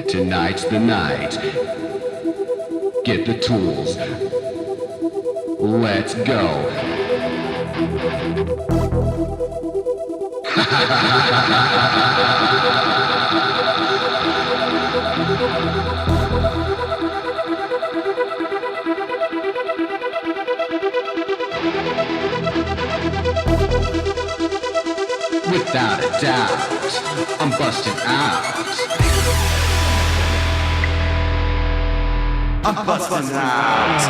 Tonight's the night. Get the tools. Let's go. Without a doubt, I'm busting out. I'm busting out.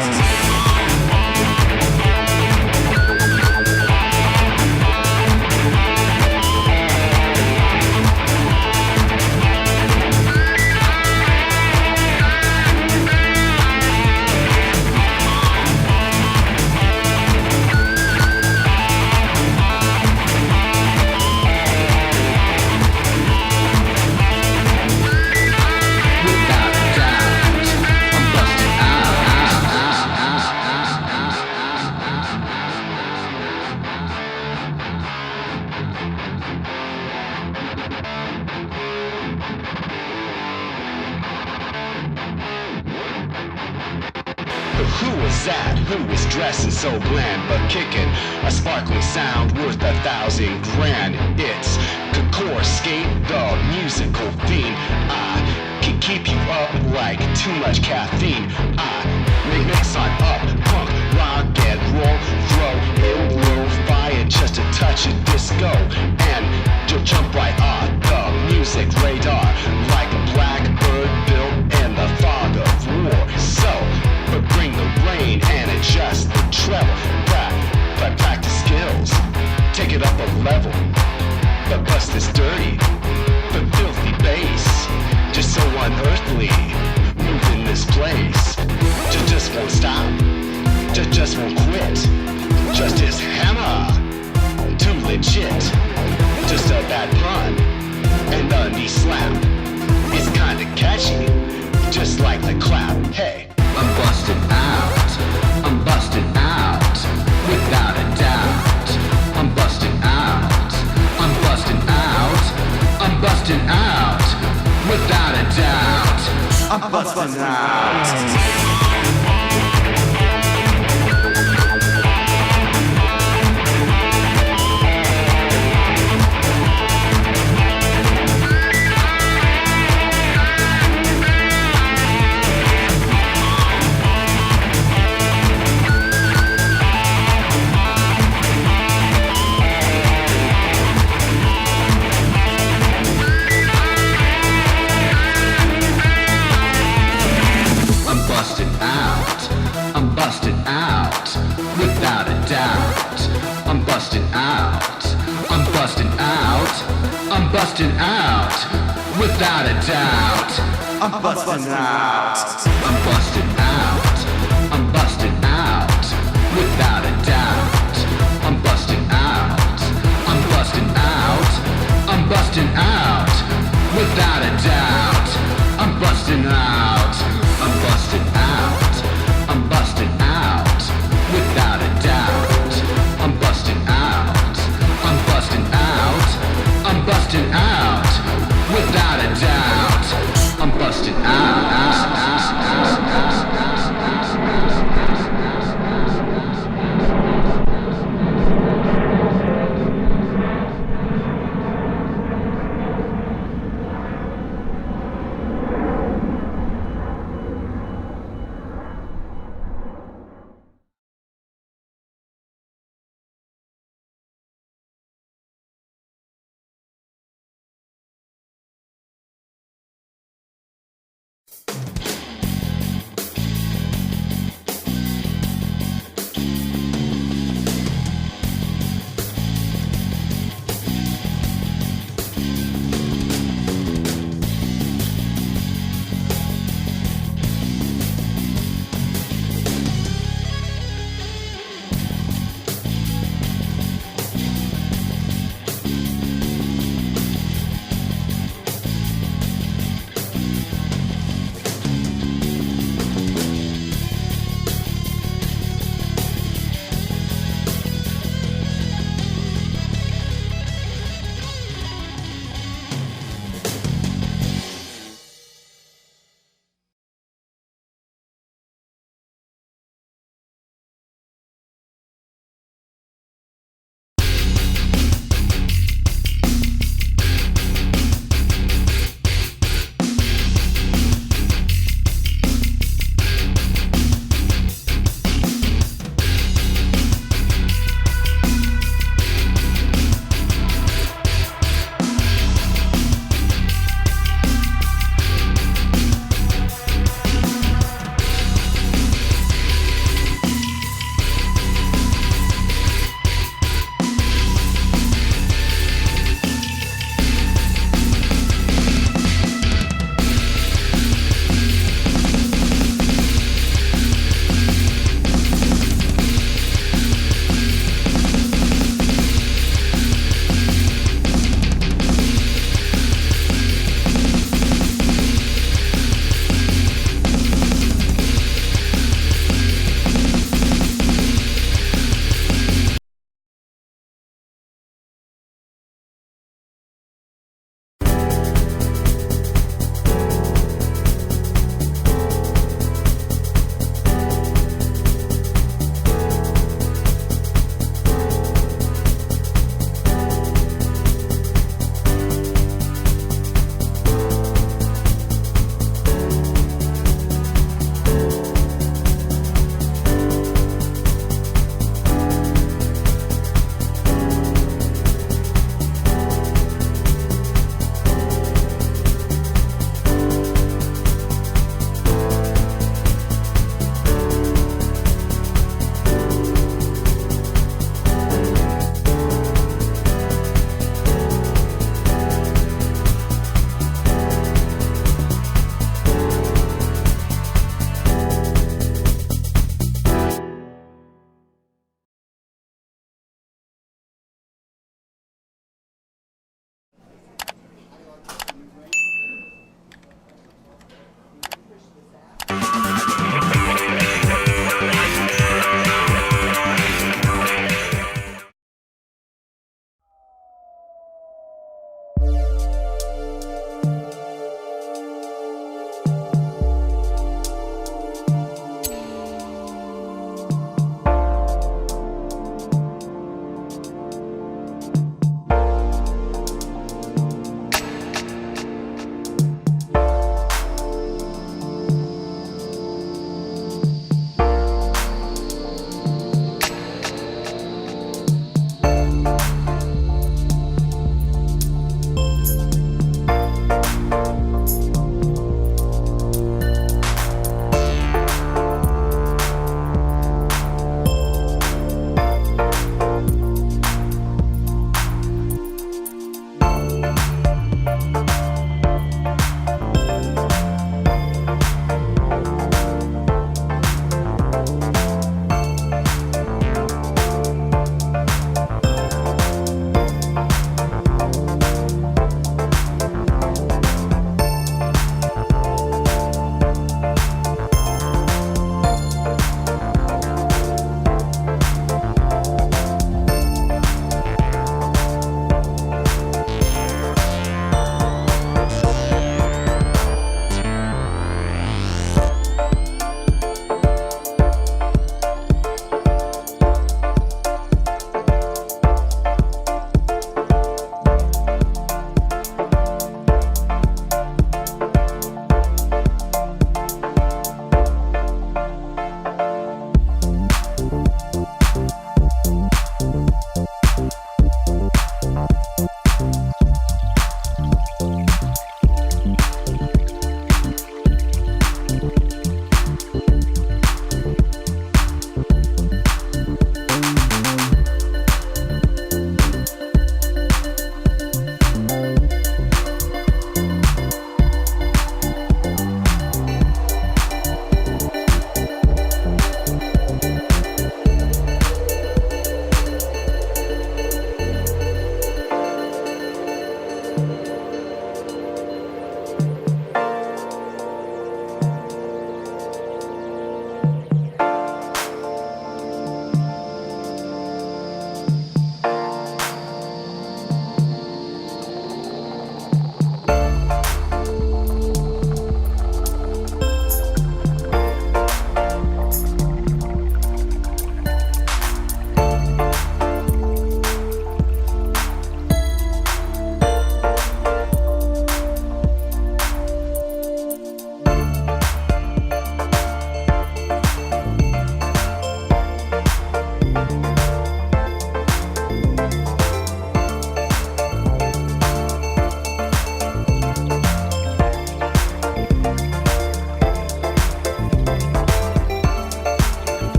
Who is dressing so bland but kicking a sparkling sound worth 1,000 grand? It's Skate, the musical fiend. I can keep you up like too much caffeine. I mix on up, punk, rock and roll, throw in low fire just a touch of disco, and you'll jump right on the music radar like a blackbird built in the fog of war. So but bring the rain and adjust the treble. But practice skills, take it up a level. But bust this dirty, but filthy bass, just so unearthly, moving this place. Just won't stop, just won't quit. Just his hammer, too legit. Just a bad pun and a knee slap. It's kinda catchy, just like the clap. Hey. I'm busted out, I'm busted out, without a doubt. I'm busted out, I'm busting out, I'm busting out, without a doubt. I'm busting out. Without a doubt, I'm busting out, I'm busting out, I'm busting out, without a doubt, I'm busting out, I'm busting out, I'm busting out, without a doubt, I'm busting out, I'm busting out, I'm busting out, without a doubt, I'm busting out, I'm busting out, I'm busting out. Without a doubt, I'm busting out, I'm busting out, I'm busting out, without a doubt, I'm busting out.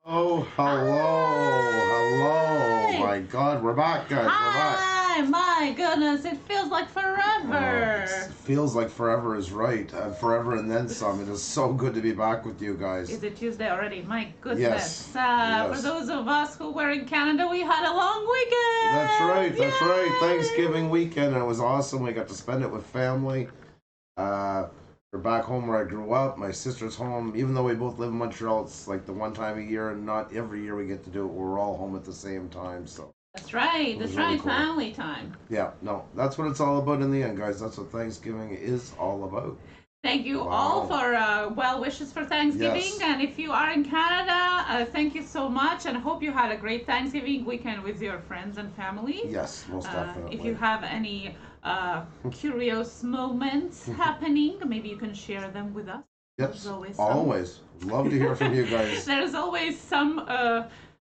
Oh, hello. My God, we're back, guys. We're back. Hi, my goodness, it feels like forever. It feels like forever is right. Forever and then some. It is so good to be back with you guys. Is it Tuesday already? My goodness. Yes. Yes. For those of us who were in Canada, we had a long weekend. That's right. That's Yay! right. Thanksgiving weekend. It was awesome. We got to spend it with family. We're back home where I grew up. My sister's home. Even though we both live in Montreal, it's like the one time a year, and not every year we get to do it. We're all home at the same time. So that's right. That's really right. cool. Family time. Yeah. No, that's what it's all about in the end, guys. That's what Thanksgiving is all about. Thank you all for well wishes for Thanksgiving. Yes. And if you are in Canada, thank you so much, and hope you had a great Thanksgiving weekend with your friends and family. Yes, most definitely. If you have any curious moments happening, maybe you can share them with us. Yes, always. Love to hear from you guys. There's always some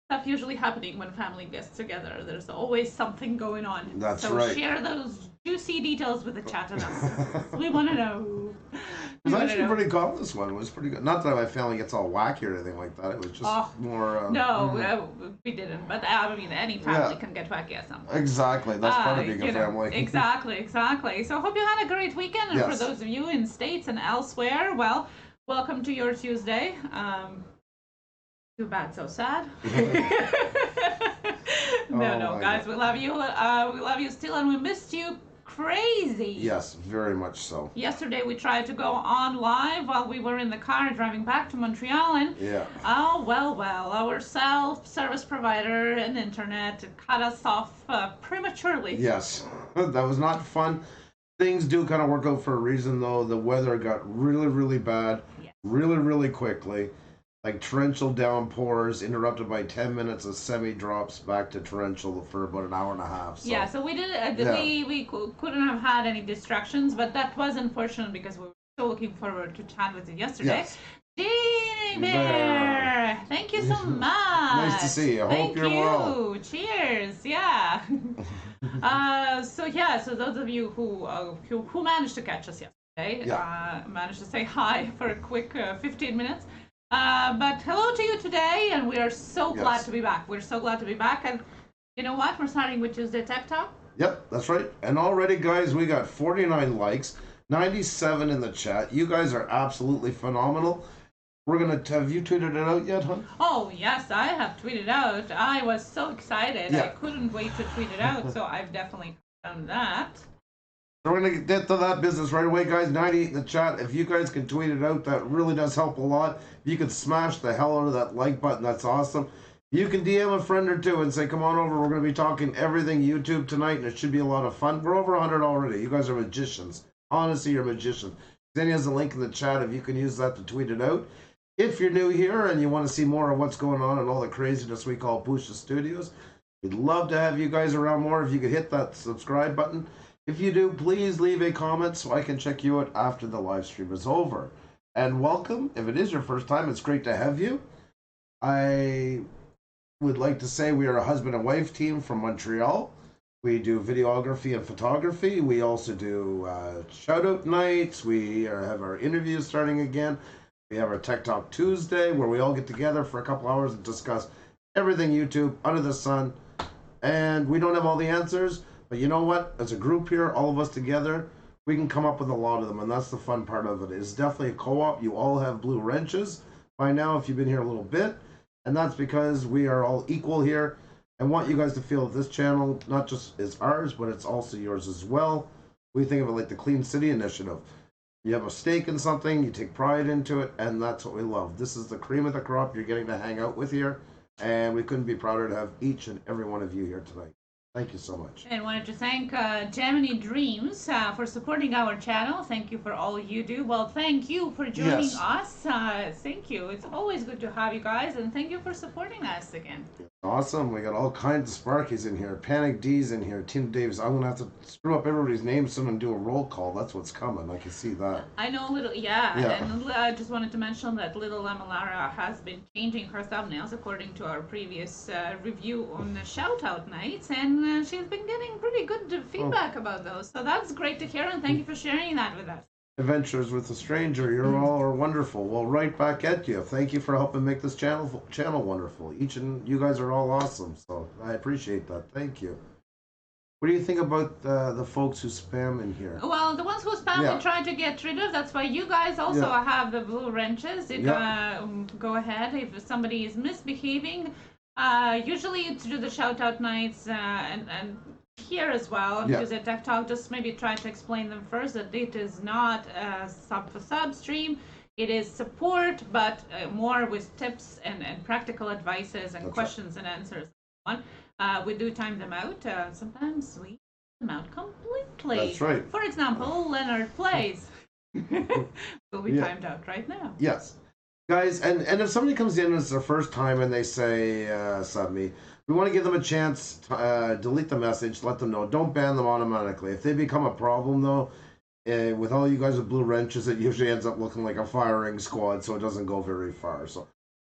stuff usually happening when family gets together. There's always something going on. That's so right. Share those juicy details with the chat and us. We want to know. It was actually pretty cool, this one. It was pretty good. Not that my family gets all wacky or anything like that. It was just more... we didn't. But I mean, any family can get wacky at some point. Exactly. That's part of being a family. Exactly. So hope you had a great weekend. And for those of you in States and elsewhere, well, welcome to your Tuesday. Too bad, so sad. No, guys, God. we love you. We love you still, and we missed you crazy. Yes, very much so. Yesterday we tried to go on live while we were in the car driving back to Montreal, and well, our self-service provider and internet cut us off prematurely. Yes, that was not fun. Things do kind of work out for a reason, though. The weather got really, really bad, really, really quickly. Like torrential downpours interrupted by 10 minutes of semi-drops back to torrential for about an hour and a half. So. Yeah, so we did. We couldn't have had any distractions, but that was unfortunate because we were so looking forward to chat with you yesterday. Yes. Jeannie Bear, thank you so much. Nice to see you. Hope you're well. Cheers. Yeah. So those of you who managed to catch us yesterday, managed to say hi for a quick 15 minutes. But hello to you today, and we are so glad to be back. We're so glad to be back, and you know what? We're starting with Tuesday Tech Talk. Yep, that's right. And already, guys, we got 49 likes, 97 in the chat. You guys are absolutely phenomenal. We're gonna have you tweeted it out yet, hon? Oh yes, I have tweeted out. I was so excited. I couldn't wait to tweet it out, so I've definitely done that. So we're going to get to that business right away, guys. 98 in the chat. If you guys can tweet it out, that really does help a lot. If you can smash the hell out of that like button, that's awesome. You can DM a friend or two and say, come on over. We're going to be talking everything YouTube tonight, and it should be a lot of fun. We're over 100 already. You guys are magicians. Honestly, you're magicians. Danny has a link in the chat if you can use that to tweet it out. If you're new here and you want to see more of what's going on and all the craziness we call Puša Studios, we'd love to have you guys around more. If you could hit that subscribe button. If you do, please leave a comment so I can check you out after the live stream is over. And welcome. If it is your first time, it's great to have you. I would like to say we are a husband and wife team from Montreal. We do videography and photography. We also do shout-out nights. We have our interviews starting again. We have our Tech Talk Tuesday where we all get together for a couple hours and discuss everything YouTube under the sun. And we don't have all the answers. But you know what? As a group here, all of us together, we can come up with a lot of them, and that's the fun part of it. It's definitely a co-op. You all have blue wrenches by now if you've been here a little bit, and that's because we are all equal here and want you guys to feel that this channel not just is ours, but it's also yours as well. We think of it like the Clean City Initiative. You have a stake in something, you take pride into it, and that's what we love. This is the cream of the crop you're getting to hang out with here, and we couldn't be prouder to have each and every one of you here tonight. Thank you so much. And wanted to thank Gemini Dreams for supporting our channel. Thank you for all you do. Well, thank you for joining us. Thank you. It's always good to have you guys, and thank you for supporting us again. Awesome. We got all kinds of Sparkies in here. Panic D's in here. Tim Davis. I'm going to have to screw up everybody's names soon and do a roll call. That's what's coming. I can see that. I know a little, and I just wanted to mention that little Lara has been changing her thumbnails according to our previous review on the shout-out nights, and she's been getting pretty good feedback about those. So that's great to hear, and thank you for sharing that with us. adventures with a stranger. You all are wonderful. Well, right back at you. Thank you for helping make this channel wonderful. You guys are all awesome. So I appreciate that. Thank you. What do you think about the folks who spam in here? Well, the ones who spam, we try to get rid of. That's why you guys also have the blue wrenches. Go ahead if somebody is misbehaving. Usually to do the shout out nights and here as well, because at Tech Talk, just maybe try to explain them first that it is not a sub stream. It is support, but more with tips and practical advices and questions and answers. We do time them out. Sometimes we time them out completely. That's right. For example, Leonard Plays will be timed out right now. Yes. Guys, and if somebody comes in and it's their first time and they say, sub me, we want to give them a chance to delete the message, let them know. Don't ban them automatically. If they become a problem, though, with all you guys with blue wrenches, it usually ends up looking like a firing squad, so it doesn't go very far. So,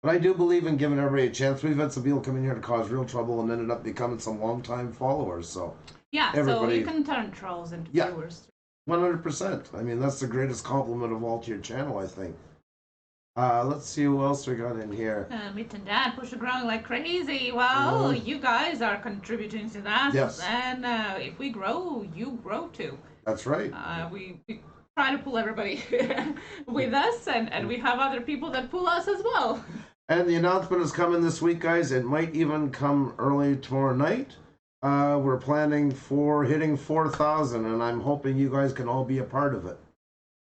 but I do believe in giving everybody a chance. We've had some people come in here to cause real trouble and ended up becoming some long-time followers. So yeah, so you can turn trolls into viewers. 100%. I mean, that's the greatest compliment of all to your channel, I think. Let's see who else we got in here. Meet and Dad, Puša growing like crazy. Well, you guys are contributing to that. Yes. And if we grow, you grow too. That's right. We try to pull everybody with us, and we have other people that pull us as well. And the announcement is coming this week, guys. It might even come early tomorrow night. We're planning for hitting 4,000, and I'm hoping you guys can all be a part of it.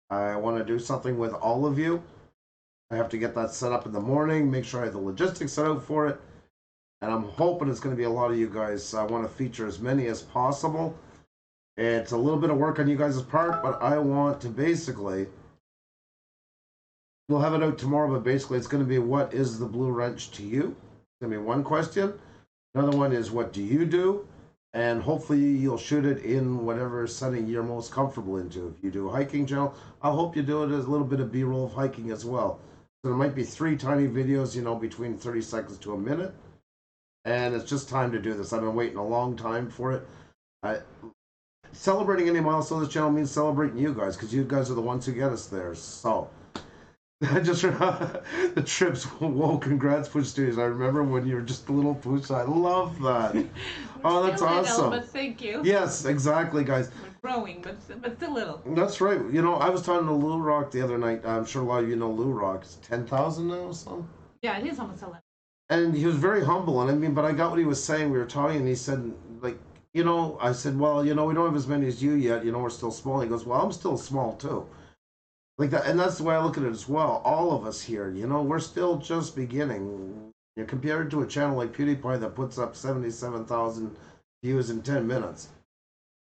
I want to do something with all of you. I have to get that set up in the morning, make sure I have the logistics set out for it. And I'm hoping it's going to be a lot of you guys. I want to feature as many as possible. It's a little bit of work on you guys' part, but I want to basically, we'll have it out tomorrow, but basically it's going to be, what is the blue wrench to you? It's going to be one question. Another one is, what do you do? And hopefully you'll shoot it in whatever setting you're most comfortable into. If you do a hiking channel, I hope you do it as a little bit of B-roll of hiking as well. So there might be 3 tiny videos, you know, between 30 seconds to a minute. And it's just time to do this. I've been waiting a long time for it. Celebrating any milestone of this channel means celebrating you guys, because you guys are the ones who get us there. So, I just the trips. Whoa, congrats, Puša Studios. I remember when you were just a little Puša. I love that. Oh, that's awesome. But thank you. Yes, exactly, guys. We're growing, but still little. That's right. You know, I was talking to Lou Rock the other night. I'm sure a lot of you know Lou Rock. It's 10,000 now or something? Yeah, it is almost 11. And he was very humble. And I mean, but I got what he was saying. We were talking, and he said, like, you know, I said, well, you know, we don't have as many as you yet. You know, we're still small. He goes, well, I'm still small, too. Like that, and that's the way I look at it as well. All of us here, you know, we're still just beginning. You know, compared to a channel like PewDiePie that puts up 77,000 views in 10 minutes.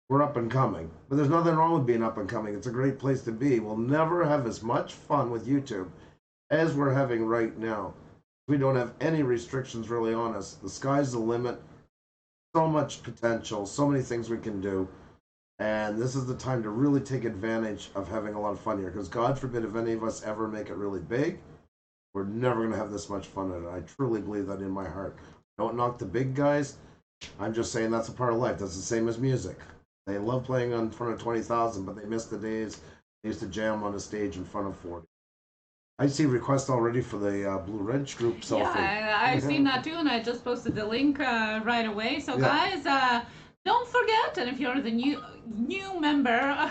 We're up and coming. But there's nothing wrong with being up and coming. It's a great place to be. We'll never have as much fun with YouTube as we're having right now. We don't have any restrictions really on us. The sky's the limit. So much potential, so many things we can do. And this is the time to really take advantage of having a lot of fun here. Because God forbid if any of us ever make it really big, we're never going to have this much fun in it. I truly believe that in my heart. Don't knock the big guys. I'm just saying that's a part of life. That's the same as music. They love playing in front of 20,000, but they miss the days they used to jam on a stage in front of 40. I see requests already for the Blue Wrench group selfie. Yeah, I've seen that too, and I just posted the link right away. So guys, don't forget, and if you're the new member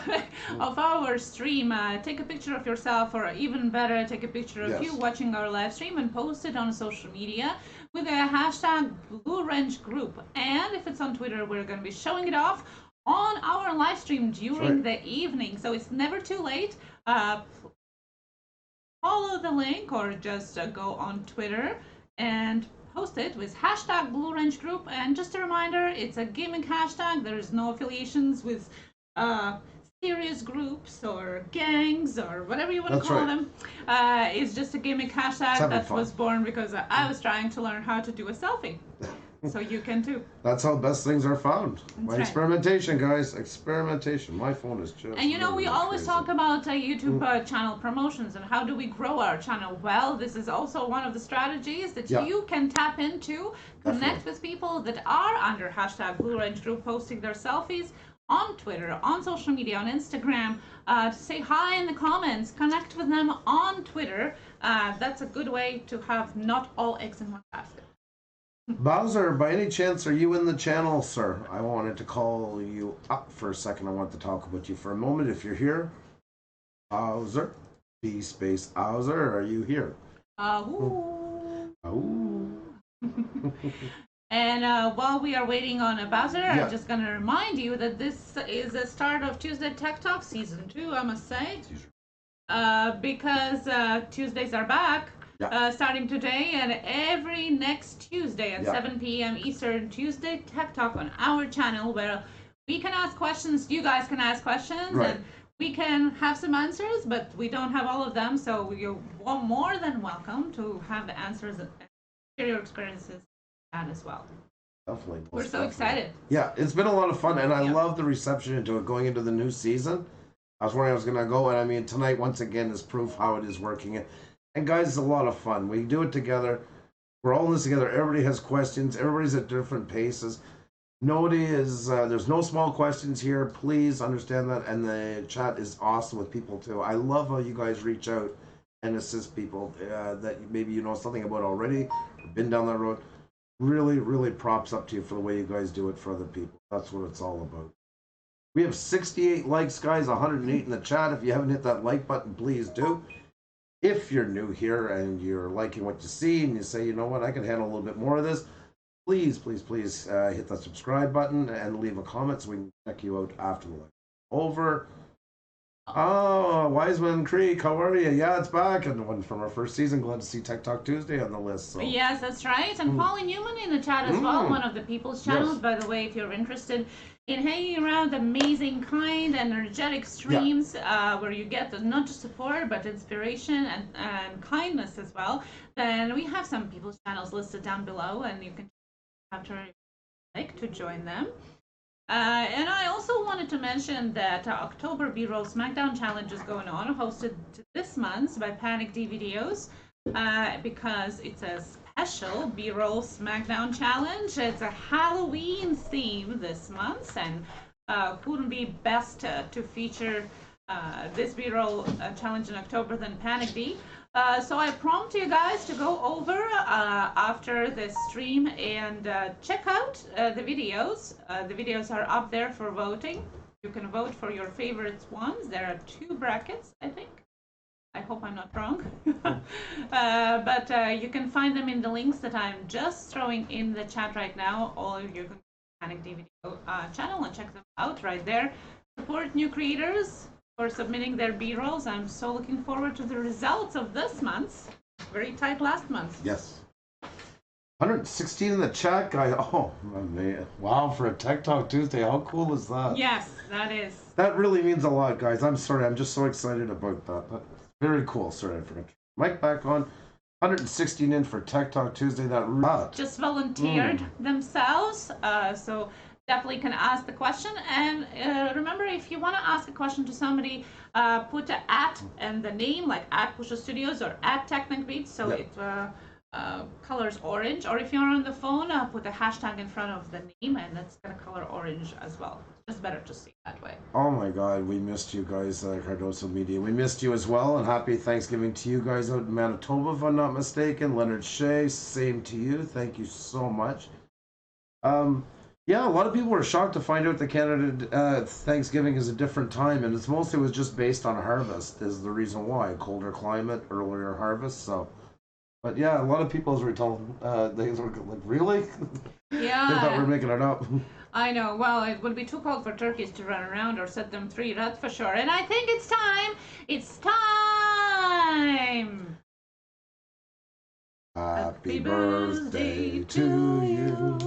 of our stream, take a picture of yourself, or even better, take a picture of you watching our live stream and post it on social media with the hashtag Blue Wrench Group. And if it's on Twitter, we're going to be showing it off on our live stream during the evening. So it's never too late. Follow the link, or just go on Twitter and post it with hashtag Blue Wrench Group. And just a reminder, it's a gimmick hashtag. There's no affiliations with serious groups or gangs or whatever you want to call them. It's just a gimmick hashtag that was born because I was trying to learn how to do a selfie. So you can too. That's how best things are found. By experimentation, guys. Experimentation. My phone is just. And you know, we always talk about YouTube channel promotions and how do we grow our channel. Well, this is also one of the strategies that you can tap into, connect with people that are under hashtag Blue Wrench Group posting their selfies. on Twitter, on social media, on Instagram, to say hi in the comments, connect with them on Twitter. That's a good way to have not all eggs in one basket. Bowser, by any chance, are you in the channel, sir? I wanted to call you up for a second. I want to talk about you for a moment. If you're here, Bowser, B space Bowser, are you here? And while we are waiting on Bowser, I'm just going to remind you that this is the start of Tuesday Tech Talk Season 2, I must say. Because Tuesdays are back. Starting today and every next Tuesday at 7 p.m. Eastern, Tuesday Tech Talk on our channel, where we can ask questions, you guys can ask questions, and we can have some answers, but we don't have all of them, so you're more than welcome to have the answers and share your experiences as well. Definitely. We're so excited. Yeah, it's been a lot of fun, and I love the reception into it going into the new season. I was wondering I was going to go, and I mean, tonight, once again, is proof how it is working. And guys, it's a lot of fun. We do it together. We're all in this together. Everybody has questions. Everybody's at different paces. Nobody is, there's no small questions here. Please understand that. And the chat is awesome with people too. I love how you guys reach out and assist people that maybe you know something about already, or been down that road. Really, really props up to you for the way you guys do it for other people. That's what it's all about. We have 68 likes, guys, 108 in the chat. If you haven't hit that like button, please do. If you're new here and you're liking what you see and you say, you know what, I can handle a little bit more of this, please, please, please hit that subscribe button and leave a comment so we can check you out after the live. Over. Oh, Wiseman Creek, how are you? Yeah, it's back. And the one from our first season. Glad to see Tech Talk Tuesday on the list. So. Yes, that's right. And Polly Newman in the chat as well, one of the people's channels, by the way, if you're interested in hanging around amazing, kind, energetic streams where you get not just support, but inspiration and kindness as well, then we have some people's channels listed down below, and you can after like to join them. And I also wanted to mention that October B-Roll SmackDown Challenge is going on, hosted this month by Panic D Videos, because it's a special B-Roll SmackDown Challenge. It's a Halloween theme this month, and couldn't be best to feature this B-Roll challenge in October than Panic D. So I prompt you guys to go over after the stream and check out the videos. The videos are up there for voting. You can vote for your favorite ones. There are 2 brackets, I think. I hope I'm not wrong. But you can find them in the links that I'm just throwing in the chat right now, or you can Panic D Video channel and check them out right there. Support new creators for submitting their B-rolls. I'm so looking forward to the results of this month. Very tight last month. Yes. 116 in the chat, guy. Oh, man. Wow, for a Tech Talk Tuesday. How cool is that? Yes, that is. That really means a lot, guys. I'm sorry. I'm just so excited about that. That's very cool. Sorry, I forgot. Mic back on. 116 in for Tech Talk Tuesday. That just volunteered themselves. So definitely can ask the question. And remember, if you want to ask a question to somebody, put an @ and the name, like @Puša Studios or @TechnicBeats, so it colors orange. Or if you're on the phone, put a hashtag in front of the name, and that's going to color orange as well. It's better to see that way. Oh my God, we missed you guys, Cardoso Media. We missed you as well, and happy Thanksgiving to you guys out in Manitoba, if I'm not mistaken. Leonard Shea, same to you. Thank you so much. Yeah, a lot of people were shocked to find out that Canada Thanksgiving is a different time, and it's mostly was just based on harvest is the reason why. Colder climate, earlier harvest, so. But yeah, a lot of people, as we told, they were like, really? Yeah. They thought we were making it up. I know. Well, it would be too cold for turkeys to run around or set them free, that's for sure. And I think it's time. It's time. Happy birthday to you.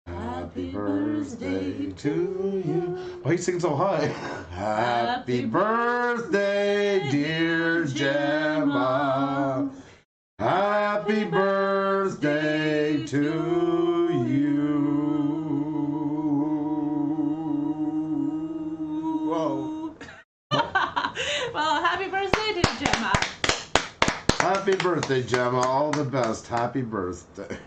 Happy birthday to you. Oh, he's singing so high. Happy birthday, dear Gemma. Happy birthday to you. Whoa. Well, happy birthday to Gemma. Happy birthday, Gemma. All the best. Happy birthday.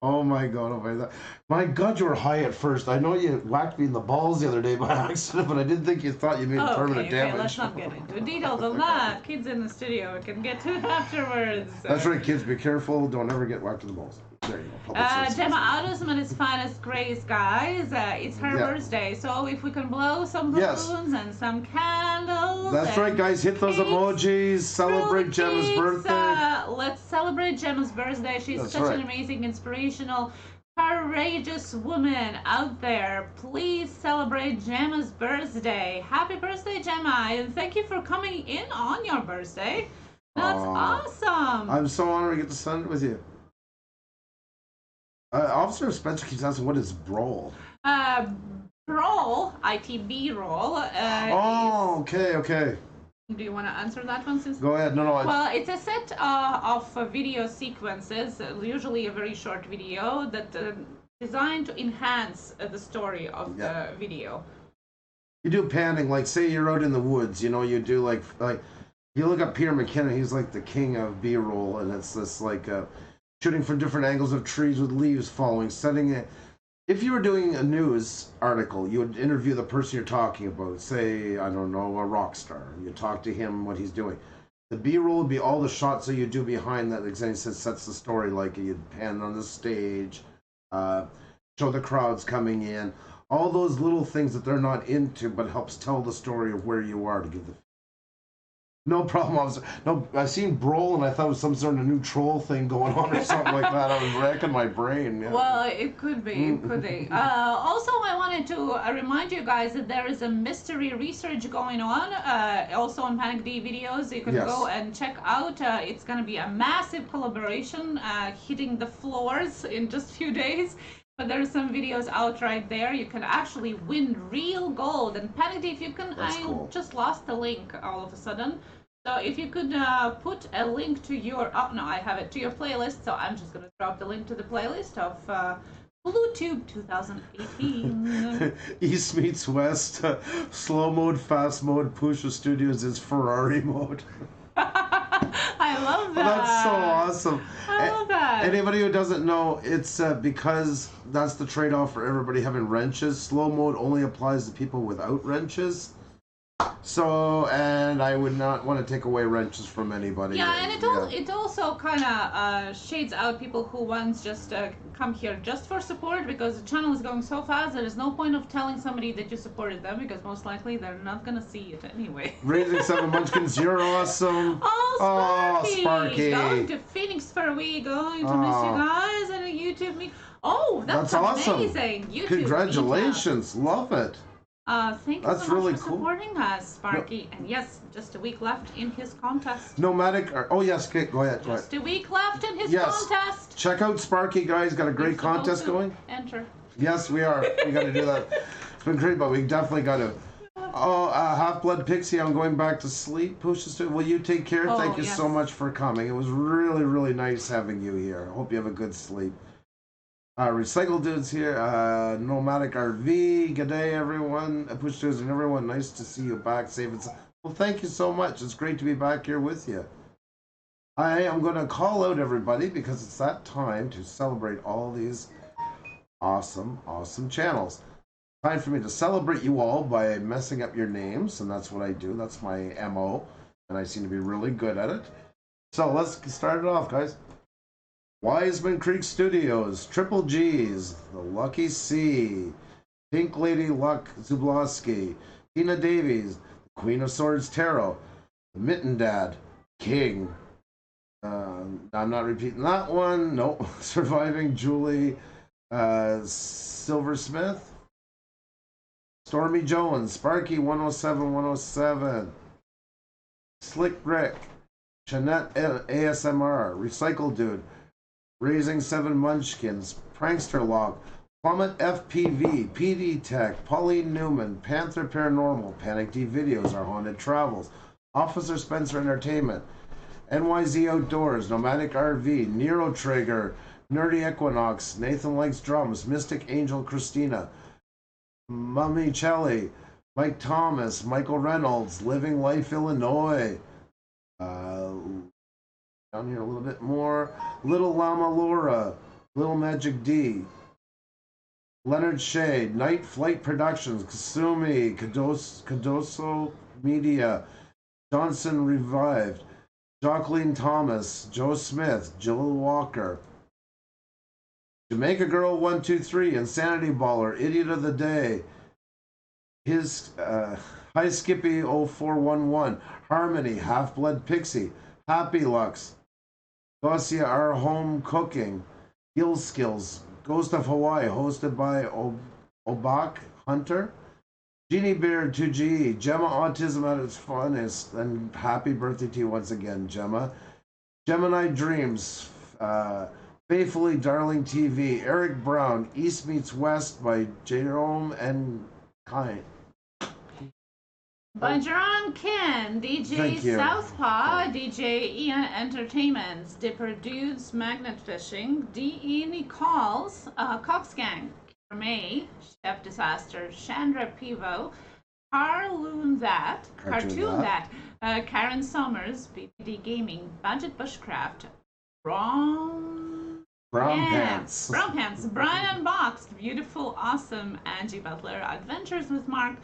Oh my God, oh my God. My God, you were high at first. I know you whacked me in the balls the other day by accident, but I didn't think you thought you made permanent damage. Let's not get into details on that. Kids in the studio can get to it afterwards. That's right, kids, be careful. Don't ever get whacked in the balls. There you go. Gemma Adelsman is finest grace, guys. It's her birthday, so if we can blow some balloons and some candles. That's right, guys. Hit those emojis. Celebrate Gemma's birthday. Let's celebrate Gemma's birthday. She's such an amazing, inspirational, courageous woman out there. Please celebrate Gemma's birthday. Happy birthday, Gemma, and thank you for coming in on your birthday. That's awesome. I'm so honored to get to spend it with you. Officer Spencer keeps asking, what is brawl? Brawl, ITB roll. Okay. Do you want to answer that one? Go ahead. No. Well, it's a set of video sequences, usually a very short video, that designed to enhance the story of the video. You do panning, like say you're out in the woods, you know, you do like you look up Peter McKinnon, he's like the king of B-roll, and it's this like shooting from different angles of trees with leaves falling, setting it. If you were doing a news article, you would interview the person you're talking about, say, I don't know, a rock star. You talk to him, what he's doing. The B-roll would be all the shots that you do behind that, like sets the story, like you'd pan on the stage, show the crowds coming in, all those little things that they're not into, but helps tell the story of where you are to give the. No problem, officer. No, I seen Brawl and I thought it was some sort of new troll thing going on or something like that. I was racking my brain. Yeah. Well, it could be. It could be. Also, I wanted to remind you guys that there is a mystery research going on. Also on Panic D videos, you can go and check out. It's going to be a massive collaboration hitting the floors in just a few days. But there's some videos out right there. You can actually win real gold. And Panic D, if you can, just lost the link all of a sudden. So if you could put a link to your, I have it, to your playlist. So I'm just going to drop the link to the playlist of Bluetooth 2018. East meets West, slow mode, fast mode, Puša Studios is Ferrari mode. I love that. That's so awesome. I love that. Anybody who doesn't know, it's because that's the trade-off for everybody having wrenches. Slow mode only applies to people without wrenches. So, and I would not want to take away wrenches from anybody. Yeah, and it also kind of shades out people who once just come here just for support, because the channel is going so fast. There is no point of telling somebody that you supported them, because most likely they're not going to see it anyway. Raising 7 Munchkins, you're awesome. Oh, Sparky. Going to Phoenix for a week, going to miss you guys and a YouTube meet. Oh, that's awesome. Amazing. YouTube Congratulations. Love it. Thank you so much for supporting us, Sparky. And yes, just a week left in his contest. Nomadic. Yes, Kate, go ahead. Just a week left in his contest. Check out Sparky, guys. Got a great contest going. Enter. Yes, we are. We got to do that. It's been great, but we definitely got to. Half-Blood Pixie, I'm going back to sleep. Puša Studios, will you take care? Thank you so much for coming. It was really, really nice having you here. I hope you have a good sleep. Recycle Dude's here. Nomadic RV. Good day, everyone. Puša Studios and everyone. Nice to see you back safe and sound. Well, thank you so much. It's great to be back here with you. I am going to call out everybody because it's that time to celebrate all these awesome, awesome channels. Time for me to celebrate you all by messing up your names, and that's what I do. That's my MO, and I seem to be really good at it. So let's start it off, guys. Wiseman Creek Studios, Triple G's, The Lucky C, Pink Lady Luck Zublowski, Tina Davies, The Queen of Swords Tarot, The Mitten Dad, King. I'm not repeating that one. Nope. Surviving Julie Silversmith. Stormy Jones, Sparky 107, Slick Rick, Jeanette ASMR, Recycle Dude, Raising 7 Munchkins, Prankster Log, Plummet FPV, PD Tech, Pauline Newman, Panther Paranormal, Panic D Videos, Our Haunted Travels, Officer Spencer Entertainment, NYZ Outdoors, Nomadic RV, Nero Trigger, Nerdy Equinox, Nathan Likes Drums, Mystic Angel Christina, Mummy Chelly, Mike Thomas, Michael Reynolds, Living Life Illinois. Down here a little bit more. Little Llama Laura, Little Magic D, Leonard Shade, Night Flight Productions, Kasumi, Kadoso Media, Johnson Revived, Jacqueline Thomas, Joe Smith, Jill Walker, Jamaica Girl 123, Insanity Baller, Idiot of the Day, his Hi Skippy 0411, Harmony, Half Blood Pixie, Happy Lux, Gosia Our Home Cooking, Gill Skills, Ghost of Hawaii, hosted by Obak Hunter, Jeannie Beard 2G, Gemma Autism at its funnest, and happy birthday to you once again, Gemma. Gemini Dreams, Faithfully Darling TV, Eric Brown, East Meets West by Jerome and Kind. By Jerome Ken, DJ Southpaw, DJ Ian Entertainments, Dipper Dudes, Magnet Fishing, D.E. Nichols, Cox Gang, May, Chef Disaster, Chandra Pivo, Cartoon That, Karen Summers, BBD Gaming, Budget Bushcraft, Brown Pants, Brian Unboxed, Beautiful Awesome, Angie Butler, Adventures with Mark,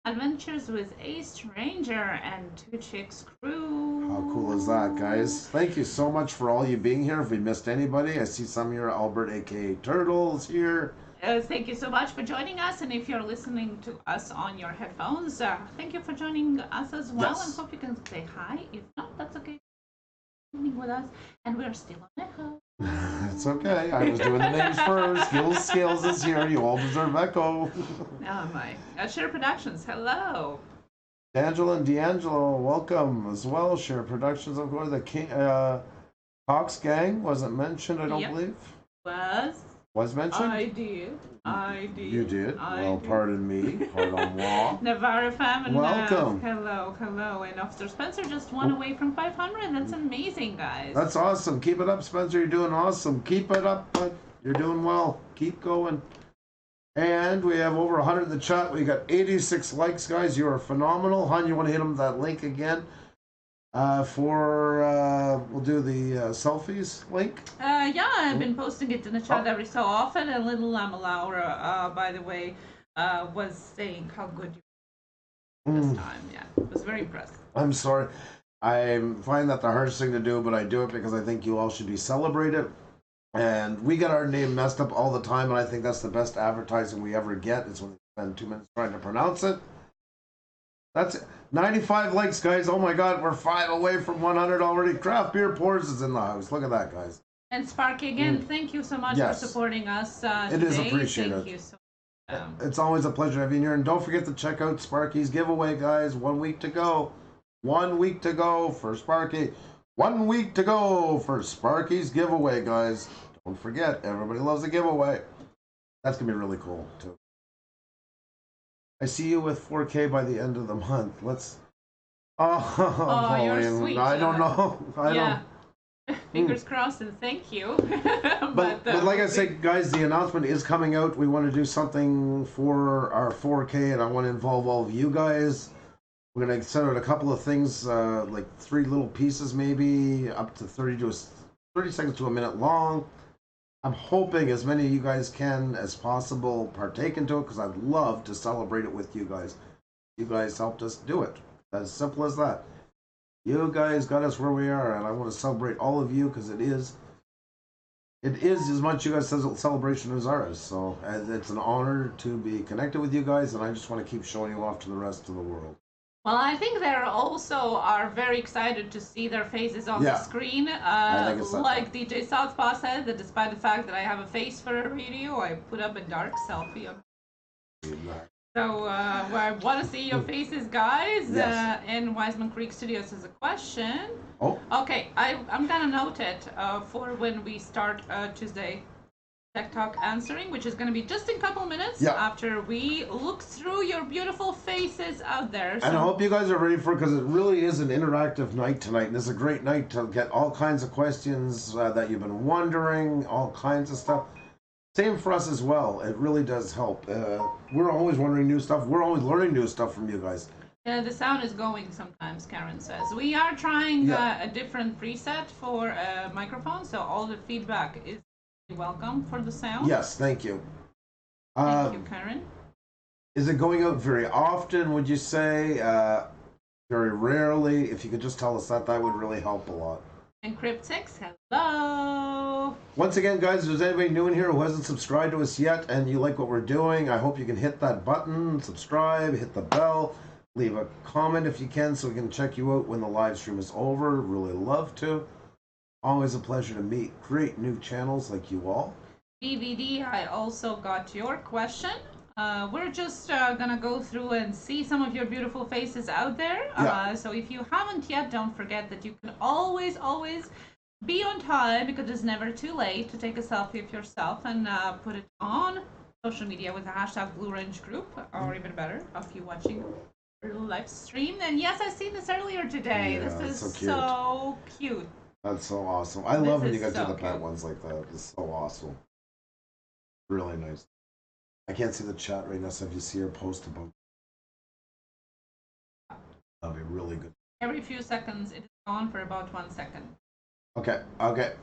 Adventures with Ace Ranger, and Two Chicks Crew. How cool is that, guys? Thank you so much for all you being here. If we missed anybody, I see some here. Albert, aka Turtles, here. Thank you so much for joining us, and if you're listening to us on your headphones, thank you for joining us as well. Yes. And hope you can say hi. If not, that's okay. With us, and we're still on echo. It's okay. I was doing the names first. Skills is here. You all deserve echo. Oh my. Share Productions, hello. Angela and D'Angelo, welcome as well. Share Productions, of course. The King, Cox Gang wasn't mentioned, I don't believe. Was mentioned? I did. You did? Well, pardon me. Pardon moi. Navarra fam and welcome. Hello. And Officer Spencer just won away from 500. That's amazing, guys. That's awesome. Keep it up, Spencer. You're doing awesome. Keep it up, bud. You're doing well. Keep going. And we have over 100 in the chat. We got 86 likes, guys. You are phenomenal. Hon, you want to hit them with that link again? We'll do the selfies link. Yeah, I've been posting it in the chat every so often. And little Lama Laura, by the way, was saying how good you were this time. Yeah, it was very impressive. I'm sorry. I find that the hardest thing to do, but I do it because I think you all should be celebrated. And we get our name messed up all the time, and I think that's the best advertising we ever get is when we spend 2 minutes trying to pronounce it. That's it. 95 likes, guys. Oh my God, we're 5 away from 100 already. Craft Beer Pours is in the house. Look at that, guys. And Sparky, again, thank you so much for supporting us today. It is appreciated. Thank you so much. It's always a pleasure having you here. And don't forget to check out Sparky's giveaway, guys. 1 week to go. 1 week to go for Sparky. 1 week to go for Sparky's giveaway, guys. Don't forget, everybody loves a giveaway. That's going to be really cool, too. I see you with 4K by the end of the month. Let's... Oh, you're sweet. I don't know. I don't... Fingers crossed, and thank you. but like I said, guys, the announcement is coming out. We want to do something for our 4K, and I want to involve all of you guys. We're going to send out a couple of things, like 3 little pieces, maybe up to 30 seconds to a minute long. I'm hoping as many of you guys can as possible partake into it because I'd love to celebrate it with you guys. You guys helped us do it. As simple as that. You guys got us where we are, and I want to celebrate all of you because it is as much you guys' celebration as ours. So it's an honor to be connected with you guys, and I just want to keep showing you off to the rest of the world. Well, I think they also are very excited to see their faces on the screen. Like DJ Southpaw said, that despite the fact that I have a face for a video, I put up a dark selfie on. So I want to see your faces, guys. Yes. And Wiseman Creek Studios has a question. Oh. Okay, I'm gonna note it for when we start Tuesday Tech Talk answering, which is going to be just in a couple minutes after we look through your beautiful faces out there. So. And I hope you guys are ready for it because it really is an interactive night tonight. And it's a great night to get all kinds of questions that you've been wondering, all kinds of stuff. Same for us as well. It really does help. We're always wondering new stuff. We're always learning new stuff from you guys. Yeah, the sound is going sometimes, Karen says. We are trying a different preset for microphone, so all the feedback is You're welcome for the sound. Yes, thank you. Thank you, Karen. Is it going out very often, would you say? Very rarely? If you could just tell us that, that would really help a lot. Encrypt6, hello. Once again, guys, if there's anybody new in here who hasn't subscribed to us yet and you like what we're doing, I hope you can hit that button, subscribe, hit the bell, leave a comment if you can so we can check you out when the live stream is over. Really love to. Always a pleasure to meet great new channels like you all. DVD, I also got your question. We're just gonna go through and see some of your beautiful faces out there. So if you haven't yet, don't forget that you can always be on time, because it's never too late to take a selfie of yourself and put it on social media with the hashtag Blue Range Group, or even better, of you watching our live stream. And yes, I've seen this earlier today. Yeah, this is so cute. That's so awesome. I love when you guys do the pet cute. ones like that. It's so awesome. Really nice. I can't see the chat right now, so if you see her post about, that'll be really good. Every few seconds, it is on for about 1 second. Okay,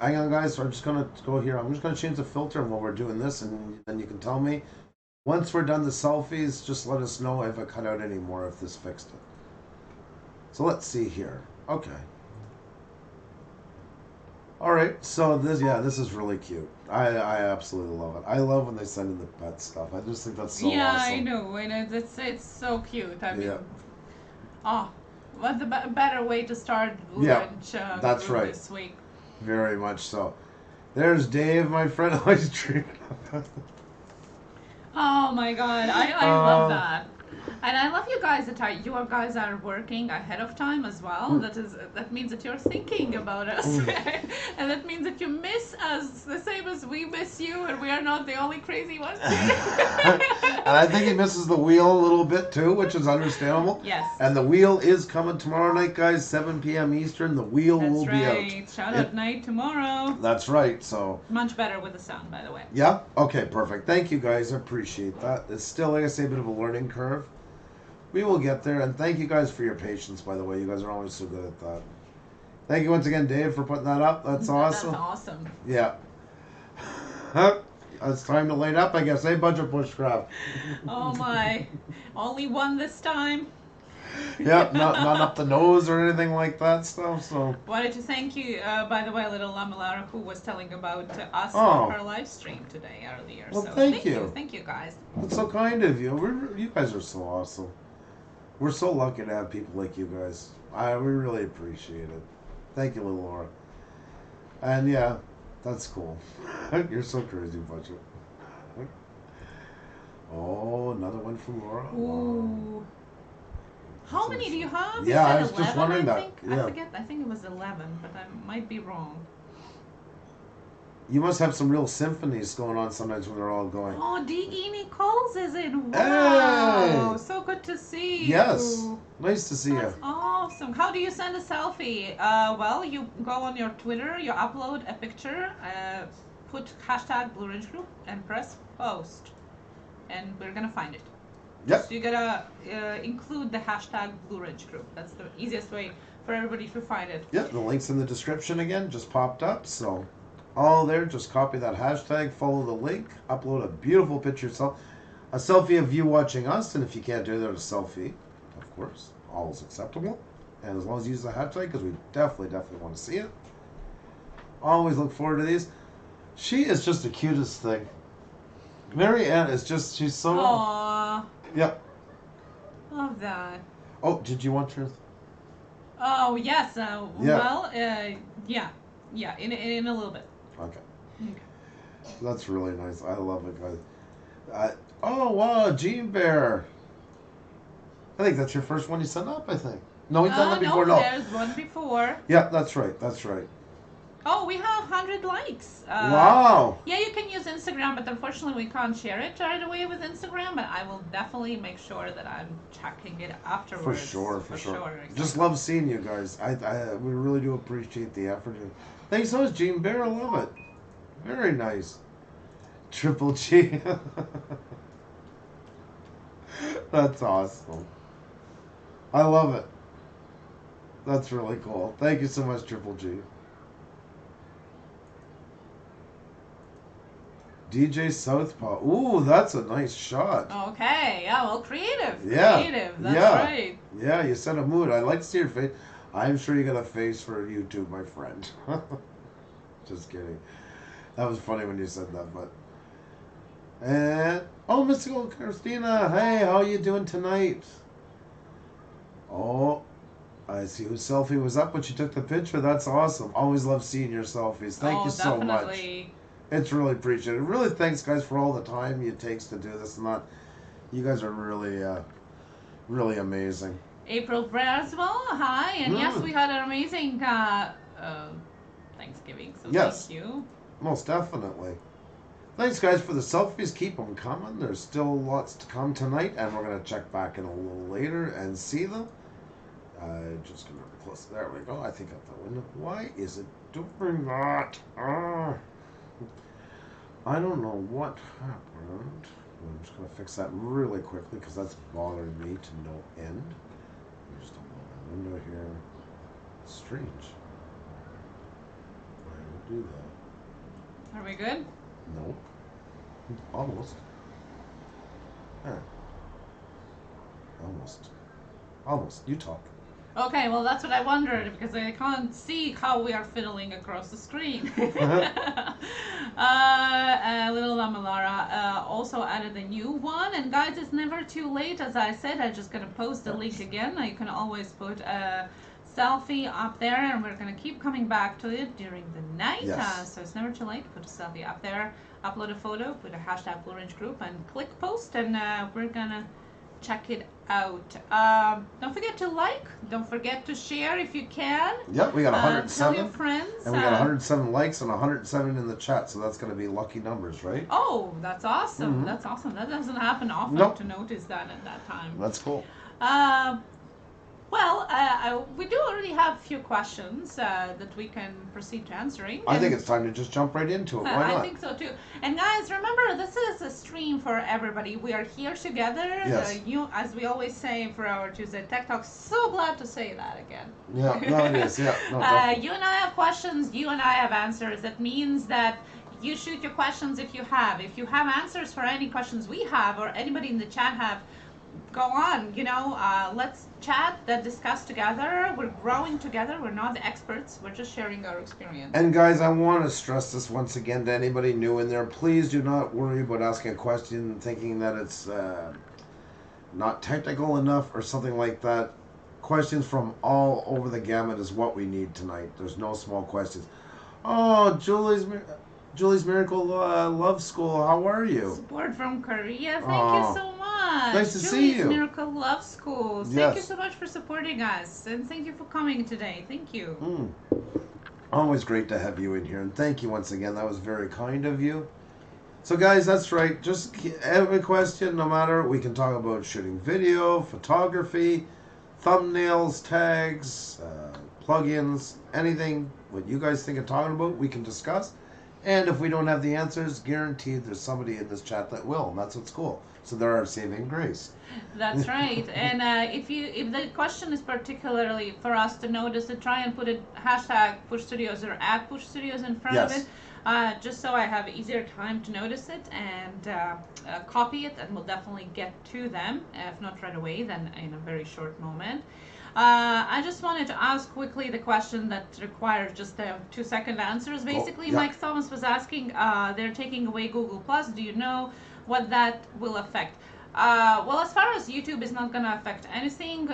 hang on, guys. So I'm just gonna go here. I'm just gonna change the filter while we're doing this, and then you can tell me once we're done the selfies. Just let us know if I cut out any more, if this fixed it. So let's see here. Okay. All right, so this is really cute. I absolutely love it. I love when they send in the pet stuff. I just think that's so awesome. Yeah, I know, and it's so cute. I mean, what the better way to start lunch? That's right. This week. Very much so. There's Dave, my friend. Always dreaming. Oh my God, I love that. And I love you guys that you guys are working ahead of time as well. That means that you're thinking about us, and that means that you miss us the same as we miss you, and we are not the only crazy ones. And I think he misses the wheel a little bit too, which is understandable. Yes. And the wheel is coming tomorrow night, guys, 7 p.m. Eastern. The wheel will be out. Shout out night tomorrow. That's right. So much better with the sound, by the way. Yeah. Okay. Perfect. Thank you, guys. I appreciate that. It's still, like I say, a bit of a learning curve. We will get there, and thank you guys for your patience, by the way. You guys are always so good at that. Thank you once again, Dave, for putting that up. That's awesome. That's awesome. Yeah. It's time to light up, I guess. Hey, Budget Bushcraft. Oh, my. Only one this time. Yeah, not up the nose or anything like that stuff, so. Wanted to thank you, by the way, little Lamalara, who was telling about us on her live stream today, earlier. Well, so thank you. Thank you, guys. That's so kind of you. You guys are so awesome. We're so lucky to have people like you guys. We really appreciate it. Thank you, little Laura. And yeah, that's cool. You're so crazy, Budget. Oh, another one from Laura. Ooh. Wow. How many do you have? Yeah, I was 11, just wondering I that. think? Yeah. I forget. I think it was 11, but I might be wrong. You must have some real symphonies going on sometimes when they're all going. Oh, D.E. Nichols is in. Wow. Hey! So good to see you. Yes. Nice to see That's you. awesome. How do you send a selfie? Well, you go on your Twitter, you upload a picture, put hashtag Blue Ridge Group, and press post. And we're going to find it. Yep. So you gotta include the hashtag Blue Ridge Group. That's the easiest way for everybody to find it. Yep, the link's in the description again, just popped up. So all there, just copy that hashtag, follow the link, upload a beautiful picture of yourself. A selfie of you watching us, and if you can't do that, a selfie, of course, always acceptable. And as long as you use the hashtag, because we definitely want to see it. Always look forward to these. She is just the cutest thing. Mary Ann is just, she's so... Aww. Yep. Love that. Oh, did you want truth? Oh, yes. Yeah. Well, yeah, in a little bit. Okay. Okay. That's really nice. I love it, guys. Oh, wow, Gene Bear. I think that's your first one you sent up, I think. No, he's done that before. No, there's one before. Yeah, that's right. That's right. Oh, we have 100 likes. Wow. Yeah, you can use Instagram, but unfortunately we can't share it right away with Instagram, but I will definitely make sure that I'm checking it afterwards. For sure. Exactly. Just love seeing you guys. We really do appreciate the effort. Thanks so much, Gene Bear. I love it. Very nice. Triple G. That's awesome. I love it. That's really cool. Thank you so much, Triple G. DJ Southpaw. Ooh, that's a nice shot. Okay, yeah, well, creative. Yeah. Creative, that's Yeah. right. Yeah, you set a mood. I like to see your face. I'm sure you got a face for YouTube, my friend. Just kidding. That was funny when you said that, but... And... Oh, Mystical Christina. Hey, how you doing tonight? Oh, I see whose selfie was up when she took the picture. That's awesome. Always love seeing your selfies. Thank you so definitely. much. It's really appreciated. Really thanks, guys, for all the time it takes to do this and that. You guys are really, really amazing. April Braswell, hi. And yes, we had an amazing Thanksgiving, so Yes. thank you. Most definitely. Thanks, guys, for the selfies. Keep them coming. There's still lots to come tonight, and we're going to check back in a little later and see them. Just going to close. There we go. I think out the window. Why is it doing that? I don't know what happened. I'm just going to fix that really quickly because that's bothering me to no end. Just open the window here. Strange. Why would do that? Are we good? Nope. Almost. Yeah. Almost. You talk. Okay, well, that's what I wondered because I can't see how we are fiddling across the screen. Little Lamalara also added a new one. And guys, it's never too late. As I said, I'm just going to post the link again. You can always put a selfie up there, and we're going to keep coming back to it during the night. Yes. So it's never too late. Put a selfie up there, upload a photo, put a hashtag Blue Ridge Group, and click post, and we're going to check it out. Don't forget to like. Don't forget to share if you can. Yep, we got 107. Tell your friends. And we got 107 likes and 107 in the chat, so that's going to be lucky numbers, right? Oh, that's awesome. Mm-hmm. That's awesome. That doesn't happen often to notice that at that time. That's cool. Well, we do already have a few questions that we can proceed to answering. I think it's time to just jump right into it. Why not? I think so too. And guys, remember, this is a stream for everybody. We are here together. Yes. As we always say for our Tuesday Tech Talk, so glad to say that again. Yeah, no, it is. Yeah, no, definitely. You and I have questions. You and I have answers. That means that you shoot your questions if you have. If you have answers for any questions we have or anybody in the chat have, go on, let's chat, discuss together. We're growing together. We're not the experts. We're just sharing our experience. And guys, I want to stress this once again to anybody new in there. Please do not worry about asking a question thinking that it's not technical enough or something like that. Questions from all over the gamut is what we need tonight. There's no small questions. Oh, Julie's Miracle Love School, how are you? Support from Korea. Thank you so much. Nice to see you. Miracle Love School. Thank you so much for supporting us. And thank you for coming today. Thank you. Always great to have you in here. And thank you once again. That was very kind of you. So guys, that's right. Just every question, no matter. We can talk about shooting video, photography, thumbnails, tags, plugins, anything. What you guys think of talking about, we can discuss. And if we don't have the answers, guaranteed there's somebody in this chat that will, and that's what's cool. So there are saving grace. That's right. And if the question is particularly for us to notice, to try and put a hashtag Push Studios or at Push Studios in front of it, just so I have easier time to notice it and copy it, and we'll definitely get to them. If not right away, then in a very short moment. I just wanted to ask quickly the question that requires just 2-second answers. Basically, Mike Thomas was asking, they're taking away Google Plus. Do you know what that will affect? Well, as far as YouTube is not going to affect anything,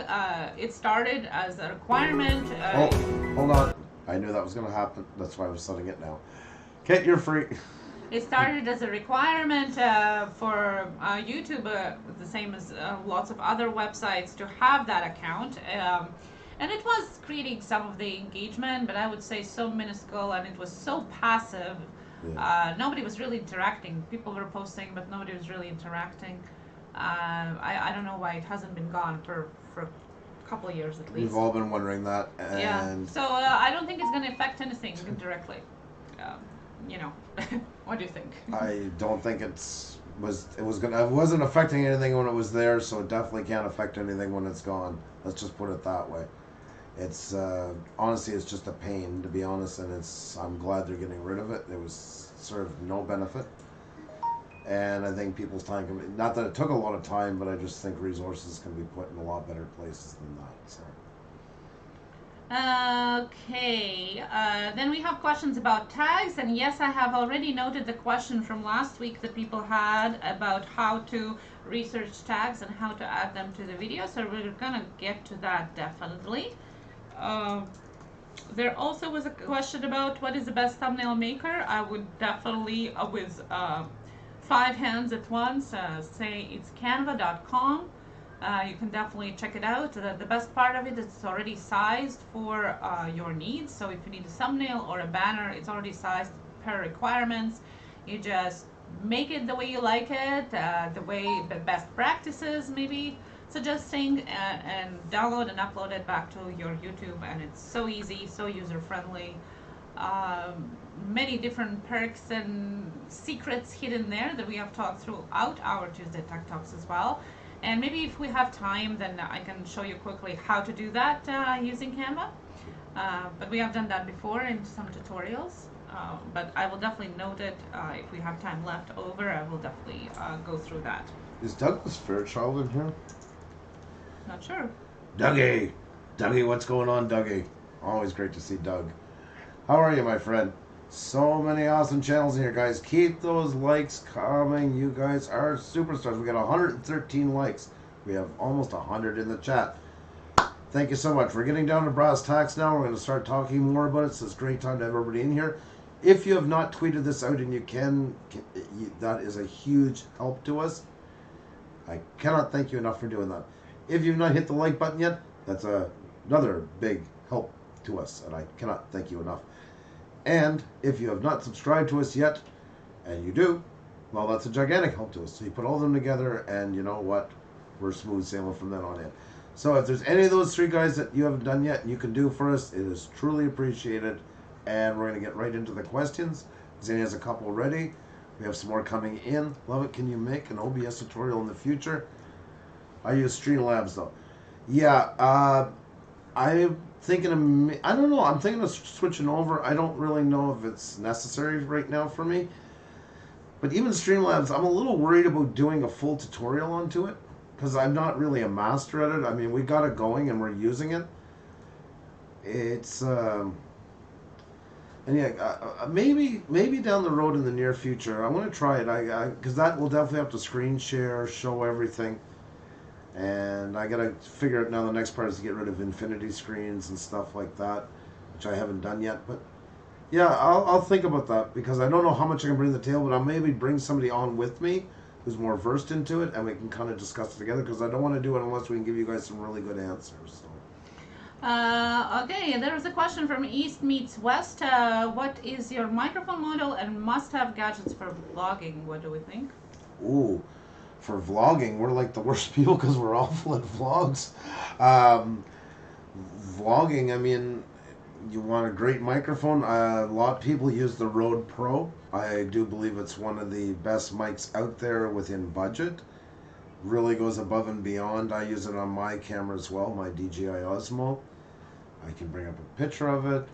it started as a requirement. Hold on. I knew that was going to happen. That's why I was setting it now. Kate, you're free. It started as a requirement for YouTube, the same as lots of other websites, to have that account. And it was creating some of the engagement, but I would say so minuscule, and it was so passive. Nobody was really interacting. People were posting, but nobody was really interacting. I don't know why it hasn't been gone for a couple of years at least. We've all been wondering that. And So I don't think it's going to affect anything directly. What do you think? I don't think it wasn't affecting anything when it was there, so it definitely can't affect anything when it's gone. Let's just put it that way. It's honestly, it's just a pain, to be honest, and I'm glad they're getting rid of it. It was served no benefit. And I think people's time can be, not that it took a lot of time, but I just think resources can be put in a lot better places than that. So. Okay, then we have questions about tags, and yes, I have already noted the question from last week that people had about how to research tags and how to add them to the video, so we're gonna get to that definitely. There also was a question about what is the best thumbnail maker. I would definitely, with 5 hands at once, say it's canva.com. You can definitely check it out. The best part of it is it's already sized for your needs. So if you need a thumbnail or a banner, it's already sized per requirements. You just make it the way you like it, the best practices maybe suggesting, and download and upload it back to your YouTube. And it's so easy, so user-friendly. Many different perks and secrets hidden there that we have talked throughout our Tuesday Tech Talks as well. And maybe if we have time, then I can show you quickly how to do that using Canva. But we have done that before in some tutorials. But I will definitely note it. If we have time left over, I will definitely go through that. Is Douglas Fairchild in here? Not sure. Dougie! Dougie, what's going on, Dougie? Always great to see Doug. How are you, my friend? So many awesome channels in here, guys. Keep those likes coming. You guys are superstars. We got 113 likes. We have almost 100 in the chat. Thank you so much. We're getting down to brass tacks now. We're going to start talking more about it. So it's a great time to have everybody in here. If you have not tweeted this out and you can, that is a huge help to us. I cannot thank you enough for doing that. If you've not hit the like button yet, that's another big help to us. And I cannot thank you enough. And if you have not subscribed to us yet, and you do, well, that's a gigantic help to us. So you put all of them together, and you know what? We're smooth sailing from then on in. So if there's any of those 3 guys that you haven't done yet and you can do for us, it is truly appreciated. And we're going to get right into the questions. Zane has a couple ready. We have some more coming in. Love it. Can you make an OBS tutorial in the future? I use Streamlabs, though. Yeah, I'm thinking of, I don't know, I'm thinking of switching over. I don't really know if it's necessary right now for me. But even Streamlabs, I'm a little worried about doing a full tutorial onto it, because I'm not really a master at it. I mean, we got it going and we're using it. It's, and yeah, maybe down the road in the near future, I want to try it. Because that will definitely have to screen share, show everything. And I gotta figure out now, the next part is to get rid of infinity screens and stuff like that, which I haven't done yet. But yeah, I'll think about that, because I don't know how much I can bring to the table, but I'll maybe bring somebody on with me who's more versed into it, and we can kind of discuss it together, because I don't want to do it unless we can give you guys some really good answers. So. Okay, there was a question from East Meets West. What is your microphone model and must-have gadgets for vlogging? What do we think? Ooh. For vlogging, we're like the worst people because we're awful at vlogs. Vlogging, I mean, you want a great microphone. A lot of people use the Rode Pro. I do believe it's one of the best mics out there within budget. Really goes above and beyond. I use it on my camera as well, my DJI Osmo. I can bring up a picture of it.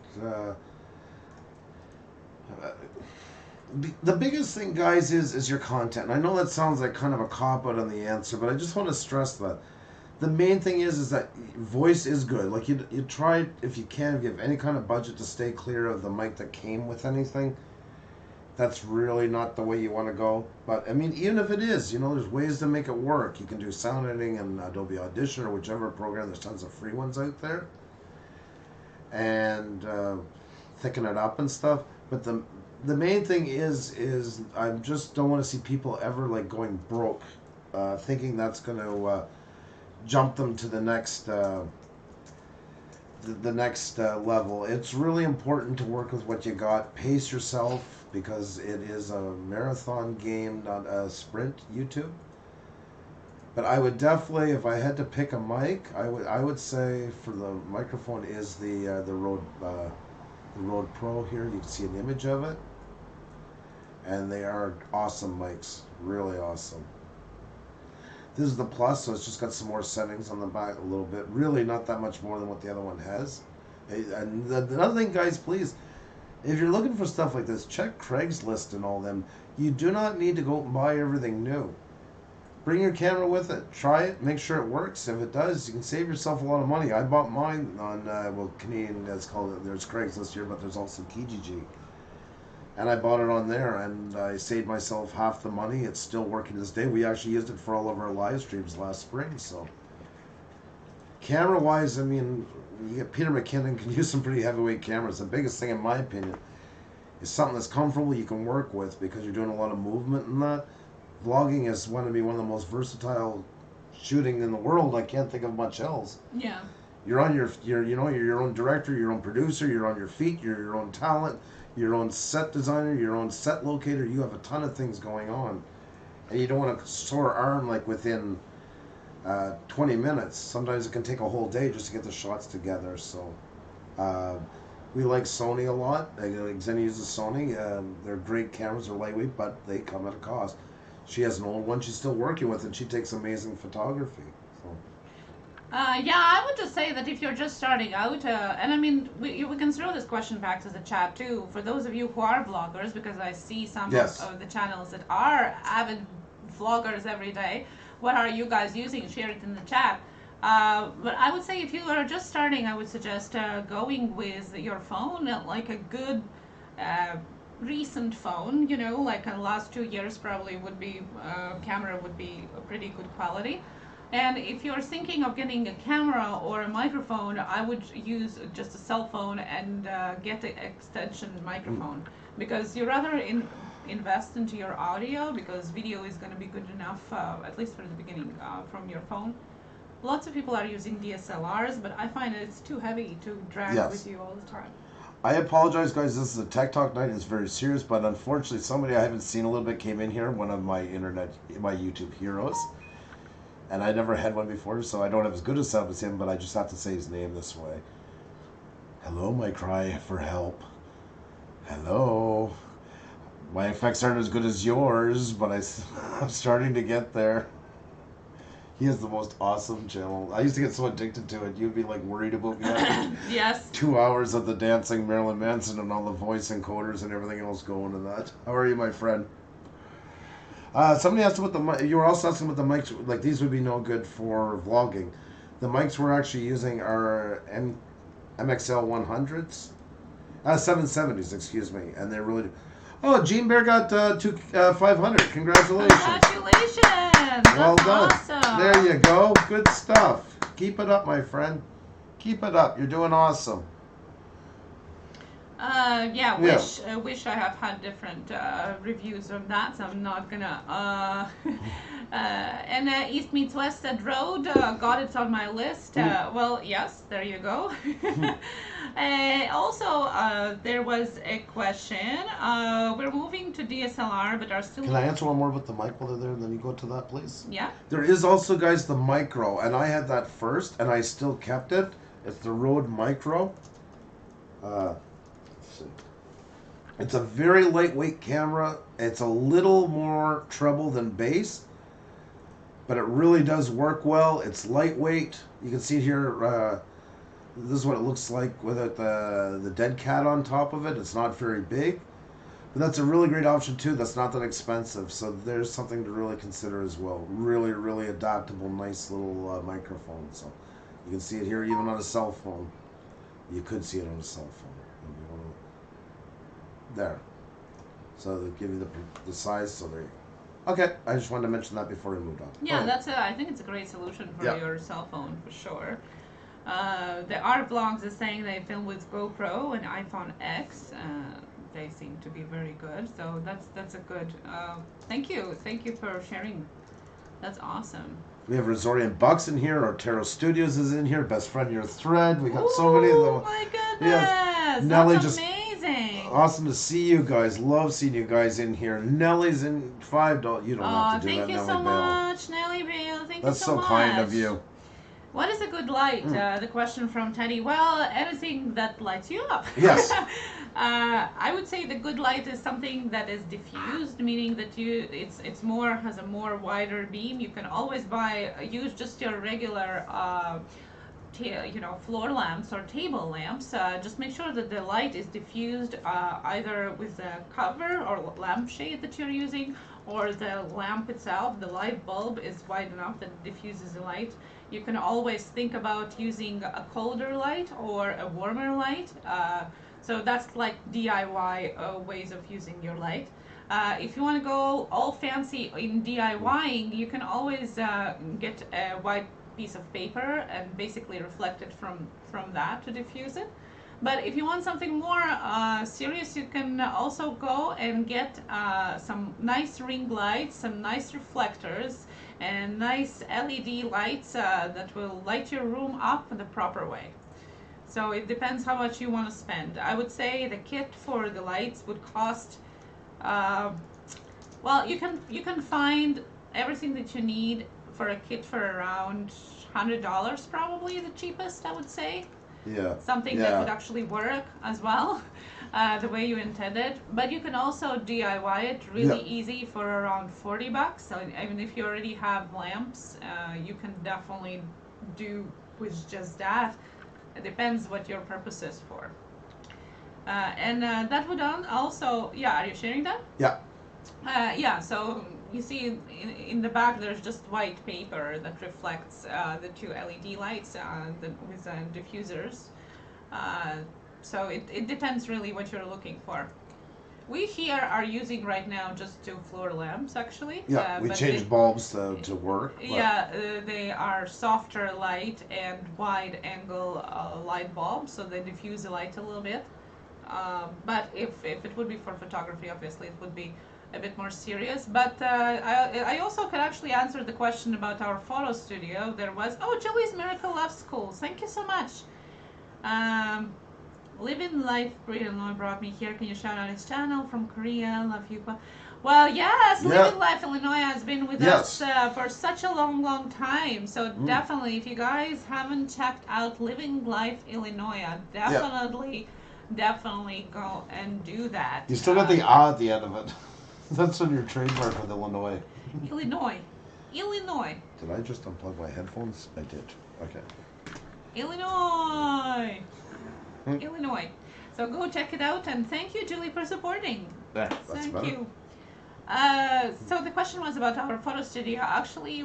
The biggest thing, guys, is your content. And I know that sounds like kind of a cop-out on the answer, but I just want to stress that. The main thing is that voice is good. Like, you try, if you can, if you have any kind of budget, to stay clear of the mic that came with anything. That's really not the way you want to go. But, I mean, even if it is, you know, there's ways to make it work. You can do sound editing in Adobe Audition or whichever program. There's tons of free ones out there. And thicken it up and stuff. But the main thing is I just don't want to see people ever like going broke, thinking that's going to jump them to the next level. It's really important to work with what you got. Pace yourself, because it is a marathon game, not a sprint. YouTube. But I would definitely, if I had to pick a mic, I would say for the microphone is the Rode Pro here. You can see an image of it. And they are awesome mics. Really awesome. This is the Plus, so it's just got some more settings on the back a little bit. Really not that much more than what the other one has. And another thing, guys, please, If you're looking for stuff like this, check Craigslist and all them. You do not need to go and buy everything new. Bring your camera with it. Try it. Make sure it works. If it does, you can save yourself a lot of money. I bought mine on, Canadian, that's called it. There's Craigslist here, but there's also Kijiji. And I bought it on there, and I saved myself half the money. It's still working to this day. We actually used it for all of our live streams last spring, so. Camera-wise, I mean, you get Peter McKinnon can use some pretty heavyweight cameras. The biggest thing, in my opinion, is something that's comfortable you can work with because you're doing a lot of movement and that. Vlogging is going to be one of the most versatile shooting in the world. I can't think of much else. Yeah. You're on you're your own director, your own producer, you're on your feet, you're your own talent, your own set designer, your own set locator. You have a ton of things going on. And you don't want a sore arm like within 20 minutes. Sometimes it can take a whole day just to get the shots together. So we like Sony a lot. Xenia uses Sony. They're great cameras. They're lightweight, but they come at a cost. She has an old one she's still working with, and she takes amazing photography. So. Yeah, I would just say that if you're just starting out, and I mean, we can throw this question back to the chat too, for those of you who are vloggers, because I see some Yes. of the channels that are avid vloggers every day. What are you guys using? Share it in the chat. But I would say if you are just starting, I would suggest going with your phone, like a good recent phone, you know, like in the last 2 years probably would be, camera would be a pretty good quality. And if you're thinking of getting a camera or a microphone, I would use just a cell phone and get the extension microphone, because you rather invest into your audio, because video is going to be good enough, at least for the beginning, from your phone. Lots of people are using DSLRs, but I find it's too heavy to drag Yes. with you all the time. I apologize, guys. This is a Tech Talk night. It's very serious, but unfortunately, somebody I haven't seen a little bit came in here, one of my YouTube heroes, and I never had one before, so I don't have as good a setup as him, but I just have to say his name this way. Hello, my cry for help. Hello. My effects aren't as good as yours, but I'm starting to get there. He has the most awesome channel. I used to get so addicted to it. You'd be like worried about me. Yes. 2 hours of the dancing Marilyn Manson and all the voice encoders and everything else going in that. How are you, my friend? Somebody asked about the mic. You were also asking about the mics. Like, these would be no good for vlogging. The mics we're actually using are MXL 100s. 770s, excuse me. And they're really... Oh, Gene Bear got 500. Congratulations. Congratulations. Well That's done. awesome. There you go. Good stuff. Keep it up, my friend. Keep it up. You're doing awesome. Yeah, wish I have had different reviews of that, so I'm not gonna. And East Meets West said Road, got it on my list. Well, yes, there you go. Also, there was a question. We're moving to DSLR, but are still. Can I answer one more about the mic while they're there, and then you go to that, please? Yeah. There is also, guys, the Micro, and I had that first, and I still kept it. It's the Rode Micro. Let's see. It's a very lightweight camera. It's a little more treble than bass, but it really does work well. It's lightweight. You can see here, this is what it looks like without the dead cat on top of it. It's not very big, but that's a really great option too. That's not that expensive, so there's something to really consider as well. Really, really adaptable, nice little microphone. So you can see it here even on a cell phone. You could see it on a cell phone. There. So they give you the size, so there you go. Okay, I just wanted to mention that before we moved on. Yeah, I think it's a great solution for your cell phone, for sure. The Art Vlogs is saying they film with GoPro and iPhone X. They seem to be very good, so that's a good. Thank you for sharing. That's awesome. We have Resorian Bucks in here. Puša Studios is in here. Best friend, your thread. We got so many of them. Oh my goodness! Yes. Nelly, that's just amazing. Awesome to see you guys. Love seeing you guys in here. Nelly's in $5. You don't have to do that, thank you Nelly so Bale. much, Nelly Bale. Thank That's you so so much. kind of you. What is a good light? The question from Teddy. Well, anything that lights you up. Yes. I would say the good light is something that is diffused, meaning that it's has a more wider beam. You can always use just your regular floor lamps or table lamps, just make sure that the light is diffused either with the cover or lampshade that you're using, or the lamp itself, the light bulb is wide enough that it diffuses the light. You can always think about using a colder light or a warmer light. So that's like DIY ways of using your light. If you want to go all fancy in DIYing, you can always get a white piece of paper and basically reflect it from that to diffuse it. But if you want something more serious, you can also go and get some nice ring lights, some nice reflectors, and nice LED lights that will light your room up the proper way. So it depends how much you want to spend. I would say the kit for the lights would cost, well, you can find everything that you need for a kit for around $100, probably the cheapest, I would say. Yeah. Something that would actually work as well, the way you intended. But you can also DIY it really easy for around $40. So even if you already have lamps, you can definitely do with just that. It depends what your purpose is for. And that would also, are you sharing that? Yeah. So you see in the back there's just white paper that reflects the two LED lights with diffusers. So it depends really what you're looking for. We here are using right now just 2 floor lamps actually. Yeah, we changed bulbs to work. Yeah, they are softer light and wide angle light bulbs, so they diffuse the light a little bit. But if it would be for photography, obviously it would be a bit more serious. But I also could actually answer the question about our photo studio. There was, Julie's Miracle Love Schools. Thank you so much. Living Life Illinois brought me here. Can you shout out his channel from Korea? Love you. Well, yes, Living Life Illinois has been with us for such a long time. So definitely, if you guys haven't checked out Living Life Illinois, definitely go and do that. You still got the at the end of it. That's on your trademark with Illinois. Illinois. Did I just unplug my headphones? I did. Okay. Illinois. So go check it out, and thank you, Julie, for supporting. Thank you. So the question was about our photo studio. Actually,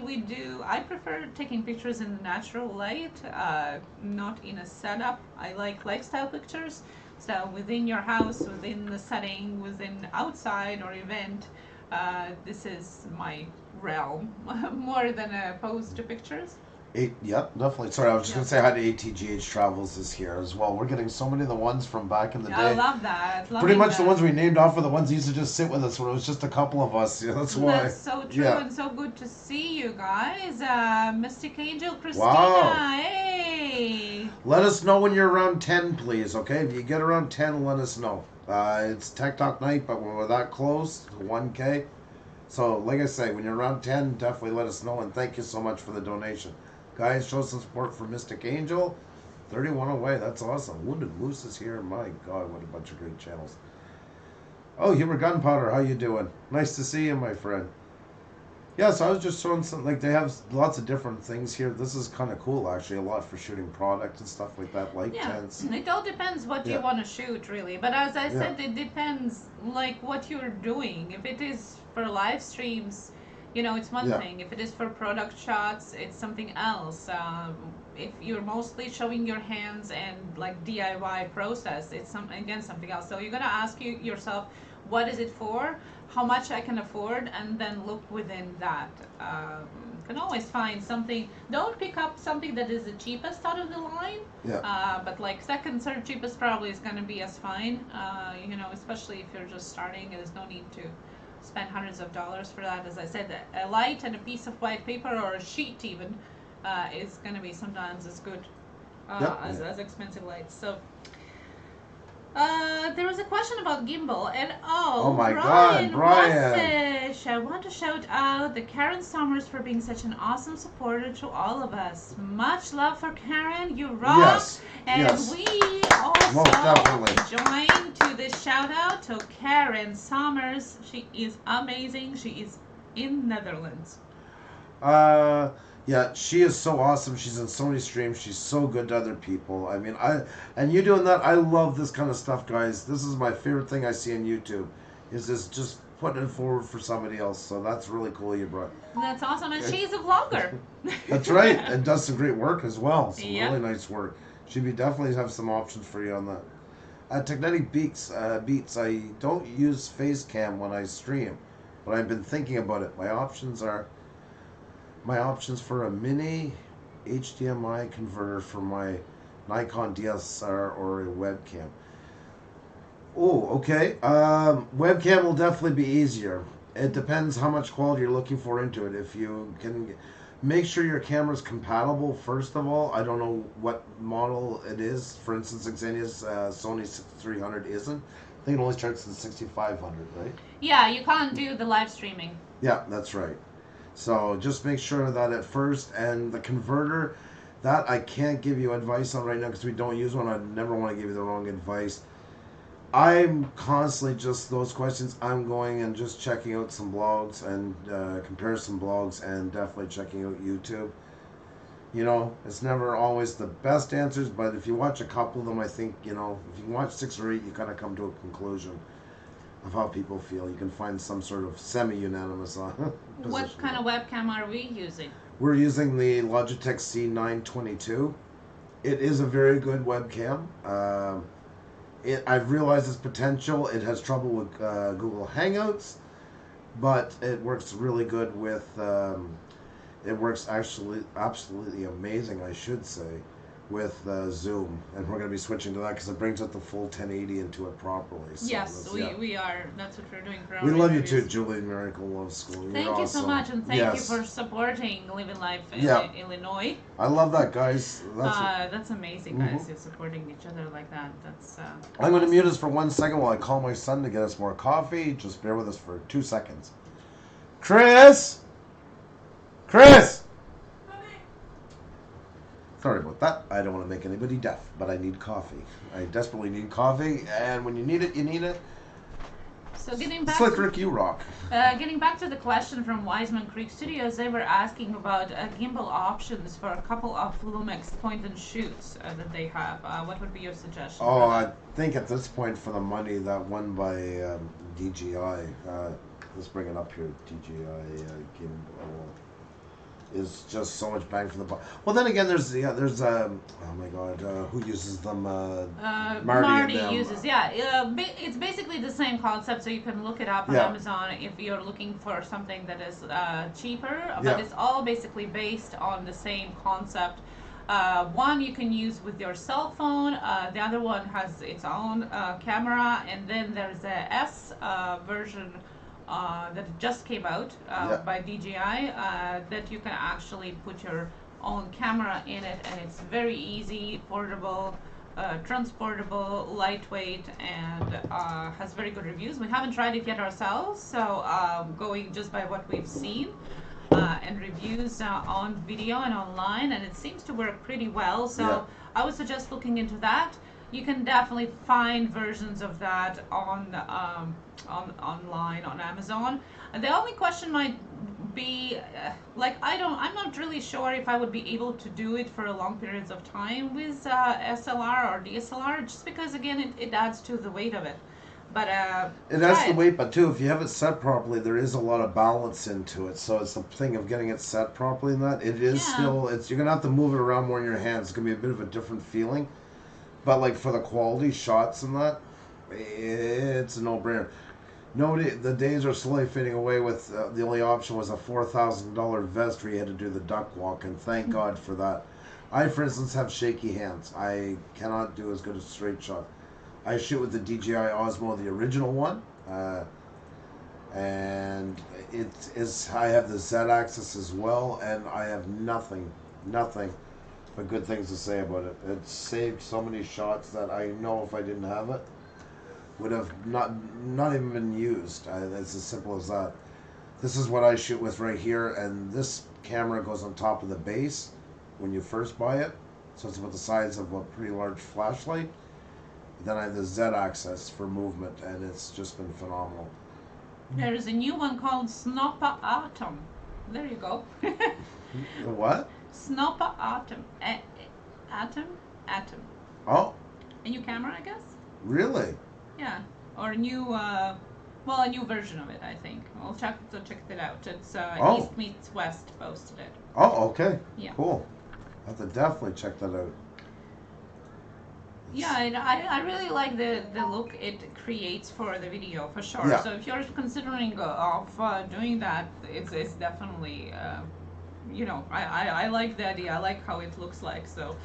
I prefer taking pictures in the natural light, not in a setup. I like lifestyle pictures. So within your house, within the setting, within outside or event, this is my realm more than opposed to pictures. Yep, definitely. Sorry, I was just going to say hi to ATGH Travels is here as well. We're getting so many of the ones from back in the day. I love that. Pretty much the ones we named off are the ones that used to just sit with us when it was just a couple of us. Yeah, that's why. That's so true and so good to see you guys. Mystic Angel Christina. Wow. Hey. Let us know when you're around 10, please, okay? If you get around 10, let us know. It's Tech Talk night, but when we're that close to 1K. So, like I say, when you're around 10, definitely let us know. And thank you so much for the donation. Guys, show some support for Mystic Angel. 31 away. That's awesome. Wounded Moose is here. My God, what a bunch of great channels. Oh, Humor Gunpowder. How you doing? Nice to see you, my friend. Yeah, so I was just showing some, like, they have lots of different things here. This is kind of cool, actually. A lot for shooting product and stuff like that, light tents. It all depends what you want to shoot, really. But as I said, it depends, like, what you're doing. If it is for live streams, it's one thing. If it is for product shots, it's something else. If you're mostly showing your hands and like DIY process, it's something else. So you're gonna ask yourself, what is it for? How much I can afford, and then look within that. You can always find something. Don't pick up something that is the cheapest out of the line. But like second, third cheapest probably is gonna be as fine. Especially if you're just starting. There's no need to spend hundreds of dollars for that. As I said, a light and a piece of white paper or a sheet even is going to be sometimes as good as expensive lights. So there was a question about gimbal, and oh my God, Brian! I want to shout out the Karen Summers for being such an awesome supporter to all of us. Much love for Karen, you rock! We also join to this shout out to Karen Summers. She is amazing. She is in Netherlands. Yeah, she is so awesome. She's in so many streams. She's so good to other people. I mean, and you doing that, I love this kind of stuff, guys. This is my favorite thing I see on YouTube, is this just putting it forward for somebody else. So that's really cool you brought. That's awesome, and she's a vlogger. That's right, and does some great work as well. Some Yep. really nice work. She'd be definitely have some options for you on that. Technetic Beats, I don't use face cam when I stream, but I've been thinking about it. My options for a mini HDMI converter for my Nikon DSLR or a webcam. Oh, okay. Webcam will definitely be easier. It depends how much quality you're looking for into it. If you can make sure your camera's compatible, first of all. I don't know what model it is. For instance, Xenia's Sony 6300 isn't. I think it only starts at 6500, right? Yeah, you can't do the live streaming. Yeah, that's right. So just make sure that at first, and the converter, that I can't give you advice on right now because we don't use one. I never want to give you the wrong advice. I'm constantly just those questions. I'm going and just checking out some blogs and comparison blogs, and definitely checking out YouTube. You know, it's never always the best answers, but if you watch a couple of them, I think, you know, if you can watch 6 or 8, you kind of come to a conclusion of how people feel. You can find some sort of semi-unanimous What kind of webcam are we using? We're using the Logitech C922. It is a very good webcam. I've realized its potential. It has trouble with Google Hangouts, but it works really good with. It works actually absolutely amazing, I should say, with Zoom, and we're going to be switching to that because it brings out the full 1080 into it properly. So yes, we are. That's what we're doing for our We love you interviews. too, Julie Miracle Love School. You're Thank you so awesome. much, and thank Yes. you for supporting Living Life in Illinois. I love that, guys. That's amazing, guys. You're supporting each other like that. That's. I'm going to mute us for 1 second while I call my son to get us more coffee. Just bear with us for 2 seconds. Chris! Chris! Sorry about that. I don't want to make anybody deaf, but I need coffee. I desperately need coffee, and when you need it, you need it. So getting back. Slick Rick, you rock. Getting back to the question from Wiseman Creek Studios, they were asking about gimbal options for a couple of Lumix point and shoots that they have. What would be your suggestion? Oh, I think at this point, for the money, that one by DJI, let's bring it up here, DJI gimbal, is just so much bang for the buck. Well, then again, there's oh my God, who uses them? Marty and them. uses, it's basically the same concept, so you can look it up on Amazon if you're looking for something that is cheaper, but it's all basically based on the same concept. One you can use with your cell phone, the other one has its own camera, and then there's a S version that just came out by DJI that you can actually put your own camera in it, and it's very easy, portable, transportable, lightweight, and has very good reviews. We haven't tried it yet ourselves, so going just by what we've seen and reviews on video and online, and it seems to work pretty well, so I would suggest looking into that. You can definitely find versions of that on online on Amazon. And the only question might be, I'm not really sure if I would be able to do it for a long periods of time with SLR or DSLR, just because again it adds to the weight of it. But it adds the weight, but too, if you have it set properly, there is a lot of balance into it. So it's the thing of getting it set properly. In that it is still, you're gonna have to move it around more in your hands. It's gonna be a bit of a different feeling. But like for the quality shots and that, it's a no-brainer. The days are slowly fading away with the only option was a $4,000 vest where you had to do the duck walk, and thank God for that. I, for instance, have shaky hands. I cannot do as good a straight shot. I shoot with the DJI Osmo, the original one, and I have the Z-axis as well, and I have nothing but good things to say about it. It saved so many shots that I know if I didn't have it, would have not even been used. It's as simple as that. This is what I shoot with right here, and this camera goes on top of the base when you first buy it, so it's about the size of a pretty large flashlight. Then I have the Z-axis for movement, and it's just been phenomenal. There is a new one called Snoppa Atom. There you go. What? Snoppa Atom. Atom. Oh, A new camera, I guess? really? Yeah. Or a new, a new version of it, I think. I'll check it out. It's East Meets West posted it. Oh, okay. Yeah. Cool. I have to definitely check that out. Yeah, and I really like the look it creates for the video, for sure. Yeah. So if you're considering doing that, it's definitely, I like the idea. I like how it looks like. So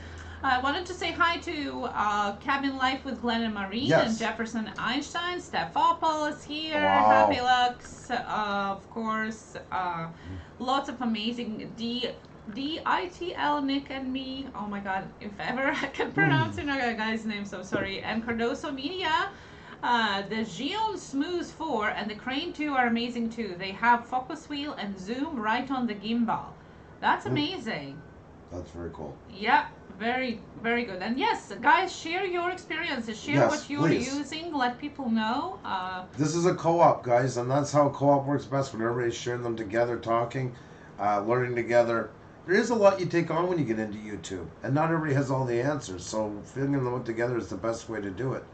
I wanted to say hi to Cabin Life with Glenn and Marie and Jefferson Einstein. Steph Opal is here. Wow. Happy Lux, of course. Lots of amazing DITL, Nick and me. Oh my god, if ever I can pronounce your guy's name, so sorry. And Cardoso Media. The Xeon Smooth 4 and the Crane 2 are amazing too. They have focus wheel and zoom right on the gimbal. That's amazing. That's very cool. Yeah, very, very good. And yes, guys, share your experiences. Share what you're using. Let people know. This is a co-op, guys, and that's how co-op works best, when everybody's sharing them together, talking, learning together. There is a lot you take on when you get into YouTube, and not everybody has all the answers, so figuring them out together is the best way to do it.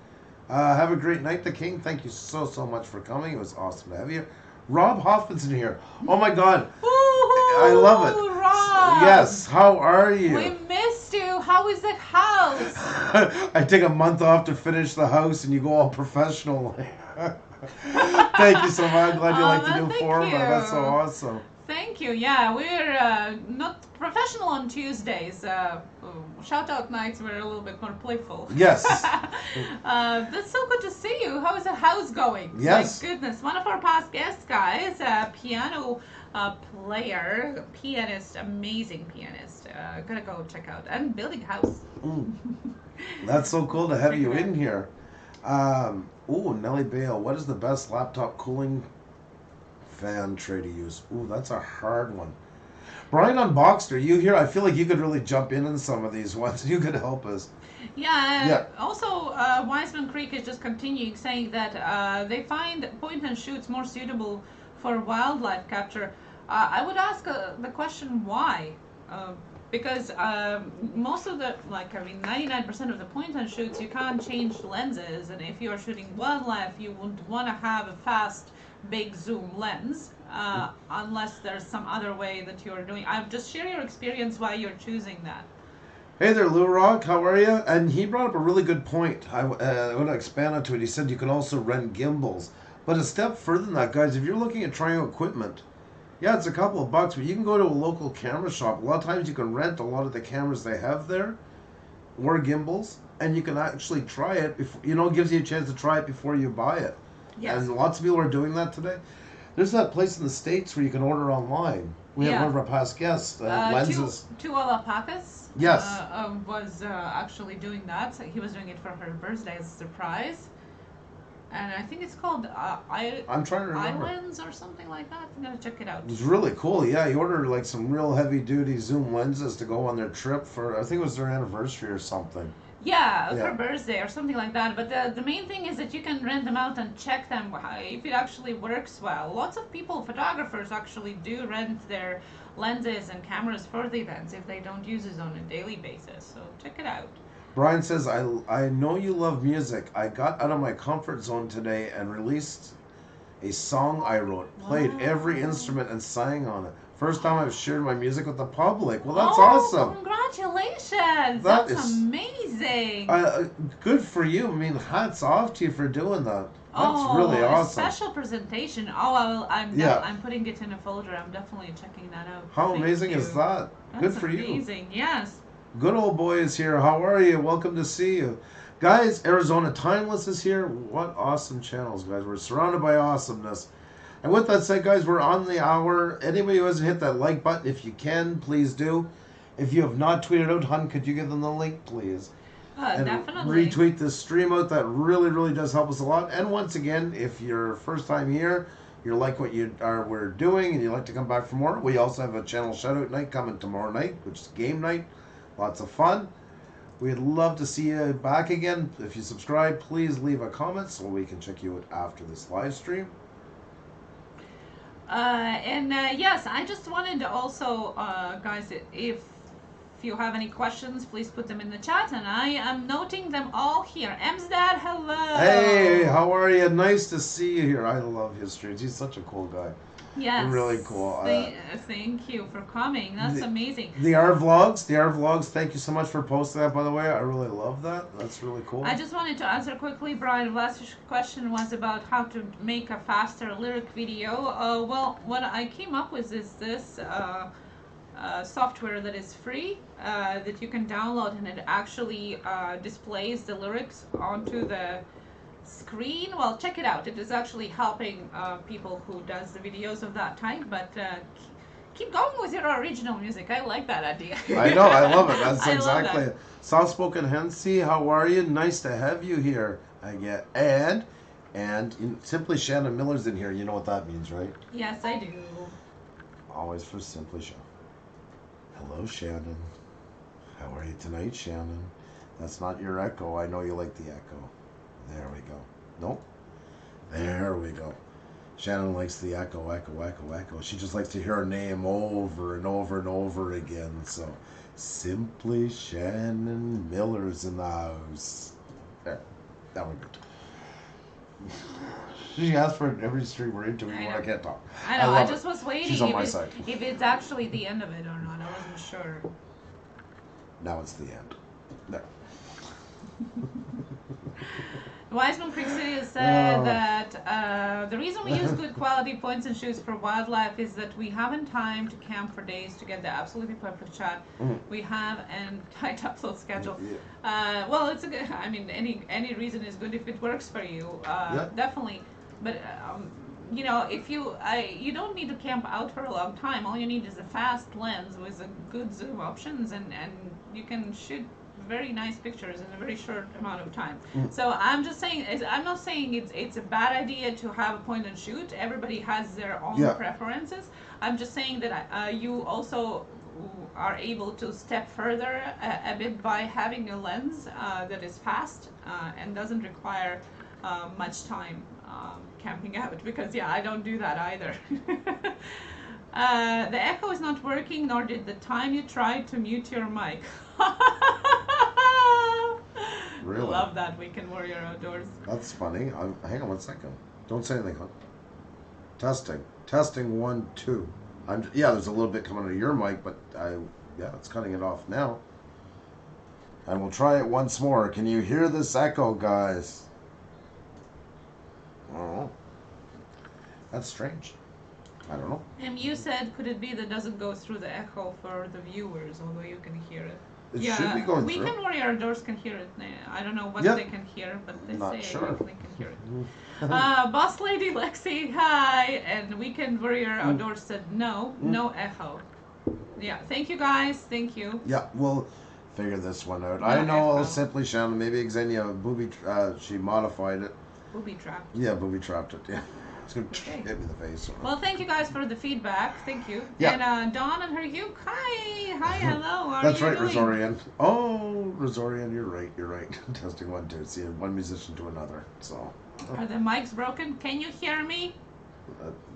Have a great night, the King. Thank you so much for coming. It was awesome to have you. Rob Hoffman's in here. Oh my God. Woo-hoo, I love it. Rob. Yes, how are you? We missed you. How is the house? I take a month off to finish the house, and you go all professional. Thank you so much. I'm glad you like the new format. That's so awesome. Thank you. Yeah, we're not professional on Tuesdays. Shout out nights we're a little bit more playful. Yes. That's so good to see you. How is the house going? Yes. My goodness. One of our past guests, guys, piano player, pianist, amazing pianist. Gotta go check out. And building house. That's so cool to have you in here. Nellie Bale, what is the best laptop cooling fan tray to use? Ooh, that's a hard one. Brian Unboxed, are you here? I feel like you could really jump in some of these ones. You could help us. Yeah. Also, Wiseman Creek is just continuing saying that they find point and shoots more suitable for wildlife capture. I would ask the question why. Because most of the, 99% of the point and shoots, you can't change lenses, and if you are shooting wildlife, you wouldn't want to have a fast, big zoom lens, unless there's some other way that you're doing. Just share your experience why you're choosing that. Hey there, Lou Rock, how are you? And he brought up a really good point. I want to expand onto it. He said you can also rent gimbals. But a step further than that, guys, if you're looking at trying equipment, yeah, it's a couple of bucks, but you can go to a local camera shop. A lot of times you can rent a lot of the cameras they have there, or gimbals, and you can actually try it. It gives you a chance to try it before you buy it. Yes. And lots of people are doing that today. There's that place in the States where you can order online. We have one of our past guests, lenses. Two alpacas. Yes. Was actually doing that. So he was doing it for her birthday as a surprise. And I think it's called I'm trying to remember. Islands or something like that. I'm gonna check it out. It was really cool. Yeah, he ordered some real heavy duty zoom lenses to go on their trip for, I think it was their anniversary or something. Yeah, for birthday or something like that. But the main thing is that you can rent them out and check them if it actually works well. Lots of people, photographers, actually do rent their lenses and cameras for the events if they don't use it on a daily basis. So check it out. Brian says, I know you love music. I got out of my comfort zone today and released a song I wrote. Played every instrument and sang on it. First time I've shared my music with the public. Well, that's awesome. Congratulations. That's amazing. Good for you. I mean, hats off to you for doing that. That's really awesome. Special presentation. I'm putting it in a folder. I'm definitely checking that out. How amazing is that? Good for you. Amazing, yes. Good old boy is here. How are you? Welcome to see you. Guys, Arizona Timeless is here. What awesome channels, guys. We're surrounded by awesomeness. And with that said, guys, we're on the hour. Anybody who hasn't hit that like button, if you can, please do. If you have not tweeted out, hun, could you give them the link, please? And definitely. Retweet this stream out. That really, really does help us a lot. And once again, if you're first time here, you like what we're doing, and you'd like to come back for more, we also have a channel shout-out night coming tomorrow night, which is game night. Lots of fun. We'd love to see you back again. If you subscribe, please leave a comment so we can check you out after this live stream. Yes, I just wanted to also, guys, if you have any questions, please put them in the chat, and I am noting them all here. Emsdad, hello. Hey, how are you? Nice to see you here. I love his streams. He's such a cool guy. Yes. Really cool. Thank you for coming. That's amazing. The R vlogs. Thank you so much for posting that. By the way, I really love that. That's really cool. I just wanted to answer quickly. Brian, last question was about how to make a faster lyric video. Well, what I came up with is this software that is free that you can download, and it actually displays the lyrics onto the screen. Well, check it out. It is actually helping people who does the videos of that type, but keep going with your original music. I like that idea. I know, I love it. That's I exactly love it. Soft-spoken Hensi, how are you? Nice to have you here. And Simply Shannon Miller's in here. You know what that means, right? Yes, I do. Always for Simply Shannon. Hello, Shannon. How are you tonight, Shannon? That's not your echo. I know you like the echo. There we go. Nope. There we go. Shannon likes the echo, echo, echo, echo. She just likes to hear her name over and over and over again. So, Simply Shannon Miller's in the house. There. That one good. She asks for it every stream we're into anymore. I can't talk. I know. I just was waiting. She's on my side. If it's actually the end of it or not. I wasn't sure. Now it's the end. There. Wiseman Creek City has said that the reason we use good quality points and shoots for wildlife is that we haven't time to camp for days to get the absolutely perfect shot. We have and tight upload schedule. Well, it's a good. I mean, any reason is good if it works for you. Definitely, but you know, if you don't need to camp out for a long time. All you need is a fast lens with a good zoom options, and you can shoot very nice pictures in a very short amount of time. So I'm just saying, I'm not saying it's a bad idea to have a point and shoot. Everybody has their own preferences. I'm just saying that you also are able to step further a bit by having a lens that is fast and doesn't require much time camping out, because I don't do that either. The echo is not working, nor did the time you tried to mute your mic. Really? Love that Weekend Warrior Outdoors. That's funny. Hang on 1 second. Don't say anything, huh? Testing 1, 2. There's a little bit coming out of your mic, but it's cutting it off now. And we'll try it once more. Can you hear this echo, guys? Oh, that's strange. I don't know. And you said, could it be that doesn't go through the echo for the viewers, although you can hear it? It should be going through. Weekend Warrior Outdoors can hear it. I don't know what they can hear, but they Not say sure. they can hear it. Boss Lady Lexi, hi, and Weekend Warrior Outdoors said no echo. Yeah, thank you guys. Thank you. Yeah, we'll figure this one out. No I know echo. Simply Shannon. Maybe Xenia she modified it. Booby trapped. Yeah, booby trapped it. Yeah. It's going to Okay. hit me in the face. Well, thank you guys for the feedback. Thank you. Yeah. And Dawn and her Hugh. Hi, hello. How That's are you right, doing? Rosorian. Oh, Rosorian, you're right. Testing 1, 2. See, one musician to another. So. Are the mics broken? Can you hear me?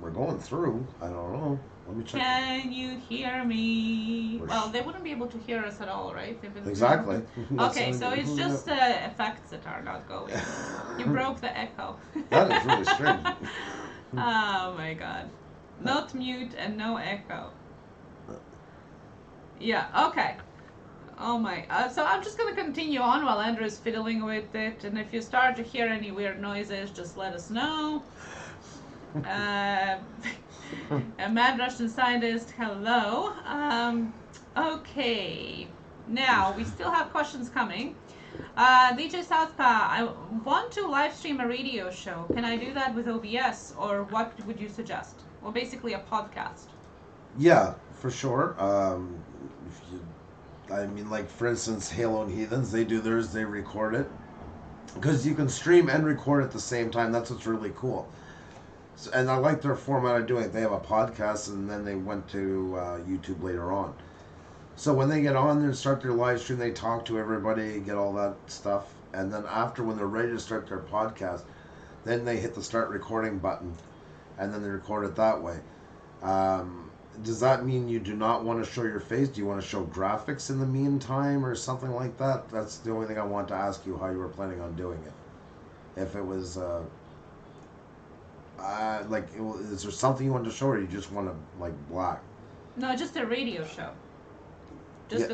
We're going through. I don't know. Let me check. Can you hear me? Well, they wouldn't be able to hear us at all, right? If it's Exactly. Okay, so it's just effects that are not going. You broke the echo. That is really strange. Oh my god. Not mute and no echo. Yeah, okay. Oh my. So I'm just going to continue on while Andrew is fiddling with it. And if you start to hear any weird noises, just let us know. A Mad Russian Scientist, hello. Okay. Now, we still have questions coming. DJ Southpaw, I want to live stream a radio show. Can I do that with OBS, or what would you suggest? Well, basically a podcast. Yeah, for sure. Like for instance, Halo and Heathens, they do theirs, they record it. Because you can stream and record at the same time. That's what's really cool. So, and I like their format of doing it. They have a podcast, and then they went to YouTube later on. So when they get on there and start their live stream, they talk to everybody, get all that stuff. And then after, when they're ready to start their podcast, then they hit the start recording button. And then they record it that way. Does that mean you do not want to show your face? Do you want to show graphics in the meantime or something like that? That's the only thing I want to ask you, how you were planning on doing it. If it was, is there something you want to show, or you just want to, like, black? No, just a radio show. Just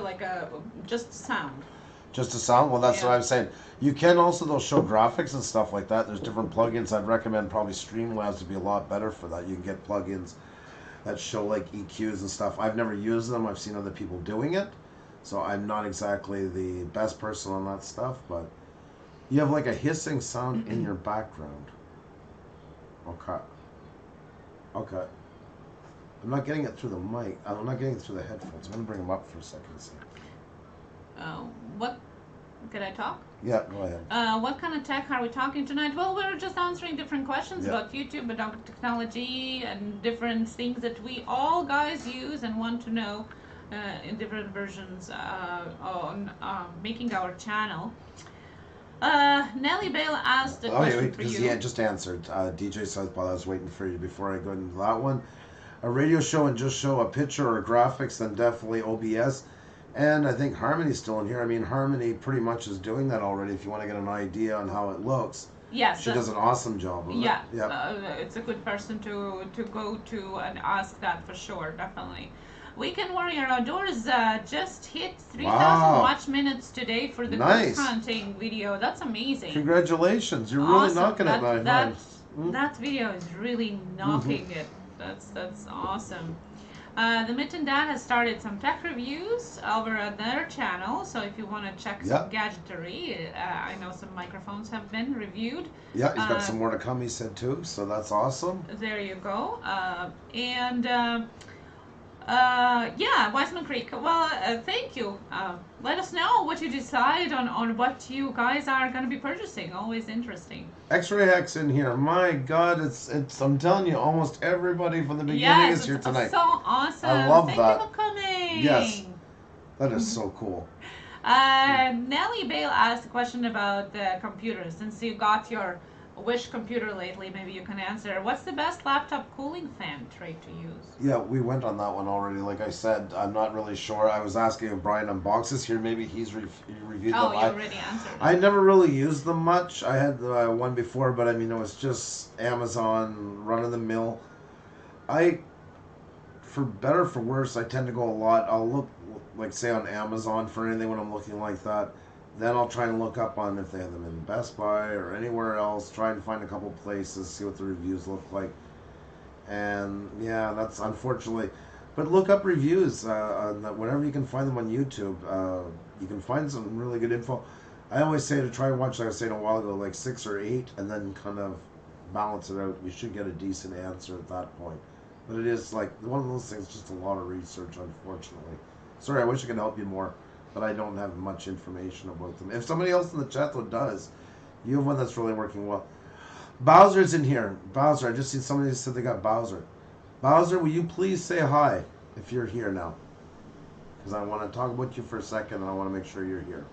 just sound. Just a sound? Well, that's what I'm saying. You can also, though, show graphics and stuff like that. There's different plugins. I'd recommend probably Streamlabs would be a lot better for that. You can get plugins that show like EQs and stuff. I've never used them. I've seen other people doing it. So I'm not exactly the best person on that stuff, but you have like a hissing sound in your background. Okay. Okay. I'm not getting it through the mic. I'm not getting it through the headphones. I'm going to bring them up for a second and see. What? Can I talk? Yeah, go ahead. What kind of tech are we talking tonight? Well, we're just answering different questions about YouTube, about technology, and different things that we all guys use and want to know in different versions on making our channel. Nellie Bale asked a question for you. Yeah, just answered. DJ Southpaw, I was waiting for you before I go into that one. A radio show and just show a picture or graphics, then definitely OBS. And I think Harmony's still in here. I mean, Harmony pretty much is doing that already if you want to get an idea on how it looks. Yes. She does an awesome job of it. Yeah. It's a good person to go to and ask that for sure, definitely. Weekend Warrior Outdoors just hit 3,000 watch minutes today for the goose hunting video. That's amazing. Congratulations. You're really knocking it, my friend. That video is really knocking it. That's awesome. The Mitten Dad has started some tech reviews over at their channel, so if you want to check some gadgetry, I know some microphones have been reviewed. Yeah, he's got some more to come, he said too, so that's awesome. There you go. Wiseman Creek. Well, thank you. Let us know what you decide on what you guys are going to be purchasing. Always interesting. X-Ray Hex in here. My God, it's. I'm telling you, almost everybody from the beginning is here tonight. So awesome. I love that. Thank you for coming. Yes, that is so cool. Nellie Bale asked a question about the computers. Since you got your Wish computer lately, maybe you can answer. What's the best laptop cooling fan tray to use? Yeah, we went on that one already. Like I said, I'm not really sure. I was asking if Brian unboxes here. Maybe he's reviewed them. Oh, you already answered. I never really used them much. I had one before, but I mean, it was just Amazon, run-of-the-mill. For better or for worse, I tend to go a lot. I'll look, like, say, on Amazon for anything when I'm looking like that. Then I'll try and look up on if they have them in Best Buy or anywhere else. Try and find a couple places, see what the reviews look like. And yeah, that's unfortunately. But look up reviews whenever you can find them on YouTube. You can find some really good info. I always say to try and watch, like I was saying a while ago, like 6 or 8, and then kind of balance it out. You should get a decent answer at that point. But it is like one of those things, just a lot of research, unfortunately. Sorry, I wish I could help you more. But I don't have much information about them. If somebody else in the chat though does, you have one that's really working well. Bowser's in here. Bowser, I just seen somebody said they got Bowser. Bowser, will you please say hi if you're here now? Because I want to talk about you for a second and I want to make sure you're here.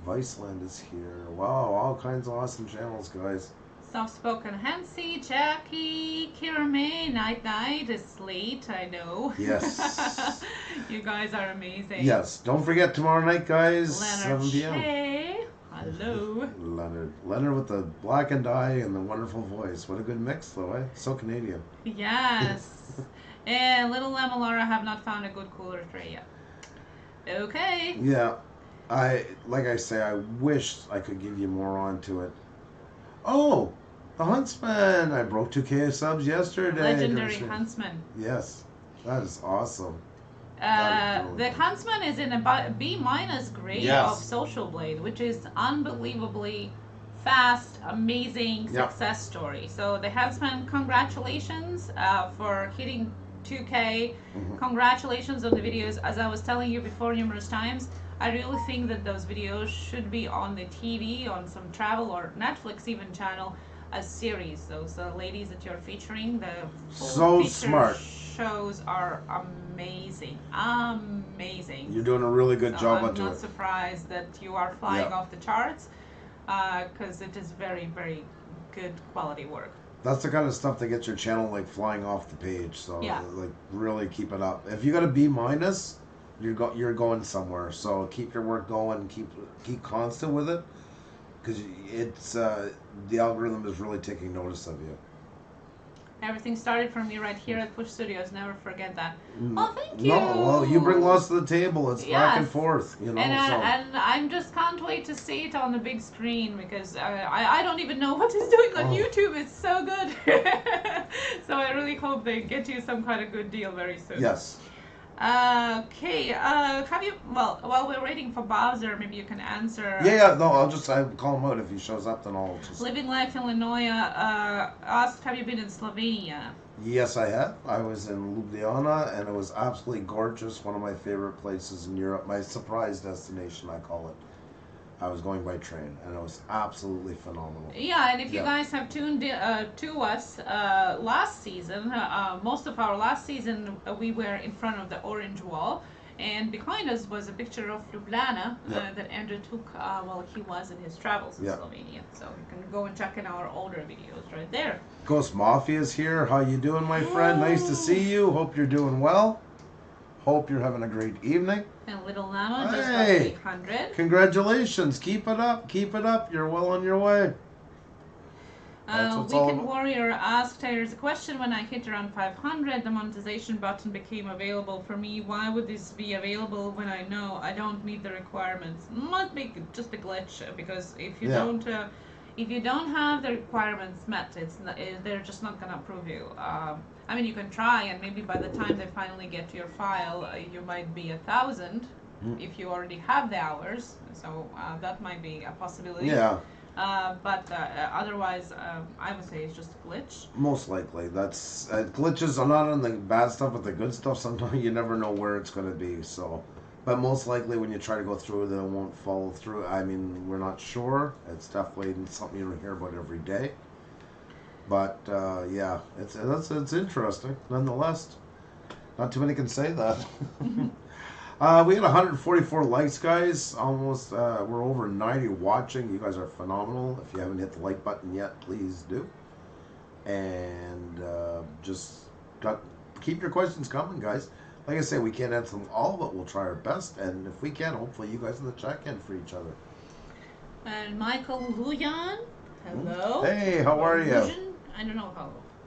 Viceland is here. Wow, all kinds of awesome channels, guys. Soft-spoken Hansi, Jackie, Kira May, Night Night is late, I know. Yes. You guys are amazing. Yes. Don't forget tomorrow night, guys, Leonard 7 p.m. Shea. Hello. Leonard with the blackened eye and the wonderful voice. What a good mix, though, eh? So Canadian. Yes. And Little Lamb and Laura have not found a good cooler tray yet. Okay. Yeah. Like I say, I wish I could give you more onto it. Oh! The Huntsman! I broke 2K subs yesterday. Legendary Huntsman. Yes. That is awesome. The Huntsman is in a B- grade of Social Blade, which is unbelievably fast, amazing success story. So the Huntsman, congratulations for hitting 2K. Congratulations on the videos. As I was telling you before numerous times, I really think that those videos should be on the TV, on some travel or Netflix even channel as series. Those ladies that you're featuring, the full feature shows are amazing. Amazing. You're doing a really good job onto it. I'm not surprised that you are flying off the charts because it is very, very good quality work. That's the kind of stuff that gets your channel like flying off the page. So Yeah. like really keep it up. If you got a B minus, you're going somewhere. So keep your work going. Keep constant with it, because it's the algorithm is really taking notice of you. Everything started from me right here at Puša Studios. Never forget that. Oh, thank you. No, well, you bring lots to the table. It's back and forth, you know. And I'm just can't wait to see it on the big screen, because I don't even know what it's doing on YouTube. It's so good. So I really hope they get you some kind of good deal very soon. Yes. Okay. Have you? Well, while we're waiting for Bowser, maybe you can answer. Yeah. No, I'll call him out if he shows up. Then I'll just. Living Life Illinois asked, "Have you been in Slovenia?" Yes, I have. I was in Ljubljana, and it was absolutely gorgeous. One of my favorite places in Europe. My surprise destination, I call it. I was going by train, and it was absolutely phenomenal. Yeah, and if you guys have tuned to us last season, most of our last season, we were in front of the Orange Wall, and behind us was a picture of Ljubljana that Andrew took while he was in his travels in Slovenia. So you can go and check in our older videos right there. Ghost Mafia's here. How you doing, my friend? Nice to see you. Hope you're doing well. Hope you're having a great evening. And Little Llama just got 800. Congratulations. Keep it up. Keep it up. You're well on your way. Weekend Warrior asked, there's a question: when I hit around 500, the monetization button became available for me. Why would this be available when I know I don't meet the requirements? Must be just a glitch, because if you don't have the requirements met, they're just not gonna approve you. I mean, you can try, and maybe by the time they finally get to your file, you might be 1,000 if you already have the hours. So that might be a possibility. Yeah. But otherwise, I would say it's just a glitch. Most likely. That's glitches are not on the bad stuff, but the good stuff, sometimes you never know where it's going to be. So, but most likely when you try to go through it, it won't follow through. I mean, we're not sure. It's definitely something you don't hear about every day. But yeah, it's interesting nonetheless. Not too many can say that. We had 144 likes, guys. Almost, we're over 90 watching. You guys are phenomenal. If you haven't hit the like button yet, please do. And keep your questions coming, guys. Like I say, we can't answer them all, but we'll try our best. And if we can, hopefully you guys in the chat can for each other. And Michael Lujan, hello. Hey, how are you? I don't know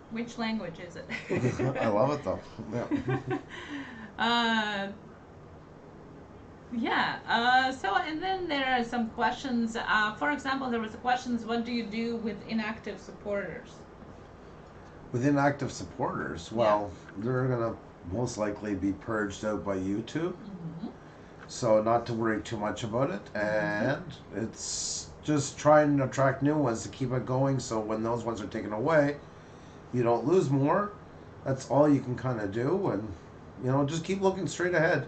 which language is it? I love it though. Yeah. So, and then there are some questions. For example, there was a questions: what do you do with inactive supporters? With inactive supporters, well, they're gonna most likely be purged out by YouTube. So not to worry too much about it, and it's just trying to attract new ones to keep it going. So when those ones are taken away, you don't lose more. That's all you can kind of do, and just keep looking straight ahead.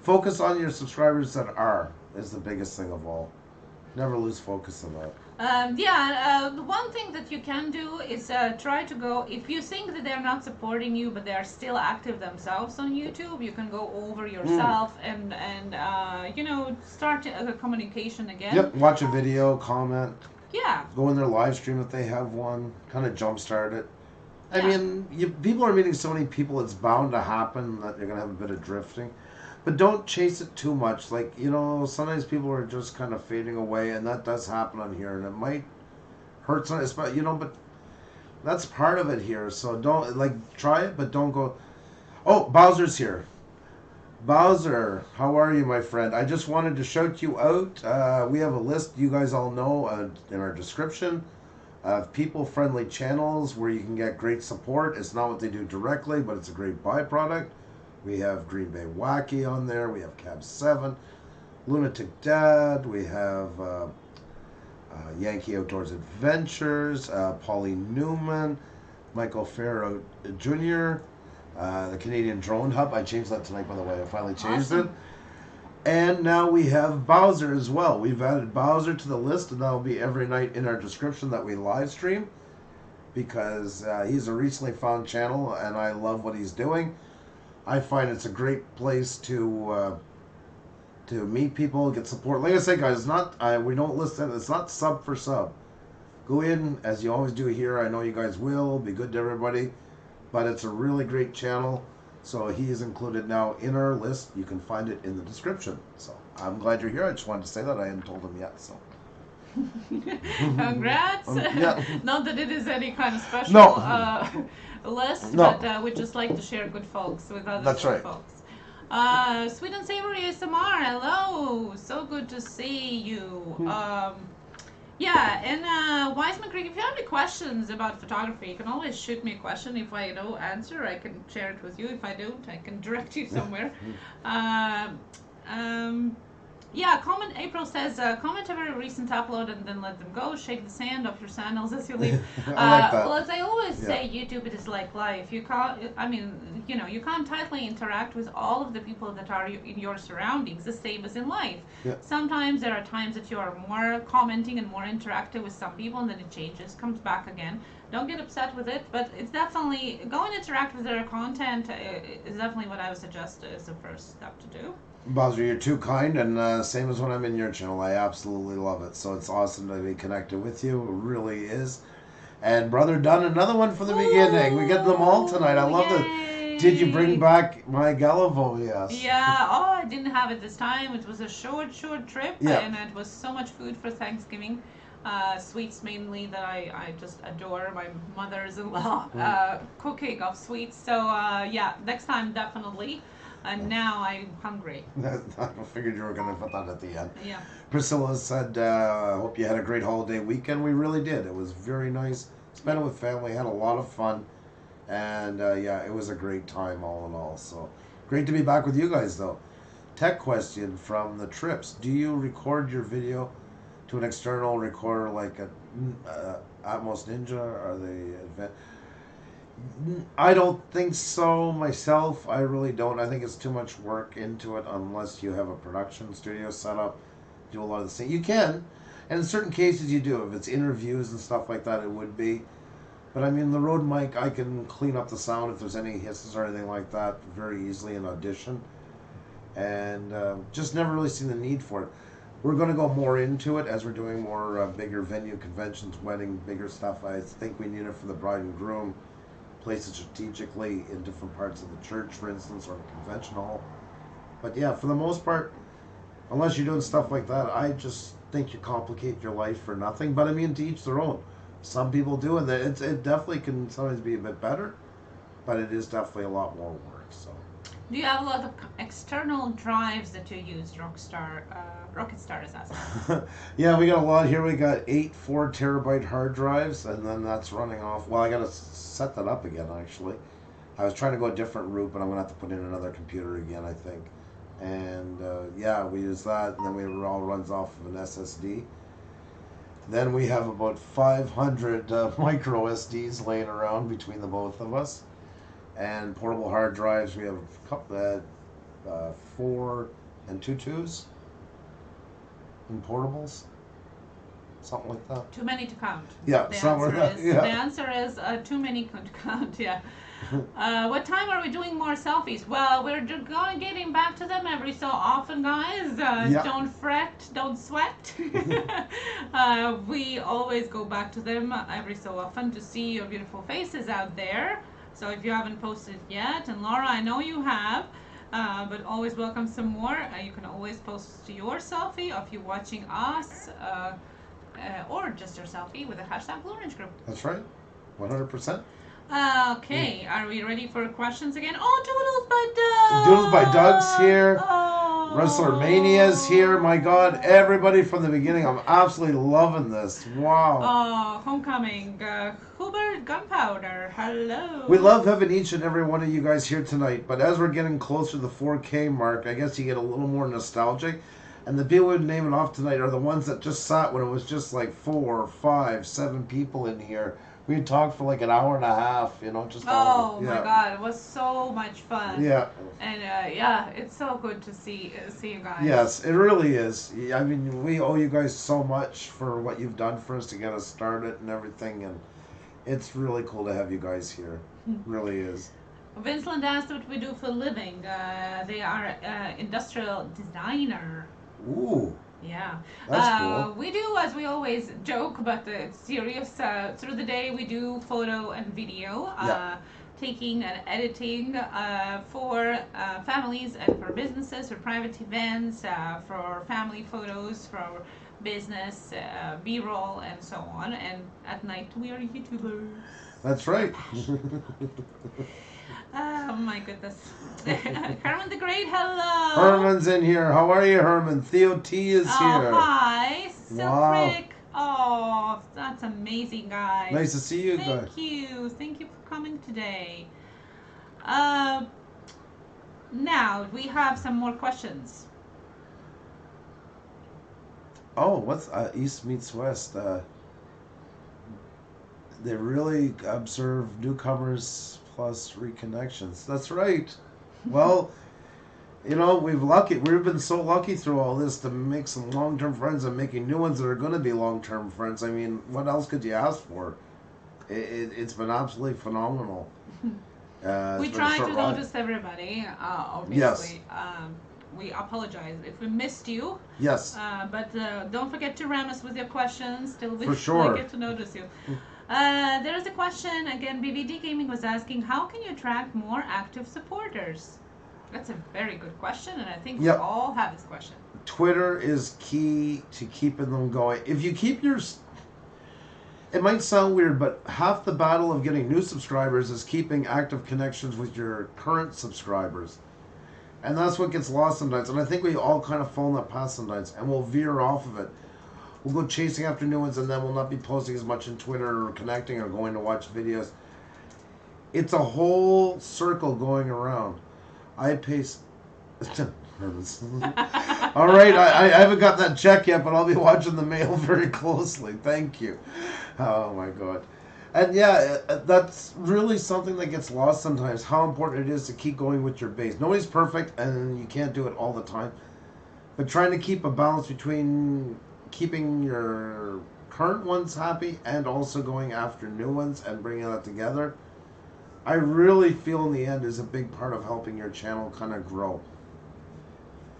Focus on your subscribers that is the biggest thing of all. Never lose focus on that. The one thing that you can do is try to go, if you think that they're not supporting you but they are still active themselves on YouTube, you can go over yourself and start a communication again. Yep, watch a video, comment. Yeah. Go in their live stream if they have one, kind of jumpstart it. I mean, people are meeting so many people, it's bound to happen that you're going to have a bit of drifting. But don't chase it too much. Like, sometimes people are just kind of fading away, and that does happen on here, and it might hurt some, but that's part of it here. So don't, try it, but don't go. Oh, Bowser's here. Bowser, how are you, my friend? I just wanted to shout you out. We have a list, you guys all know, in our description of people-friendly channels where you can get great support. It's not what they do directly, but it's a great byproduct. We have Green Bay Wacky on there. We have Cab 7, Lunatic Dad. We have Yankee Outdoors Adventures, Pauline Newman, Michael Farrow Jr., the Canadian Drone Hub. I changed that tonight, by the way. I finally changed it. And now we have Bowser as well. We've added Bowser to the list, and that'll be every night in our description that we live stream, because he's a recently found channel, and I love what he's doing. I find it's a great place to meet people, get support. Like I say, guys, we don't listen. It's not sub for sub. Go in, as you always do here. I know you guys will. Be good to everybody. But it's a really great channel. So he is included now in our list. You can find it in the description. So I'm glad you're here. I just wanted to say that. I hadn't told him yet. So. Congrats. Yeah. Not that it is any kind of special list, No. but we just like to share good folks with other That's good right. folks. Sweet and Savory ASMR, hello. So good to see you. Yeah, and Wiseman Creek, if you have any questions about photography, you can always shoot me a question. If I know answer, I can share it with you. If I don't, I can direct you somewhere. Yeah, comment. April says, comment every recent upload and then let them go. Shake the sand off your sandals as you leave. I like that. Well, as I always say, YouTube, it is like life. You can't, I mean, you know, you can't tightly interact with all of the people that are in your surroundings, the same as in life. Yeah. Sometimes there are times that you are more commenting and more interactive with some people, and then it changes, comes back again. Don't get upset with it, but it's definitely, go and interact with their content is definitely what I would suggest as the first step to do. Bowser, you're too kind, and same as when I'm in your channel. I absolutely love it. So it's awesome to be connected with you. It really is. And Brother Dunn, another one from the beginning. We get them all tonight. I love it. Did you bring back my Gallivo? Yes. Yeah. Oh, I didn't have it this time. It was a short trip, Yeah. and it was so much food for Thanksgiving. Sweets mainly that I just adore. My mother's-in-law cooking of sweets. So yeah, next time definitely. And now I'm hungry. I figured you were going to put that at the end. Yeah. Priscilla said, hope you had a great holiday weekend. We really did. It was very nice. Spent it with family, had a lot of fun. And yeah, it was a great time all in all. So great to be back with you guys though. Tech question from the trips. Do you record your video to an external recorder like a Atmos Ninja? Are they advanced? I don't think so myself. I really don't. I think it's too much work into it unless you have a production studio set up. Do a lot of the same. You can, and in certain cases you do. If it's interviews and stuff like that, it would be. But I mean, the Rode mic, I can clean up the sound if there's any hisses or anything like that very easily in Audition. And just never really seen the need for it. We're going to go more into it as we're doing more bigger venue conventions, wedding, bigger stuff. I think we need it for the bride and groom. Place it strategically in different parts of the church, for instance, or the convention hall. But yeah, for the most part, unless you're doing stuff like that, I just think you complicate your life for nothing. But I mean, to each their own. Some people do, and it definitely can sometimes be a bit better, but it is definitely a lot more work. So. Do you have a lot of external drives that you use? Rocketstar is asking. Yeah, we got a lot here. We got 8 4-terabyte hard drives, and then that's running off. Well, I got to set that up again, actually. I was trying to go a different route, but I'm going to have to put in another computer again, I think. And yeah, we use that, and then it all runs off of an SSD. Then we have about 500 micro SDs laying around between the both of us. And portable hard drives, we have a couple, 4 and 2 2s in portables. Something like that. Too many to count. Yeah, the somewhere answer is, yeah. The answer is too many to count, yeah. What time are we doing more selfies? Well, we're going getting back to them every so often, guys. Don't fret, don't sweat. We always go back to them every so often to see your beautiful faces out there. So if you haven't posted yet, and Laura, I know you have, but always welcome some more. You can always post your selfie of you watching us, or just your selfie with the hashtag Blue Orange Group. That's right, 100%. Okay, are we ready for questions again? Oh, Doodles by Doug's here. Wrestler Mania's here. My God, everybody from the beginning. I'm absolutely loving this. Wow. Oh, homecoming. Hubert Gunpowder. Hello. We love having each and every one of you guys here tonight, but as we're getting closer to the 4K mark, I guess you get a little more nostalgic. And the people we're naming off tonight are the ones that just sat when it was just like 4, 5, 7 people in here. We talked for like an hour and a half, you know, just. Oh my God, it was so much fun. Yeah. And yeah, it's so good to see you guys. Yes, it really is. I mean, we owe you guys so much for what you've done for us to get us started and everything, and it's really cool to have you guys here. Really is. Vincent asked what we do for a living. They are industrial designer. Ooh. Yeah. That's cool. We do, as we always joke, but it's serious. Through the day, we do photo and video, taking and editing for families and for businesses, for private events, for family photos, for business, B-roll, and so on. And at night, we are YouTubers. That's right. Oh my goodness. Herman the Great, hello. Herman's in here. How are you, Herman? Theo T is here. Hi. Wow. Silfric. Oh, that's amazing, guys. Nice to see you guys. Thank you. Thank you for coming today. Now, we have some more questions. Oh, what's East meets West? They really observe newcomers plus reconnections. That's right. Well, you know, we've been so lucky through all this to make some long-term friends and making new ones that are going to be long-term friends. I mean, what else could you ask for? It's been absolutely phenomenal. We try to notice everybody, obviously. Yes. We apologize if we missed you. Yes. But don't forget to ram us with your questions. Still, we get to notice you. There is a question again. BVD Gaming was asking, how can you attract more active supporters? That's a very good question, and I think we all have this question. Twitter is key to keeping them going. If you keep your... It might sound weird, but half the battle of getting new subscribers is keeping active connections with your current subscribers. And that's what gets lost sometimes. And I think we all kind of fall in that path sometimes, and we'll veer off of it. We'll go chasing after new ones, and then we'll not be posting as much on Twitter or connecting or going to watch videos. It's a whole circle going around. I pace... All right, I haven't got that check yet, but I'll be watching the mail very closely. Thank you. Oh, my God. And yeah, that's really something that gets lost sometimes, how important it is to keep going with your base. Nobody's perfect, and you can't do it all the time. But trying to keep a balance between keeping your current ones happy and also going after new ones and bringing that together, I really feel in the end is a big part of helping your channel kind of grow.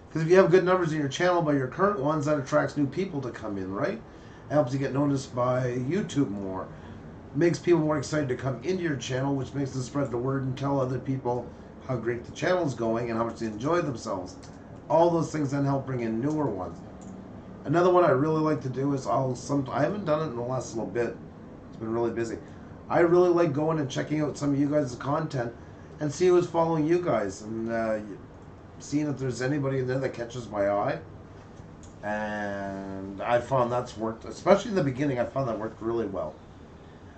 Because if you have good numbers in your channel by your current ones, that attracts new people to come in, right? It helps you get noticed by YouTube more. Makes people more excited to come into your channel, which makes them spread the word and tell other people how great the channel's going and how much they enjoy themselves. All those things then help bring in newer ones. Another one I really like to do is I haven't done it in the last little bit. It's been really busy. I really like going and checking out some of you guys' content and see who's following you guys and seeing if there's anybody in there that catches my eye. And I found that's worked, especially in the beginning. I found that worked really well.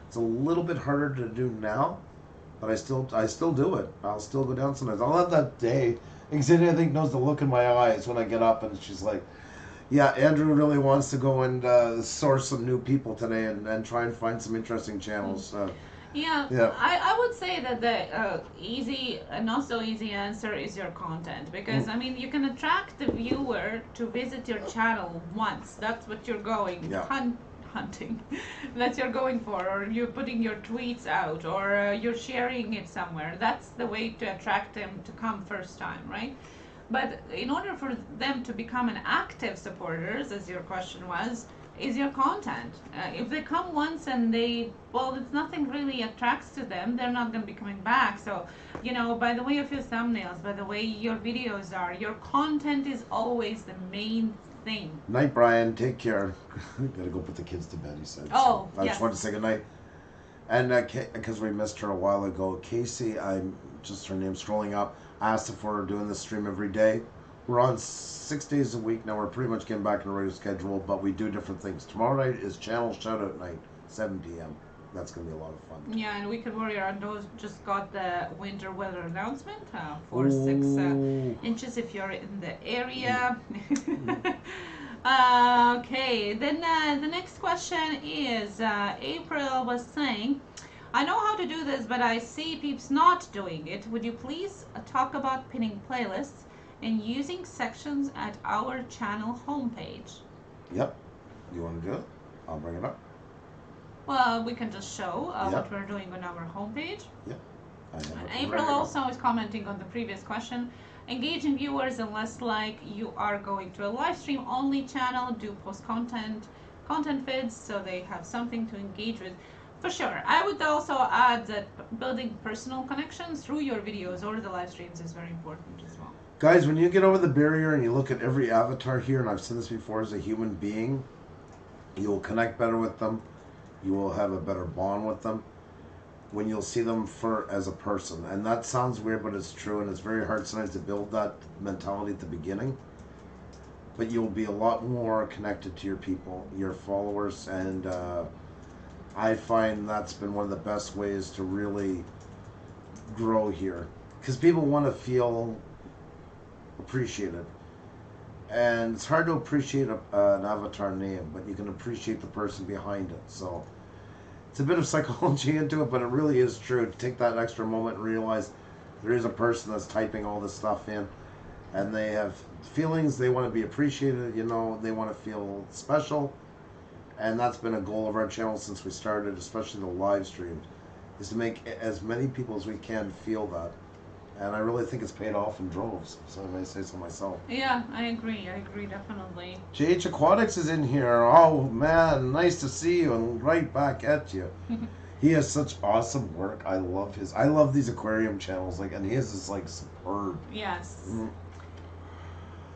It's a little bit harder to do now, but I still do it. I'll still go down sometimes. I'll have that day. Xenia, I think, knows the look in my eyes when I get up and she's like, yeah, Andrew really wants to go and source some new people today and try and find some interesting channels. Yeah. I would say that the easy and not so easy answer is your content, because I mean, you can attract the viewer to visit your channel once. That's what you're going hunting. That you're going for, or you're putting your tweets out, or you're sharing it somewhere. That's the way to attract them to come first time, right? But in order for them to become an active supporters, as your question was, is your content. If they come once and it's nothing really attracts to them, they're not going to be coming back. So, you know, by the way of your thumbnails, by the way your videos are, your content is always the main thing. Night, Brian. Take care. Gotta go put the kids to bed, he said. Oh, so I just wanted to say goodnight. And because we missed her a while ago, Casey, I'm just her name scrolling up, asked if we're doing this stream every day. We're on 6 days a week now. We're pretty much getting back in a regular schedule, but we do different things. Tomorrow night is channel shoutout night, 7 p.m. That's going to be a lot of fun. Yeah, and Wicked Warrior and those just got the winter weather announcement for 6 inches if you're in the area. Okay, then the next question is April was saying, I know how to do this, but I see peeps not doing it. Would you please talk about pinning playlists and using sections at our channel homepage? Yep. You want to do it? I'll bring it up. Well, we can just show what we're doing on our homepage. Yep. April also is commenting on the previous question. engaging viewers and less like you are going to a live stream only channel. Do post content feeds so they have something to engage with. For sure. I would also add that building personal connections through your videos or the live streams is very important as well. Guys, when you get over the barrier and you look at every avatar here, and I've said this before, as a human being, you will connect better with them. You will have a better bond with them when you'll see them as a person. And that sounds weird, but it's true, and it's very hard sometimes to build that mentality at the beginning. But you'll be a lot more connected to your people, your followers, and I find that's been one of the best ways to really grow here. Because people want to feel appreciated. And it's hard to appreciate an avatar name, but you can appreciate the person behind it. So it's a bit of psychology into it, but it really is true. To take that extra moment and realize there is a person that's typing all this stuff in, and they have feelings, they want to be appreciated, you know, they want to feel special. And that's been a goal of our channel since we started, especially the live streams, is to make as many people as we can feel that. And I really think it's paid off in droves, so I may say so myself. Yeah, I agree definitely. JH Aquatics is in here. Oh man, nice to see you, and right back at you. He has such awesome work. I love these aquarium channels, like, and his is like superb. Yes.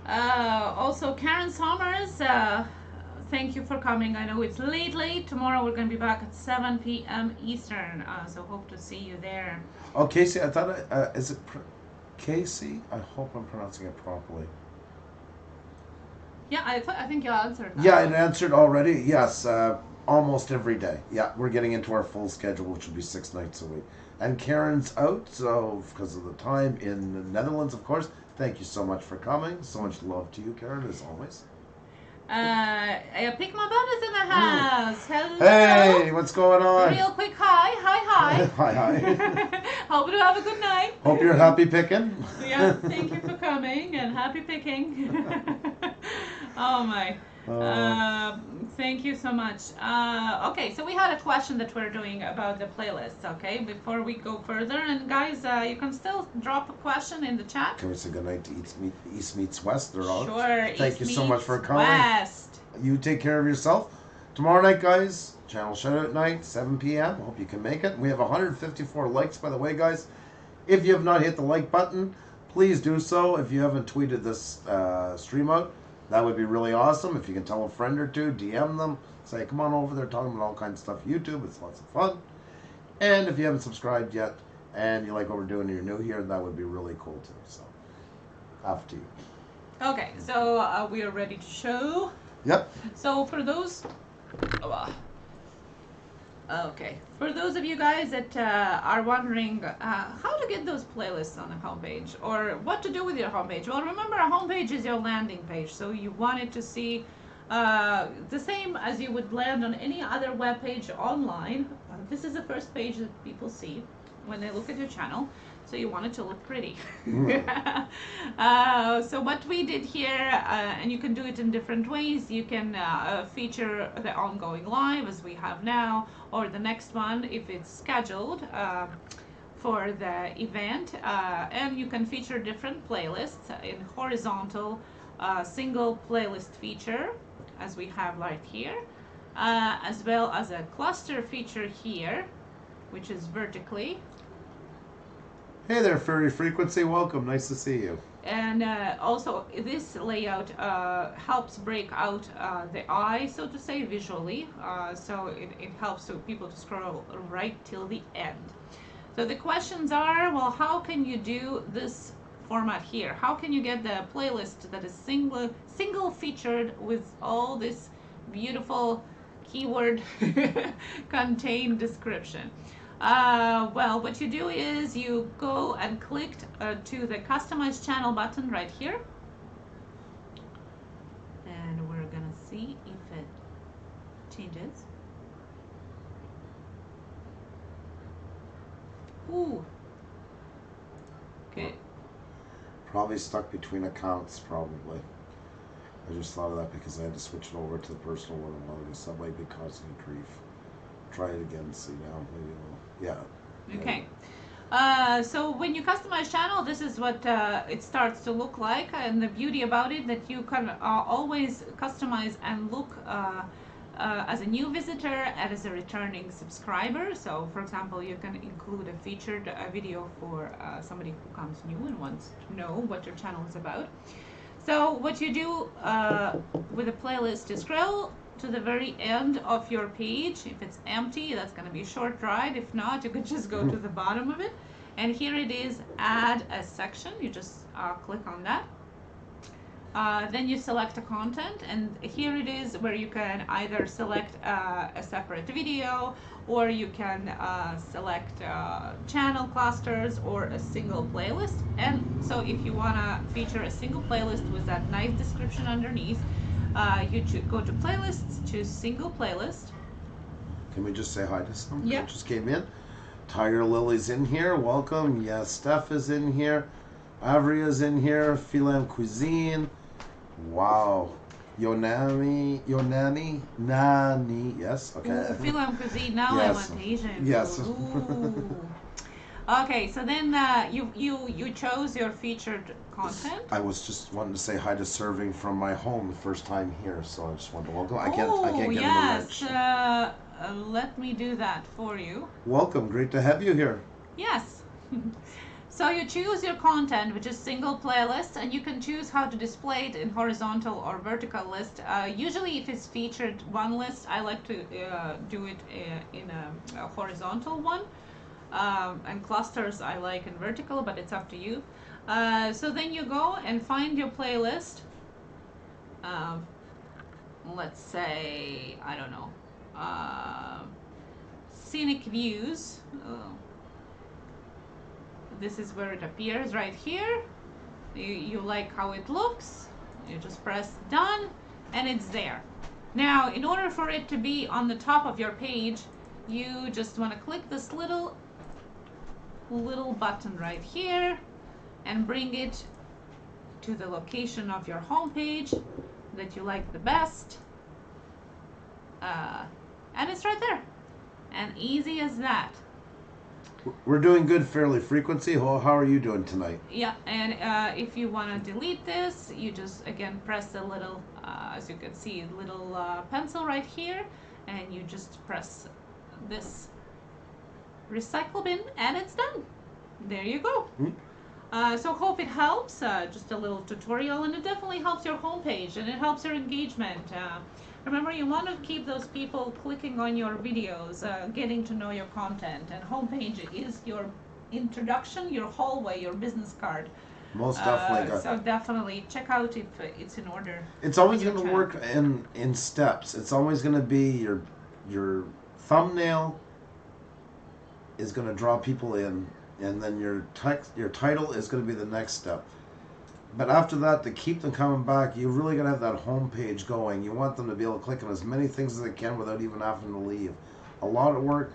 Also, Karen Sommers, thank you for coming. I know it's late. Tomorrow we're going to be back at 7 p.m. Eastern, so hope to see you there. Oh, Casey, I thought, is it Casey? I hope I'm pronouncing it properly. Yeah, I think you answered that. Yeah, I answered already. Yes, almost every day. Yeah, we're getting into our full schedule, which will be 6 nights a week. And Karen's out, so because of the time in the Netherlands, of course. Thank you so much for coming. So much love to you, Karen, as always. Pick My Bud is in the house. Hello. Hey, what's going on? Real quick hi. Hi. Hope you have a good night. Hope you're happy picking. Yeah, thank you for coming and happy picking. Oh my. Thank you so much. Okay, so we had a question that we're doing about the playlists, okay? Before we go further, and guys, you can still drop a question in the chat. Can we say goodnight to East Meets West? They're on. Sure. Thank you so much for coming. West. You take care of yourself. Tomorrow night, guys, channel shoutout night, 7 p.m. Hope you can make it. We have 154 likes, by the way, guys. If you have not hit the like button, please do so. If you haven't tweeted this stream out, that would be really awesome. If you can tell a friend or two, DM them, say, come on over there, talking about all kinds of stuff. YouTube, it's lots of fun. And if you haven't subscribed yet, and you like what we're doing and you're new here, that would be really cool too. So, after you. Okay, so we are ready to show. Yep. So for those, for those of you guys that are wondering how to get those playlists on the homepage or what to do with your homepage, well, remember a homepage is your landing page, so you want it to see the same as you would land on any other web page online. This is the first page that people see when they look at your channel. So you want it to look pretty. So what we did here, and you can do it in different ways. You can feature the ongoing live as we have now, or the next one if it's scheduled for the event. And you can feature different playlists in horizontal single playlist feature, as we have right here, as well as a cluster feature here, which is vertically. Hey there, Fairy Frequency. Welcome. Nice to see you. And also, this layout helps break out the eye, so to say, visually. So it helps people to scroll right till the end. So the questions are, well, how can you do this format here? How can you get the playlist that is single featured with all this beautiful keyword contained description? Well, what you do is you go and click to the customize channel button right here, and we're gonna see if it changes. Ooh. Okay. Probably stuck between accounts, probably. I just thought of that because I had to switch it over to the personal one a while ago, so that might be causing grief. Try it again, see now. Maybe we'll, yeah. Okay. So when you customize channel, this is what it starts to look like, and the beauty about it that you can always customize and look as a new visitor and as a returning subscriber. So for example, you can include a featured video for somebody who comes new and wants to know what your channel is about. So what you do with a playlist is scroll to the very end of your page. If it's empty, that's going to be a short ride. If not, you could just go to the bottom of it. And here it is, add a section. You just click on that. Then you select a content, and here it is where you can either select a separate video, or you can select channel clusters or a single playlist. And so if you want to feature a single playlist with that nice description underneath, you go to playlists, choose single playlist. Can we just say hi to someone Yep. who just came in? Tiger Lily's in here. Welcome. Yes, Steph is in here. Avria's in here. Filam Cuisine. Wow. Nani. Yes. Okay. Film cuisine. Now Yes. I want Asian. Yes. Ooh. Okay, so then you chose your featured content. I was just wanting to say hi to Serving from my home the first time here, so I just wanted to welcome. I can't get yes. in the merch. Let me do that for you. Welcome. Great to have you here. Yes. So you choose your content, which is single playlist, and you can choose how to display it in horizontal or vertical list. Usually if it's featured one list, I like to do it in a horizontal one. And clusters I like in vertical, but it's up to you. So then you go and find your playlist. Let's say, I don't know, scenic views. This is where it appears right here. You like how it looks, you just press done, and it's there. Now, in order for it to be on the top of your page, you just want to click this little button right here and bring it to the location of your home page that you like the best, and it's right there, and easy as that. We're doing good fairly frequency. How are you doing tonight? Yeah, and if you want to delete this, you just again press the little, as you can see, little pencil right here, and you just press this recycle bin, and it's done. There you go. So hope it helps. Just a little tutorial, and it definitely helps your homepage, and it helps your engagement. Remember, you want to keep those people clicking on your videos, getting to know your content, and homepage is your introduction, your hallway, your business card. Most definitely. So definitely check out if it's in order. It's always going to work in steps. It's always going to be your thumbnail is going to draw people in, and then your title is going to be the next step. But after that, to keep them coming back, you really got to have that home page going. You want them to be able to click on as many things as they can without even having to leave. A lot of work.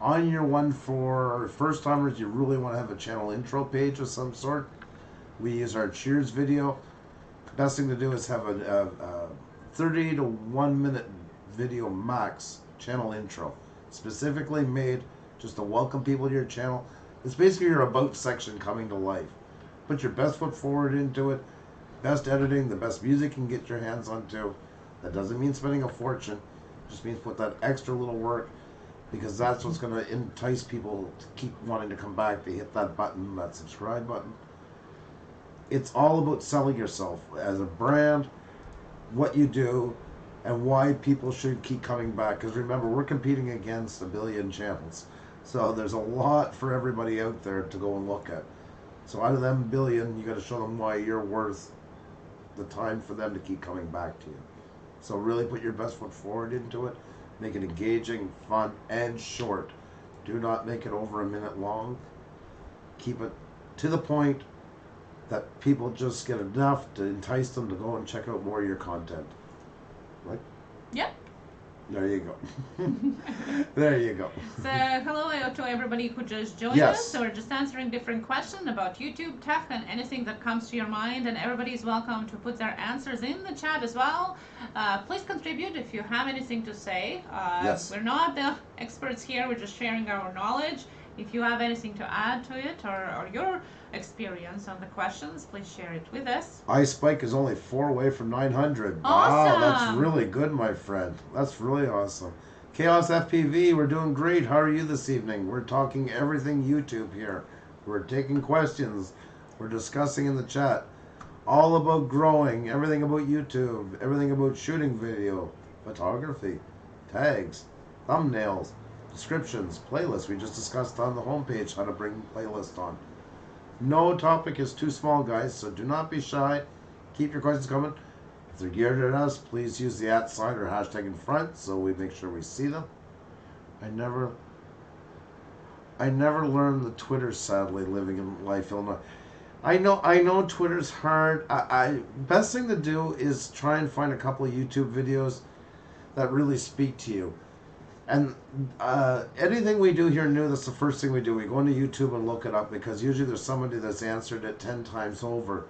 On your one for first timers, you really want to have a channel intro page of some sort. We use our Cheers video. The best thing to do is have a 30 to 1 minute video max channel intro. Specifically made just to welcome people to your channel. It's basically your about section coming to life. Put your best foot forward into it. Best editing, the best music you can get your hands onto. That doesn't mean spending a fortune. It just means put that extra little work, because that's what's going to entice people to keep wanting to come back. They hit that button, that subscribe button. It's all about selling yourself as a brand, what you do, and why people should keep coming back. Because remember, we're competing against 1 billion channels. So there's a lot for everybody out there to go and look at. So out of them 1 billion, you got to show them why you're worth the time for them to keep coming back to you. So really put your best foot forward into it. Make it engaging, fun, and short. Do not make it over 1 minute long. Keep it to the point that people just get enough to entice them to go and check out more of your content. Right? Yep. There you go. There you go. So hello to everybody who just joined us. So we're just answering different questions about YouTube, tech, and anything that comes to your mind. And everybody is welcome to put their answers in the chat as well. Please contribute if you have anything to say. Yes. We're not the experts here. We're just sharing our knowledge. If you have anything to add to it or your experience on the questions, please share it with us. iSpike is only 4 away from 900. Awesome. Wow, that's really good, my friend. That's really awesome. Chaos FPV, we're doing great. How are you this evening? We're talking everything YouTube here. We're taking questions. We're discussing in the chat. All about growing, everything about YouTube, everything about shooting video, photography, tags, thumbnails, descriptions, playlists. We just discussed on the homepage how to bring playlists on. No topic is too small, guys, so do not be shy. Keep your questions coming. If they're geared at us, please use the @ sign or hashtag in front so we make sure we see them. I never learned the Twitter, sadly, living in life, Illinois. I know Twitter's hard. Best thing to do is try and find a couple of YouTube videos that really speak to you. And anything we do here new, that's the first thing we do. We go into YouTube and look it up because usually there's somebody that's answered it 10 times over.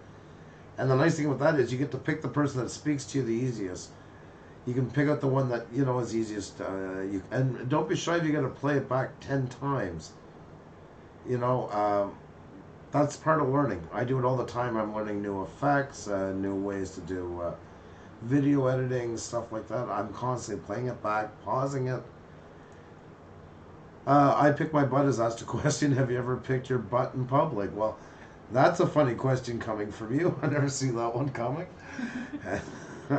And the nice thing with that is you get to pick the person that speaks to you the easiest. You can pick out the one that you know is easiest. And don't be shy if you got to play it back 10 times. You know, that's part of learning. I do it all the time. I'm learning new effects, new ways to do video editing, stuff like that. I'm constantly playing it back, pausing it. I pick my butt is asked a question. Have you ever picked your butt in public? Well, that's a funny question coming from you. I never seen that one coming.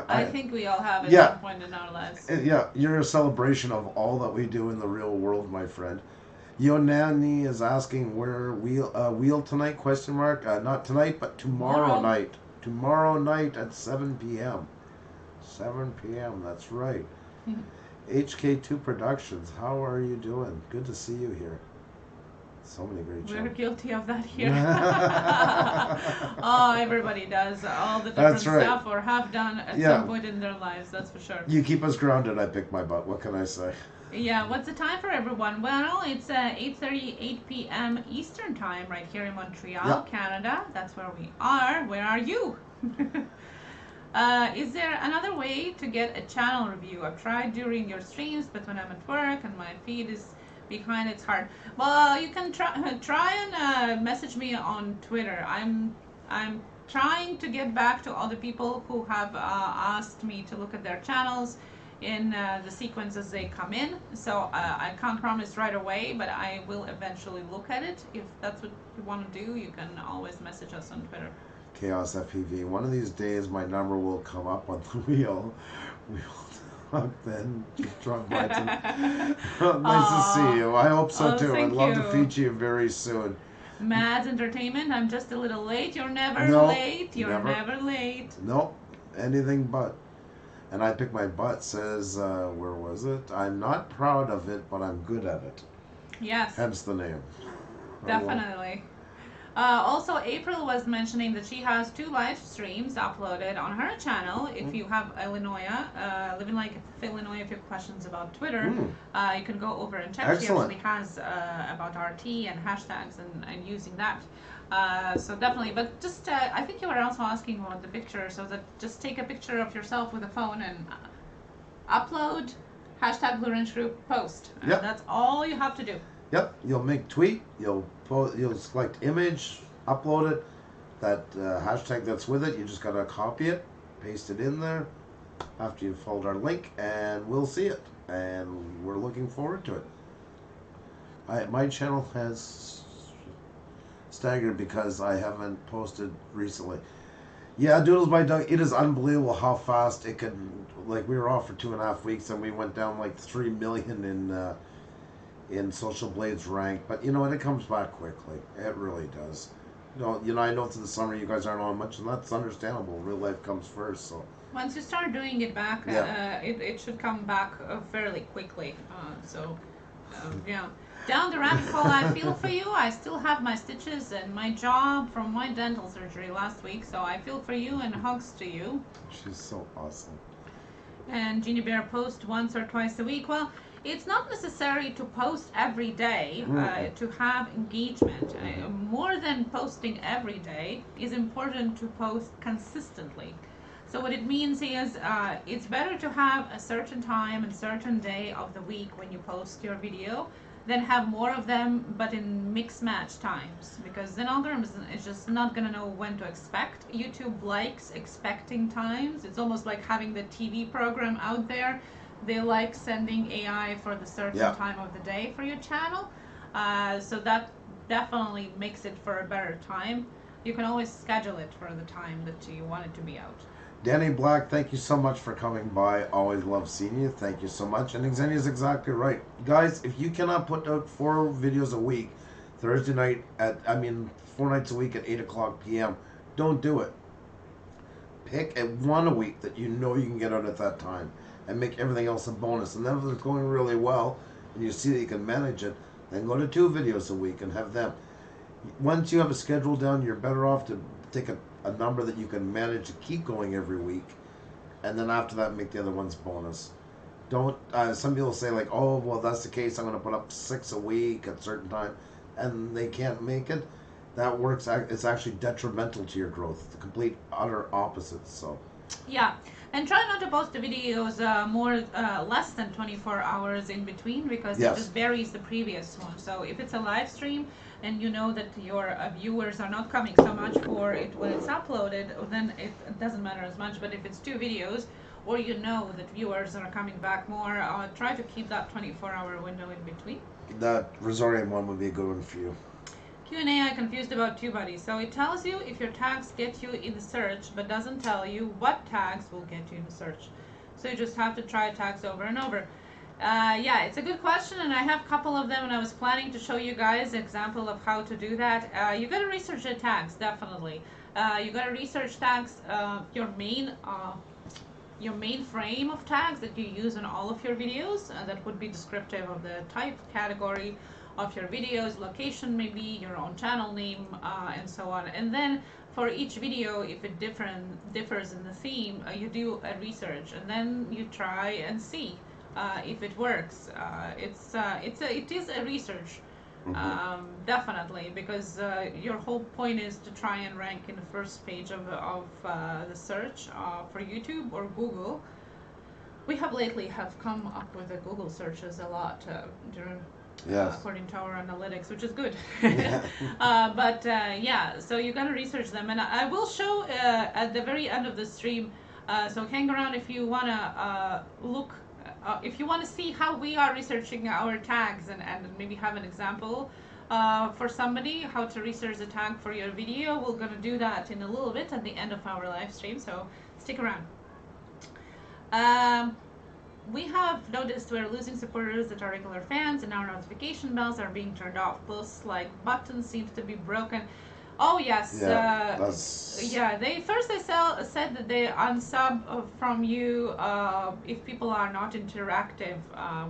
I think we all have at some point in our lives. Yeah, you're a celebration of all that we do in the real world, my friend. Yonani is asking where wheel tonight? Question mark. Not tonight, but tomorrow night. Tomorrow night at 7 p.m. 7 p.m. That's right. HK2 Productions. How are you doing? Good to see you here. So many great shows. We're guilty of that here. Oh, everybody does all the different stuff or have done at some point in their lives. That's for sure. You keep us grounded. I pick my butt. What can I say? Yeah, what's the time for everyone? Well, it's 8:38 p.m. Eastern Time right here in Montreal, Canada. That's where we are. Where are you? Is there another way to get a channel review? I've tried during your streams, but when I'm at work and my feed is behind, it's hard. Well, you can try and message me on Twitter. I'm trying to get back to all the people who have asked me to look at their channels in the sequence as they come in. So I can't promise right away, but I will eventually look at it. If that's what you want to do, you can always message us on Twitter. Chaos FPV. One of these days, my number will come up on the wheel. We will talk then. Just drop by. Nice to see you. I hope so too. I'd love to feature you very soon. Mads Entertainment. I'm just a little late. You're never late. You're never late. Nope. Anything but. And I pick my butt says, where was it? I'm not proud of it, but I'm good at it. Yes. Hence the name. Definitely. Also, April was mentioning that she has 2 live streams uploaded on her channel. If you have Illinois, living like Illinois, if you have questions about Twitter, you can go over and check. Excellent. She actually has about RT and hashtags and using that. So definitely, but just I think you were also asking about the picture, so that just take a picture of yourself with a phone and upload hashtag Blue Ridge Group post. And that's all you have to do. Yep, you'll make tweet, you'll select image, upload it, that hashtag that's with it, you just gotta copy it, paste it in there after you've followed our link, and we'll see it, and we're looking forward to it. My channel has staggered because I haven't posted recently. Yeah, Doodles by Doug, it is unbelievable how fast it can, like we were off for 2.5 weeks and we went down like 3 million in Social Blades rank, but you know what, it comes back quickly. It really does. You know, I know through the summer you guys aren't on much, and that's understandable. Real life comes first, so. Once you start doing it back, it should come back fairly quickly. Yeah. Down the rabbit hole, I feel for you. I still have my stitches and my job from my dental surgery last week, so I feel for you and hugs to you. She's so awesome. And Jeannie Bear posts once or twice a week. Well, it's not necessary to post every day to have engagement. More than posting every day is important to post consistently. So what it means is it's better to have a certain time and certain day of the week when you post your video then have more of them, but in mix match times, because then algorithm is just not gonna know when to expect. YouTube likes expecting times. It's almost like having the TV program out there. They like sending AI for the certain time of the day for your channel. So that definitely makes it for a better time. You can always schedule it for the time that you want it to be out. Danny Black, thank you so much for coming by. Always love seeing you. Thank you so much. And Xenia's exactly right. Guys, if you cannot put out 4 videos a week, Thursday night 4 nights a week at 8 o'clock p.m., don't do it. Pick one a week that you know you can get out at that time and make everything else a bonus. And then if it's going really well and you see that you can manage it, then go to 2 videos a week and have them. Once you have a schedule down, you're better off to take a number that you can manage to keep going every week, and then after that make the other ones bonus. Don't some people say like, oh well, that's the case, I'm going to put up 6 a week at a certain time, and they can't make it. That works. It's actually detrimental to your growth. It's the complete utter opposite. So yeah, and try not to post the videos less than 24 hours in between, because it just buries the previous one. So if it's a live stream and you know that your viewers are not coming so much for it when it's uploaded, then it doesn't matter as much. But if it's 2 videos, or you know that viewers are coming back more, try to keep that 24-hour window in between. That Resorium one would be a good one for you. Q&A, I confused about TubeBuddy. So it tells you if your tags get you in the search, but doesn't tell you what tags will get you in the search. So you just have to try tags over and over. Yeah, it's a good question, and I have a couple of them, and I was planning to show you guys an example of how to do that. You got to research the tags, definitely. You got to research tags, your main frame of tags that you use in all of your videos, that would be descriptive of the type, category of your videos, location, maybe your own channel name, and so on. And then for each video, if it differs in the theme, you do a research, and then you try and see if it works. It is a research, definitely, because your whole point is to try and rank in the first page of the search for YouTube or Google. We have lately come up with the Google searches a lot during. According to our analytics, which is good. But yeah, so you gotta research them, and I will show at the very end of the stream. So hang around if you wanna look, if you wanna see how we are researching our tags, and maybe have an example for somebody how to research a tag for your video. We're gonna do that in a little bit at the end of our live stream, so stick around. We have noticed we're losing supporters that are regular fans, and our notification bells are being turned off. Plus, like, buttons seems to be broken. Oh yes, yeah. They said that they unsub from you if people are not interactive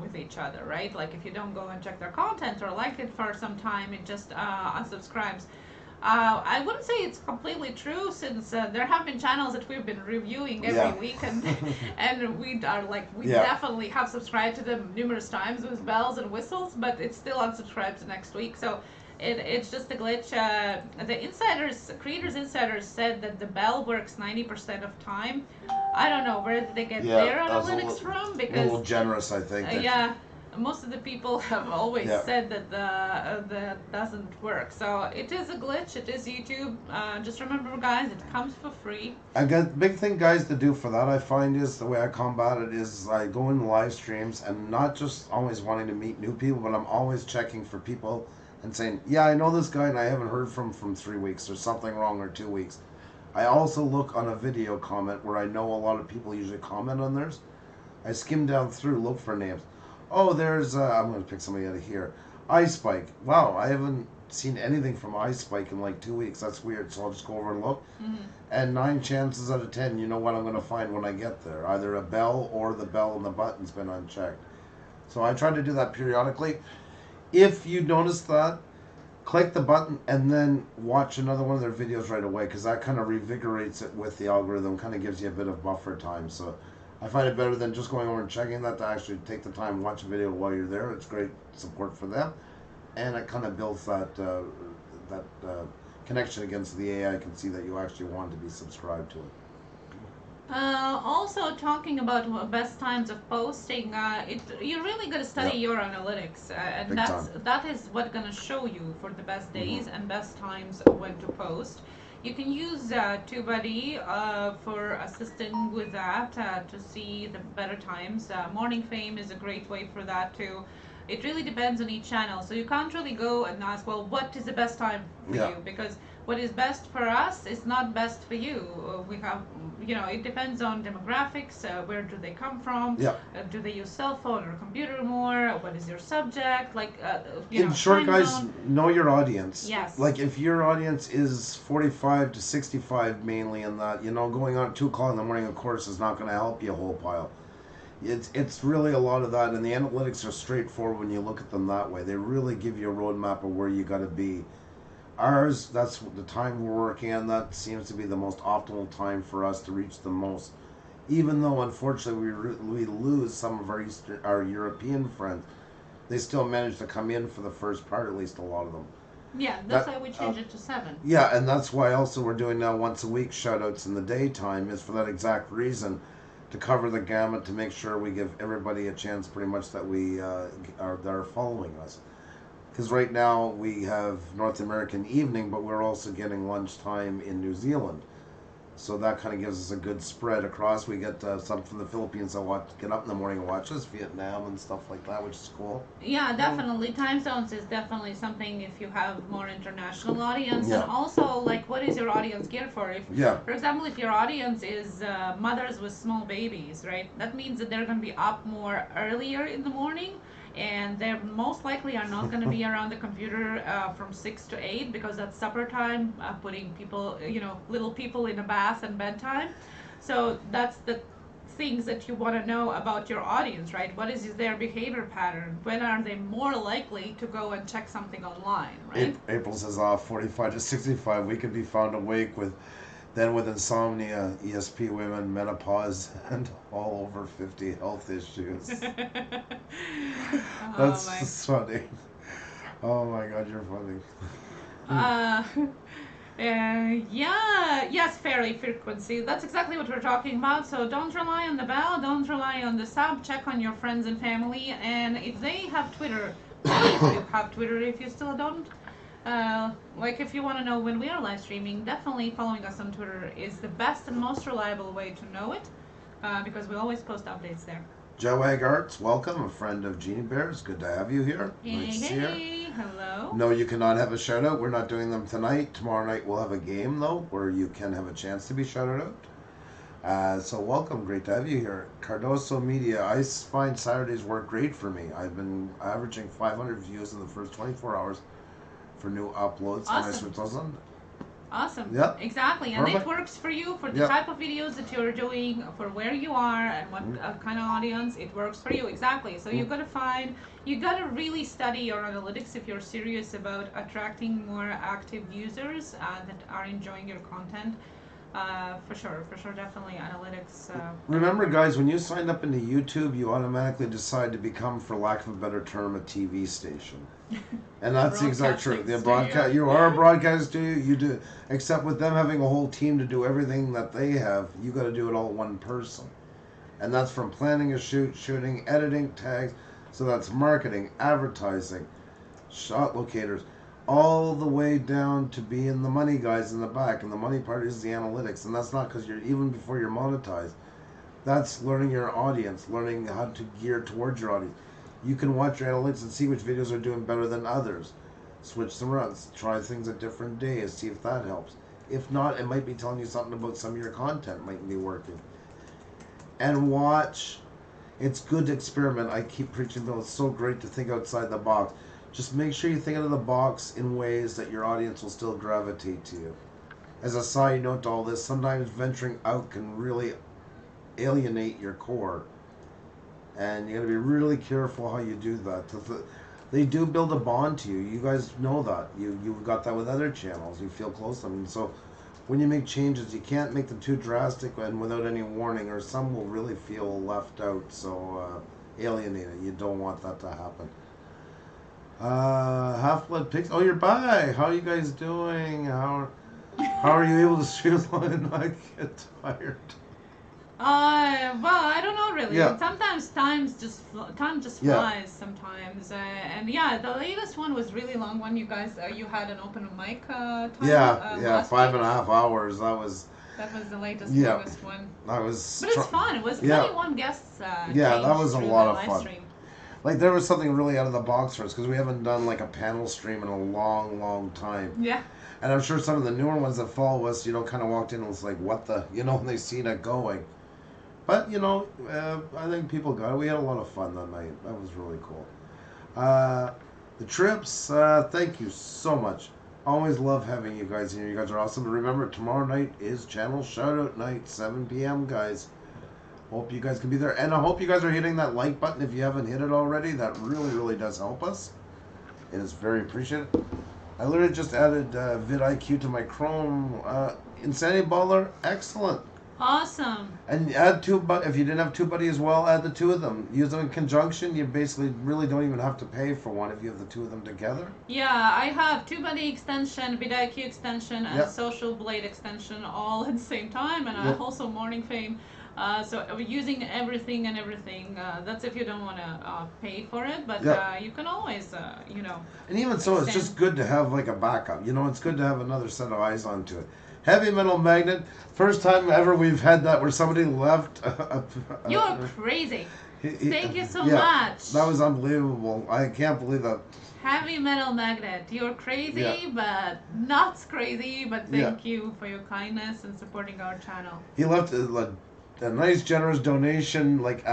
with each other, right? Like if you don't go and check their content or like it for some time, it just unsubscribes. I wouldn't say it's completely true, since there have been channels that we've been reviewing every week, and we definitely have subscribed to them numerous times with bells and whistles, but it still unsubscribes the next week. So it's just a glitch. The creators insiders said that the bell works 90% of time. I don't know where did they get their analytics from, because a little generous, I think. Yeah. Most of the people have always said that that doesn't work. So it is a glitch. It is YouTube. Just remember, guys, it comes for free. I got big thing, guys, to do for that. I find is the way I combat it is I go in live streams and not just always wanting to meet new people, but I'm always checking for people and saying, yeah, I know this guy and I haven't heard from 3 weeks. There's something wrong, or 2 weeks. I also look on a video comment where I know a lot of people usually comment on theirs. I skim down through, look for names. Oh, there's, I'm going to pick somebody out of here. iSpike. Wow, I haven't seen anything from iSpike in like 2 weeks. That's weird. So I'll just go over and look. And 9 chances out of 10, you know what I'm going to find when I get there. Either a bell or the bell and the button's been unchecked. So I try to do that periodically. If you notice that, click the button and then watch another one of their videos right away, because that kind of revigorates it with the algorithm, kind of gives you a bit of buffer time. So I find it better than just going over and checking that, to actually take the time, watch a video while you're there. It's great support for them, and it kind of builds that connection against the AI. Can see that you actually want to be subscribed to it. Also talking about best times of posting, you're really going to study your analytics, and that is what's going to show you for the best days and best times when to post. You can use TubeBuddy for assisting with that to see the better times. Morning Fame is a great way for that too. It really depends on each channel, so you can't really go and ask, well, what is the best time for you? Because what is best for us is not best for you. We have, it depends on demographics. Where do they come from? Do they use cell phone or computer more? What is your subject? Like, in short, guys, know your audience. Yes. Like, if your audience is 45 to 65 mainly, in that, going on at 2 o'clock in the morning, of course, is not going to help you a whole pile. It's really a lot of that, and the analytics are straightforward when you look at them that way. They really give you a roadmap of where you got to be. Ours, that's the time we're working on. That seems to be the most optimal time for us to reach the most. Even though, unfortunately, we lose some of our European friends, they still manage to come in for the first part, at least a lot of them. Yeah, that's why we changed it to 7. Yeah, and that's why also we're doing now once a week shout-outs in the daytime, is for that exact reason, to cover the gamut, to make sure we give everybody a chance pretty much that are following us. Because right now we have North American evening, but we're also getting lunchtime in New Zealand. So that kind of gives us a good spread across. We get some from the Philippines that get up in the morning and watch us, Vietnam and stuff like that, which is cool. Yeah, definitely. Time zones is definitely something if you have more international audience. And also, like, what is your audience geared for? For example, if your audience is mothers with small babies, right? That means that they're going to be up more earlier in the morning. And they most likely are not going to be around the computer from 6 to 8 because that's supper time, putting people, little people in a bath and bedtime. So that's the things that you want to know about your audience, right? What is their behavior pattern? When are they more likely to go and check something online, right? April says, 45 to 65, we could be found awake with insomnia, ESP women, menopause, and all over 50 health issues. That's funny. Oh my God, you're funny. Yes, fairly frequency. That's exactly what we're talking about. So don't rely on the bell, don't rely on the sub, check on your friends and family, and if they have Twitter, please do have Twitter if you still don't. Like if you want to know when we are live streaming, definitely following us on Twitter is the best and most reliable way to know it, because we always post updates there. Joag Arts, welcome, a friend of Jeannie Bear's. Good to have you here. Nice to see you. Hello. No, you cannot have a shout out. We're not doing them tonight. Tomorrow night we'll have a game though, where you can have a chance to be shouted out. So welcome, great to have you here. Cardoso Media, I find Saturdays work great for me. I've been averaging 500 views in the first 24 hours for new uploads. Awesome. And I switch those on. Awesome. Yeah. Exactly. And Perfect. it works for you, for the type of videos that you're doing, for where you are and what kind of audience. It works for you. Exactly. So you got to really study your analytics if you're serious about attracting more active users that are enjoying your content. For sure, definitely analytics. Remember, guys, when you signed up into YouTube, you automatically decide to become, for lack of a better term, a TV station. And that's the exact truth. You are a broadcast studio. You do, except with them having a whole team to do everything that they have, you got to do it all one person. And that's from planning a shoot, shooting, editing, tags. So that's marketing, advertising, shot locators, all the way down to being the money guys in the back. And the money part is the analytics. And that's not because you're, even before you're monetized, that's learning your audience, learning how to gear towards your audience. You can watch your analytics and see which videos are doing better than others. Switch them around, try things at different days, see if that helps. If not, it might be telling you something about some of your content might be working. And watch. It's good to experiment. I keep preaching about it's so great to think outside the box. Just make sure you think out of the box in ways that your audience will still gravitate to you. As a side note to all this, sometimes venturing out can really alienate your core. And you got to be really careful how you do that. They do build a bond to you. You guys know that. You've got that with other channels. You feel close to them. And so when you make changes, you can't make them too drastic and without any warning, or some will really feel left out. So alienated. You don't want that to happen. Half-Blood Pigs. Oh, you're back. How are you guys doing? How are you able to streamline and not get tired? Well, I don't know really. Yeah. Sometimes time just Yeah. flies sometimes. And yeah, the latest one was really long one. You guys, you had an open mic time. Yeah, Last 5.5 hours. That was the latest, Yeah. longest one. That was. But it's fun. It was Yeah. 21 guests. Yeah, that was a lot of live fun. Stream. Like there was something really out of the box for us because we haven't done like a panel stream in a long, long time. Yeah. And I'm sure some of the newer ones that follow us, kind of walked in and was like, "What the?" When they seen it going. But I think people got it. We had a lot of fun that night. That was really cool. The trips, thank you so much. Always love having you guys here. You guys are awesome. Remember, tomorrow night is channel shoutout night, 7 p.m. guys. Hope you guys can be there, and I hope you guys are hitting that like button if you haven't hit it already. That really, really does help us. It is very appreciated. I literally just added vidIQ to my Chrome. Insanity Baller, excellent. Awesome. And add if you didn't have TubeBuddy as well, add the two of them. Use them in conjunction. You basically really don't even have to pay for one if you have the two of them together. Yeah, I have TubeBuddy extension, vidIQ extension, and Social Blade extension all at the same time, and also Morning Fame. So we're using everything. That's if you don't want to pay for it, but you can always, And even so, it's just good to have like a backup. It's good to have another set of eyes onto it. Heavy Metal Magnet, first time ever we've had that where somebody left. You're crazy. Thank you so much. That was unbelievable. I can't believe that. Heavy Metal Magnet, you're crazy, but not crazy. But thank you for your kindness and supporting our channel. He left a nice generous donation like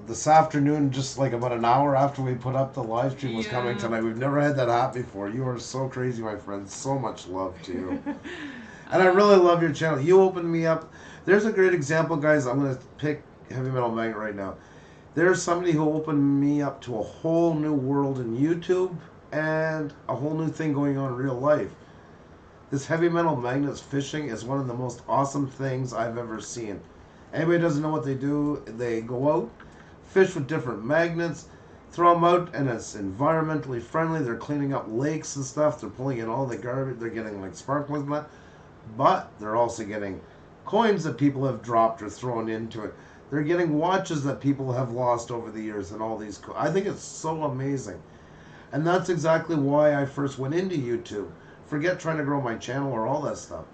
this afternoon, just like about an hour after we put up the live stream was coming tonight. We've never had that happen before. You are so crazy, my friend. So much love to you. And I really love your channel. You opened me up. There's a great example, guys. I'm going to pick Heavy Metal Magnet right now. There's somebody who opened me up to a whole new world in YouTube and a whole new thing going on in real life. This Heavy Metal Magnets fishing is one of the most awesome things I've ever seen. Anybody doesn't know what they do, they go out, fish with different magnets, throw them out, and it's environmentally friendly. They're cleaning up lakes and stuff. They're pulling in all the garbage. They're getting like sparklers and that. But they're also getting coins that people have dropped or thrown into it. They're getting watches that people have lost over the years and all these. I think it's so amazing. And that's exactly why I first went into YouTube. Forget trying to grow my channel or all that stuff.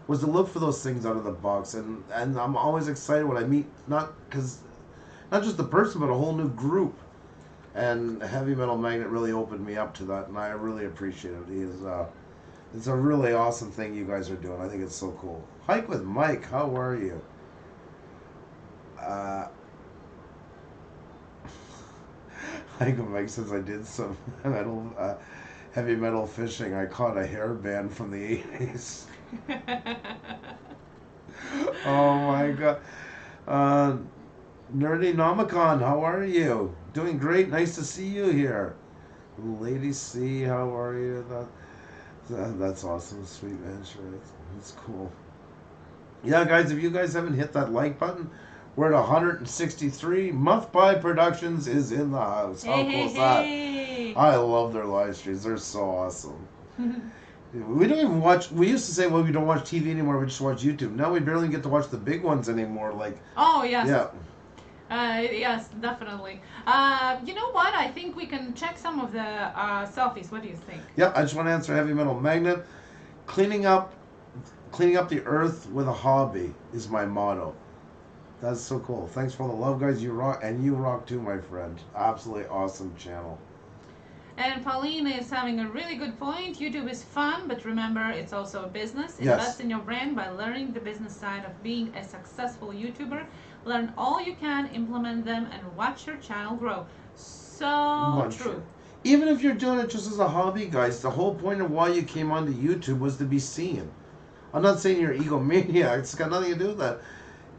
Was to look for those things out of the box. And I'm always excited when I meet, not just the person, but a whole new group. And Heavy Metal Magnet really opened me up to that, and I really appreciate it. It's a really awesome thing you guys are doing. I think it's so cool. Hike with Mike, how are you? Hike with Mike says I did some heavy metal fishing. I caught a hairband from the 80s. Oh my god. Nerdy Nomicon, how are you? Doing great. Nice to see you here. Lady C, how are you? That's awesome, sweet man. Sure, that's cool. Yeah, guys, if you guys haven't hit that like button, we're at 163. Muff Pie Productions is in the house. How cool is that? I love their live streams. They're so awesome. We don't even watch. We used to say, well, we don't watch TV anymore. We just watch YouTube. Now we barely get to watch the big ones anymore. Like. Oh yes. Yeah. Yes, definitely. You know what? I think we can check some of the selfies. What do you think? Yeah, I just want to answer Heavy Metal Magnet. Cleaning up the earth with a hobby is my motto. That's so cool. Thanks for all the love, guys. You rock, and you rock too, my friend. Absolutely awesome channel. And Pauline is having a really good point. YouTube is fun, but remember, it's also a business. Yes. Invest in your brand by learning the business side of being a successful YouTuber. Learn all you can, implement them, and watch your channel grow. So true. Even if you're doing it just as a hobby, guys, the whole point of why you came onto YouTube was to be seen. I'm not saying you're an egomaniac. It's got nothing to do with that.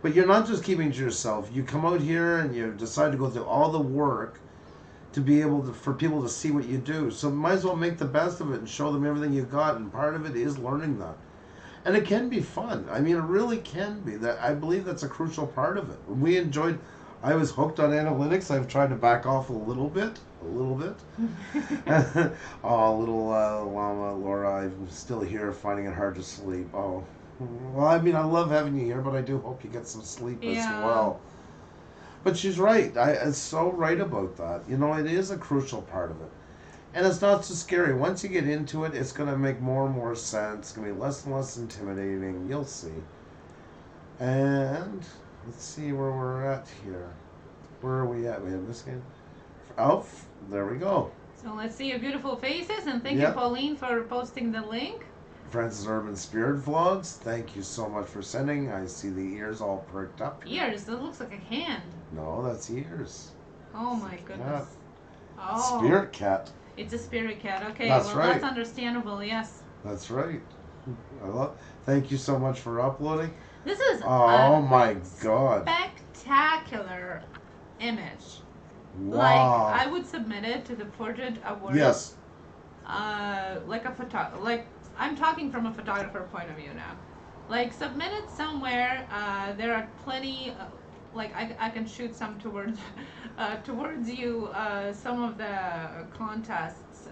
But you're not just keeping it to yourself. You come out here and you decide to go through all the work to be able to, for people to see what you do. So might as well make the best of it and show them everything you've got. And part of it is learning that. And it can be fun. I mean, it really can be. That I believe that's a crucial part of it. We enjoyed. I was hooked on analytics. I've tried to back off a little bit. Oh, little llama Laura, I'm still here finding it hard to sleep. Oh, Well, I mean, I love having you here, but I do hope you get some sleep as Yeah. well. But she's right. It's so right about that. You know, it is a crucial part of it. And it's not so scary. Once you get into it, it's going to make more and more sense. It's going to be less and less intimidating. You'll see. And let's see where we're at here. Where are we at? We have this game. Oh, there we go. So let's see your beautiful faces, and thank you, Yep. Pauline, for posting the link. Francis Urban Spirit Vlogs, thank you so much for sending. I see the ears all perked up. Ears, that looks like a hand. No, that's ears. Oh my goodness. Oh. Spirit cat. It's a spirit cat. Okay, That's well, right. that's understandable, yes. That's right. Thank you so much for uploading. This is Oh a my god. spectacular image. Wow. Like, I would submit it to the Portrait Award. Yes. Like I'm talking from a photographer point of view now. Like, submit it somewhere. There are plenty. Like, I can shoot some towards towards you. Some of the contests.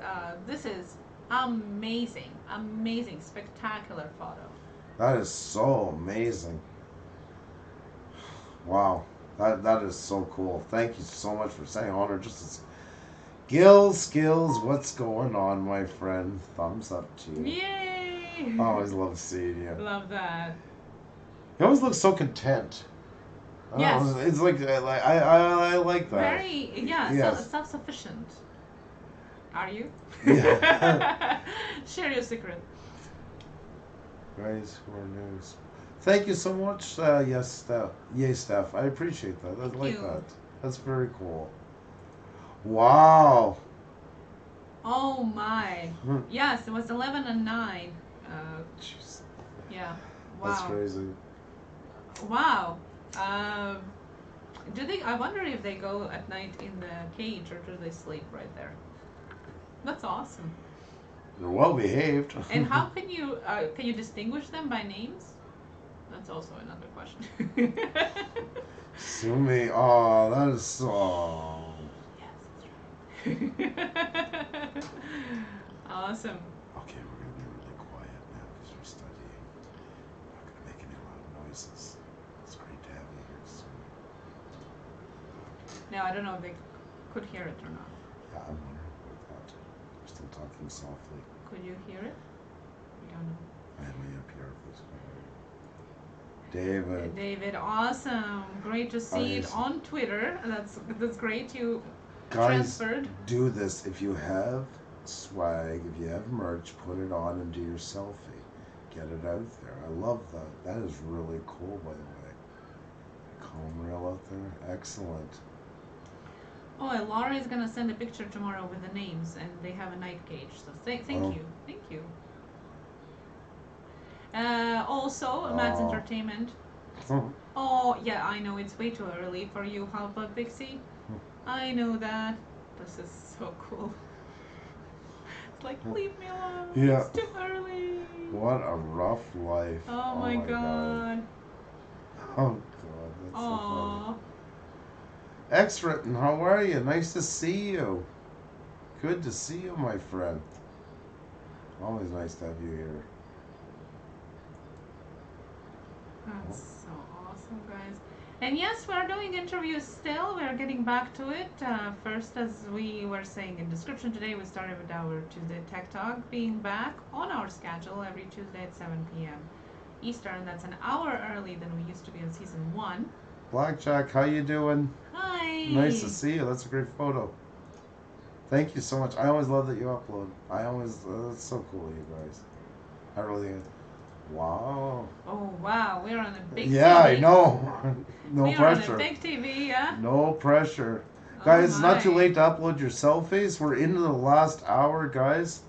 This is amazing, amazing, spectacular photo. That is so amazing. Wow. That is so cool. Thank you so much for saying honor. Just as skills, what's going on, my friend? Thumbs up to you. Yay! I always love seeing you. Love that. You always look so content. I don't Yes. know, it's like I like that. Very, yeah, Yes. self-sufficient. Are you? Yeah. Share your secret. Guys who are news. Thank you so much. Yes, Steph. Yay, Steph. I appreciate that. I like you. that. That's very cool. Wow. Oh my. Hmm. Yes, it was 11 and 9. Jeez. Yeah. Wow. That's crazy. Wow. Do they? I wonder if they go at night in the cage or do they sleep right there? That's awesome. They're well behaved. And how can you distinguish them by names? That's also another question. Sue me. Oh, that is so. Yes, that's right. Awesome. Okay, we're gonna be really quiet now because we're studying. Not gonna make any loud noises. It's great to have you here. Sue. Now I don't know if they could hear it or not. Yeah, I'm wondering about that. We're still talking softly. Could you hear it? We don't know. I have my NPR, please. David. David, awesome. Great to see it Guys. on Twitter. That's great. You Guys, transferred. do this. If you have swag, if you have merch, put it on and do your selfie. Get it out there. I love that. That is really cool, by the way. Calm rail out there. Excellent. Oh, and Laura is gonna send a picture tomorrow with the names, and they have a night cage. So thank Oh. you, thank you. Also, Matt's Oh. Entertainment. Oh, yeah, I know it's way too early for you, Halpa Pixie. I know that. This is so cool. It's like, leave me alone. Yeah. It's too early. What a rough life. Oh my god. Oh god, that's so Aww. funny. X-Written, how are you? Nice to see you. Good to see you, my friend. Always nice to have you here. That's so awesome, guys. And yes, we're doing interviews still. We're getting back to it. First, as we were saying in description today, we started with our Tuesday Tech Talk being back on our schedule every Tuesday at 7 p.m. Eastern. That's an hour early than we used to be on season 1. Blackjack, how you doing? Hi. Nice to see you. That's a great photo. Thank you so much. I always love that you upload. That's so cool, you guys. I really think wow. Oh wow, we're on a big Yeah, TV. I know. No we're pressure. on a big TV, yeah? No pressure. Oh Guys, it's not too my. late to upload your selfies. We're into the last hour, guys.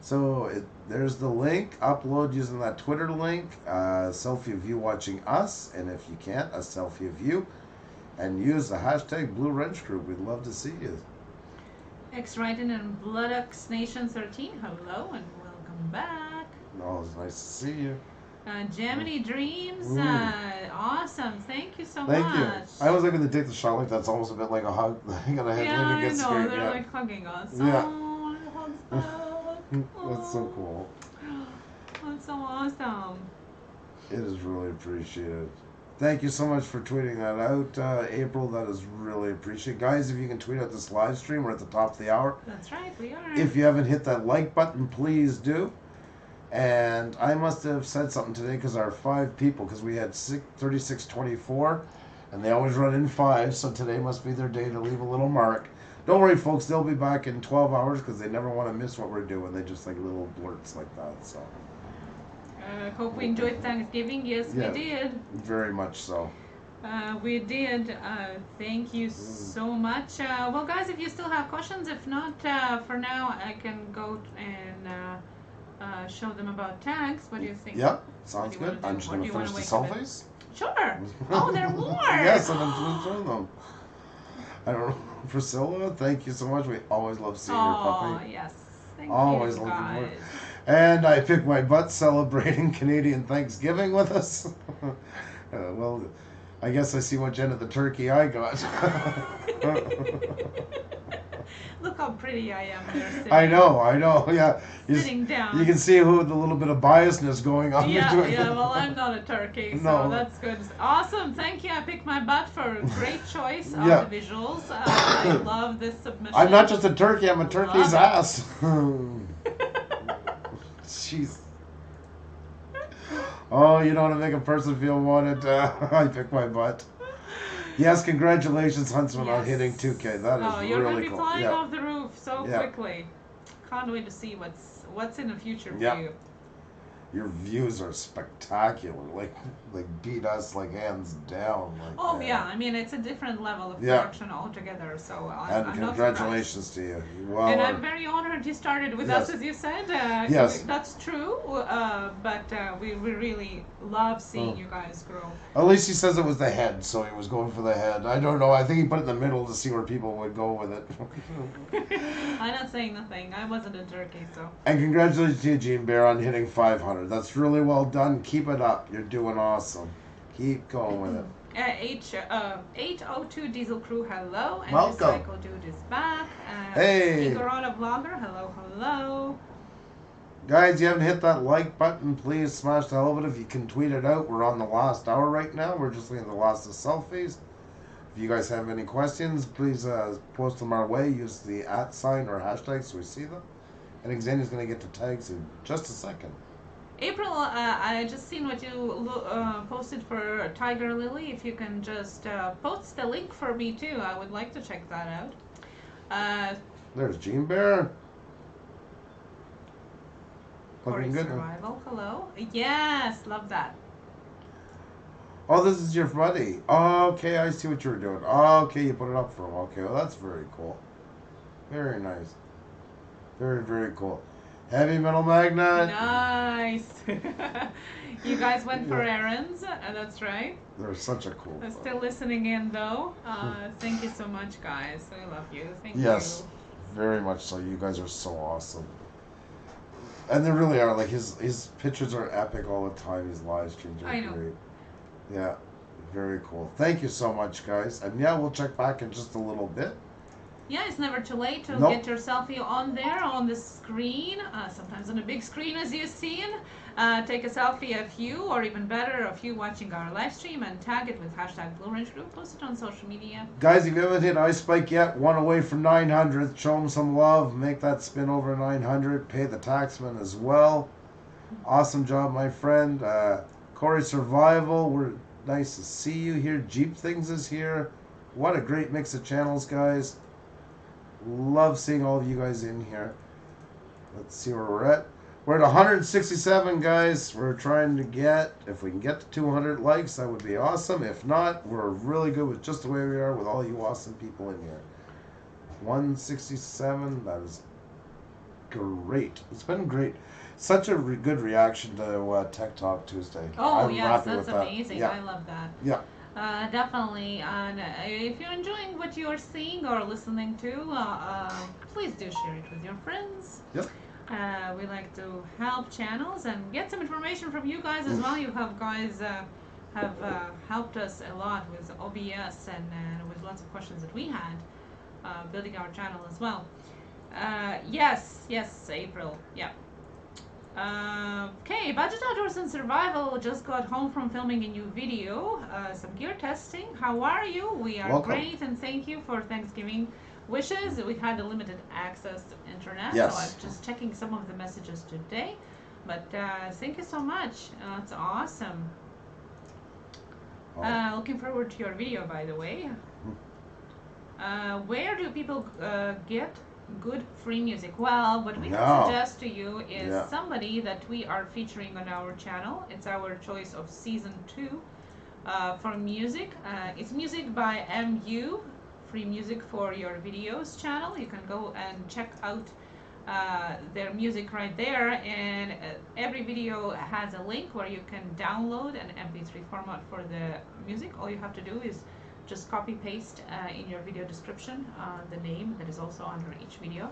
So there's the link. Upload using that Twitter link. Selfie of you watching us. And if you can't, a selfie of you. And use the hashtag Blue Wrench Group. We'd love to see you. X Writing and Bloodux Nation 13, hello and welcome back. Oh, it's nice to see you. Gemini Dreams, awesome. Thank you so Thank much. you. I was looking to take the shot like that's almost a bit like a hug. I gotta head Yeah, later I get know. scared. They're Yeah. like hugging us. Yeah. Oh, hugs back. That's so cool. That's so awesome. It is really appreciated. Thank you so much for tweeting that out, April. That is really appreciated. Guys, if you can tweet out this live stream, we're at the top of the hour. That's right, we are. If you haven't hit that like button, please do. And I must have said something today because our 5 people, because we had 3624, and they always run in 5, so today must be their day to leave a little mark. Don't worry, folks, they'll be back in 12 hours because they never want to miss what we're doing. They just like little blurts like that, so. Hope we enjoyed Thanksgiving. Yes, Yeah, we did. Very much so. We did. Thank you so much. Well, guys, if you still have questions, if not, for now, I can go and show them about tags. What do you think? Yep, sounds good. I'm just going to finish the selfies. Sure. Oh, there are more. Yes, and I'm going to show them. I don't know. Priscilla, thank you so much. We always love seeing your puppy. Oh, yes. Thank Always you, looking guys. forward. And I picked my butt celebrating Canadian Thanksgiving with us. Well, I guess I see what end of the turkey I got. Look how pretty I am there sitting. I know, yeah. Sitting down. You can see who the little bit of biasness going on Yeah, between. yeah, well, I'm not a turkey, so No. that's good. Awesome, thank you. I picked my butt for a great choice of Yeah. the visuals. I love this submission. I'm not just a turkey, I'm a turkey's Love it. ass. Jeez. Oh, you don't want to make a person feel wanted. I picked my butt. Yes, congratulations, Huntsman, on Yes. hitting 2K. That is Oh, you're going to really be cool. flying Yeah. off the roof so Yeah. quickly. Can't wait to see what's in the future for Yeah. you. Your views are spectacular. Like beat us like hands down. Like Oh that. yeah, I mean it's a different level of Yeah. production altogether. So And I'm congratulations to you. You not surprised. And I'm are. very honored you started with Yes. us, as you said. Yes. That's true. But we really love seeing Oh. you guys grow. At least he says it was the head, so he was going for the head. I don't know. I think he put it in the middle to see where people would go with it. I'm not saying nothing. I wasn't a turkey, so. And congratulations to you, Gene Bear, on hitting 500. That's really well done. Keep it up. You're doing awesome. Keep going with it. 802 Diesel Crew, hello. And Welcome. Psycho Dude is back. Hey. Igorada Vlogger, hello. Guys, you haven't hit that like button, please smash the hell of it. If you can tweet it out, we're on the last hour right now. We're just looking at the last of selfies. If you guys have any questions, please post them our way. Use the @ or hashtag so we see them. And Xander's going to get to tags in just a second. April, I just seen what you posted for Tiger Lily. If you can just post the link for me too, I would like to check that out. There's Gene Bear. Corey Looking good. Survival, hello. Yes, love that. Oh, this is your buddy. Oh, okay, I see what you were doing. Oh, okay, you put it up for him. Okay, well, that's very cool. Very nice. Very, very cool. Heavy Metal Magnet. Nice. You guys went for errands. That's right. They're such a cool I'm bunch. still listening in though. Thank you so much, guys. I love you. Thank Yes, you. very much so. You guys are so awesome. And they really are. Like, his pictures are epic all the time. His live streams are I know. great. Yeah, very cool. Thank you so much, guys. And yeah, we'll check back in just a little bit. Yeah, it's never too late to Nope. get your selfie on there on the screen. Sometimes on a big screen, as you've seen. Take a selfie of you, or even better, of you watching our live stream, and tag it with hashtag Blue Range Group. Post it on social media. Guys, if you haven't hit Ice Spike yet, one away from 900. Show them some love. Make that spin over 900. Pay the taxman as well. Awesome job, my friend. Corey Survival, we're nice to see you here. Jeep Things is here. What a great mix of channels, guys. Love seeing all of you guys in here. Let's see where we're at. We're at 167, guys. We're trying to get, if we can get to 200 likes, that would be awesome. If not, we're really good with just the way we are with all you awesome people in here. 167, that is great. It's been great. Such a good reaction to Tech Talk Tuesday. Oh, I'm yes, happy that's with that. amazing. Yeah. I love that. Yeah. Definitely. And if you're enjoying what you're seeing or listening to, please do share it with your friends. Yep. We like to help channels and get some information from you guys as well. You have guys have helped us a lot with OBS and with lots of questions that we had building our channel as well. Yes, April. Yeah. Okay, Budget Outdoors and Survival just got home from filming a new video, some gear testing. How are you? We are Welcome. great, and thank you for Thanksgiving wishes. We had a limited access to internet, Yes. so I'm just checking some of the messages today. But thank you so much. That's awesome. Looking forward to your video, by the way. Where do people get good free music? Well, what we can suggest to you is somebody that we are featuring on our channel. It's our choice of season 2 for music. It's music by MU, free music for your videos channel. You can go and check out their music right there, and every video has a link where you can download an MP3 format for the music. All you have to do is just copy paste in your video description the name that is also under each video.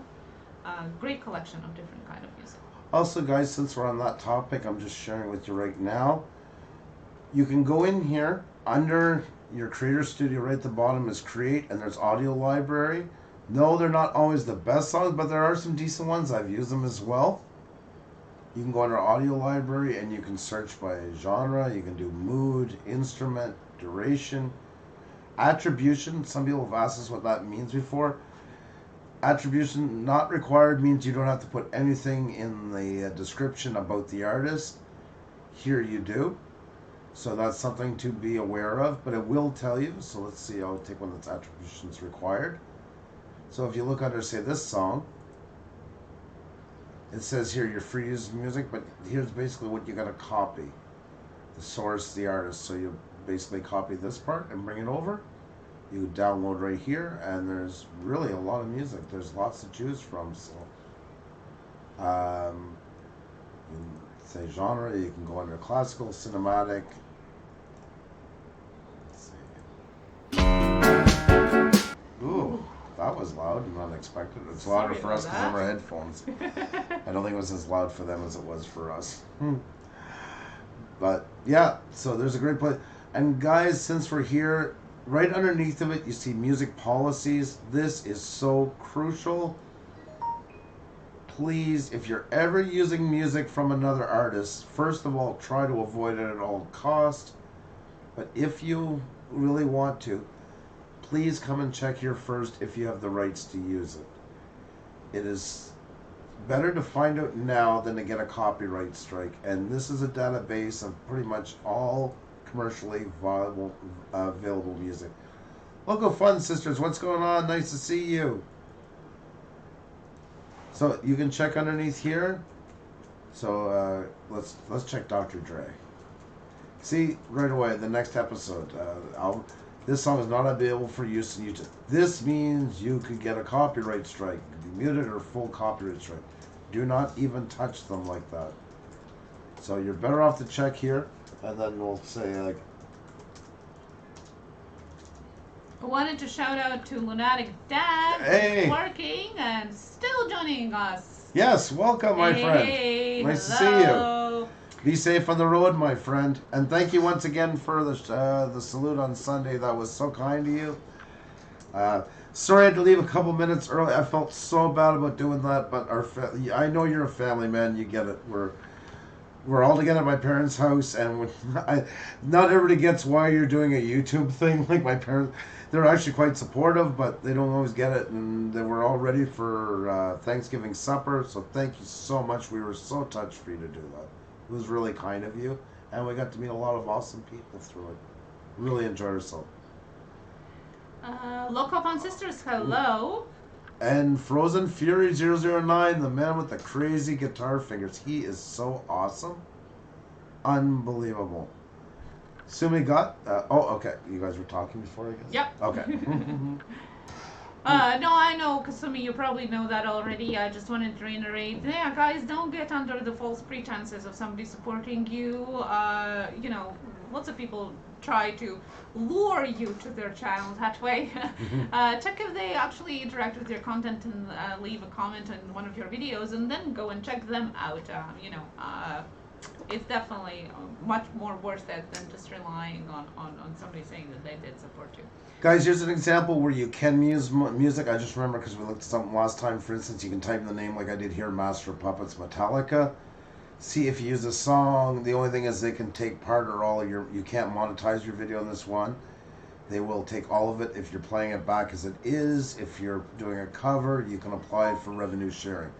Great collection of different kind of music. Also, guys, since we're on that topic, I'm just sharing with you right now. You can go in here under your Creator Studio. Right at the bottom is Create, and there's Audio Library. No, they're not always the best songs, but there are some decent ones. I've used them as well. You can go under Audio Library and you can search by genre. You can do mood, instrument, duration, attribution. Some people have asked us what that means before. Attribution not required means you don't have to put anything in the description about the artist. Here you do. So that's something to be aware of, but it will tell you. So let's see, I'll take one that's attributions required. So if you look under, say, this song, it says here you're free to use music, but here's basically what you got to copy. The source, the artist. So you basically copy this part and bring it over. You download right here, and there's really a lot of music. There's lots to choose from. So you can say genre, you can go under classical, cinematic. Let's see. Ooh, that was loud and unexpected. It's louder for us because of our headphones. I don't think it was as loud for them as it was for us. But yeah, so there's a great place. And guys, since we're here, right underneath of it, you see music policies. This is so crucial. Please, if you're ever using music from another artist, first of all, try to avoid it at all cost. But if you really want to, please come and check here first if you have the rights to use it. It is better to find out now than to get a copyright strike. And this is a database of pretty much all commercially viable, available music. Local Fun Sisters, what's going on? Nice to see you. So you can check underneath here. So let's check Dr. Dre. See right away the next episode. This song is not available for use in YouTube. This means you could get a copyright strike, be muted or full copyright strike. Do not even touch them like that. So you're better off to check here, and then we'll say like. I wanted to shout out to Lunatic Dad, Hey. who's working and still joining us. Yes, welcome, my friend. Nice to see you. Be safe on the road, my friend. And thank you once again for the salute on Sunday. That was so kind of you. Sorry I had to leave a couple minutes early. I felt so bad about doing that, but I know you're a family man. You get it. We're all together at my parents' house, and not everybody gets why you're doing a YouTube thing. Like my parents, they're actually quite supportive, but they don't always get it. And they were all ready for Thanksgiving supper. So thank you so much. We were so touched for you to do that. It was really kind of you, and we got to meet a lot of awesome people through it. Really enjoyed ourselves. Local Fun Sisters, hello. And Frozen Fury 009, the man with the crazy guitar fingers. He is so awesome. Unbelievable. Sumi got... okay. You guys were talking before, I guess? Yep. Okay. No, I know, Kasumi, you probably know that already. I just wanted to reiterate. Yeah, guys, don't get under the false pretenses of somebody supporting you. You know, lots of people try to lure you to their channel that way. Check if they actually interact with your content and leave a comment on one of your videos, and then go and check them out. You know, it's definitely much more worth it than just relying on somebody saying that they did support you. Guys, here's an example where you can use music. I just remember because we looked at something last time. For instance, you can type in the name like I did here, Master of Puppets Metallica. see if you use a song. The only thing is they can take part or all of your. You can't monetize your video on this one. They will take all of it if you're playing it back as it is. If you're doing a cover, you can apply for revenue sharing.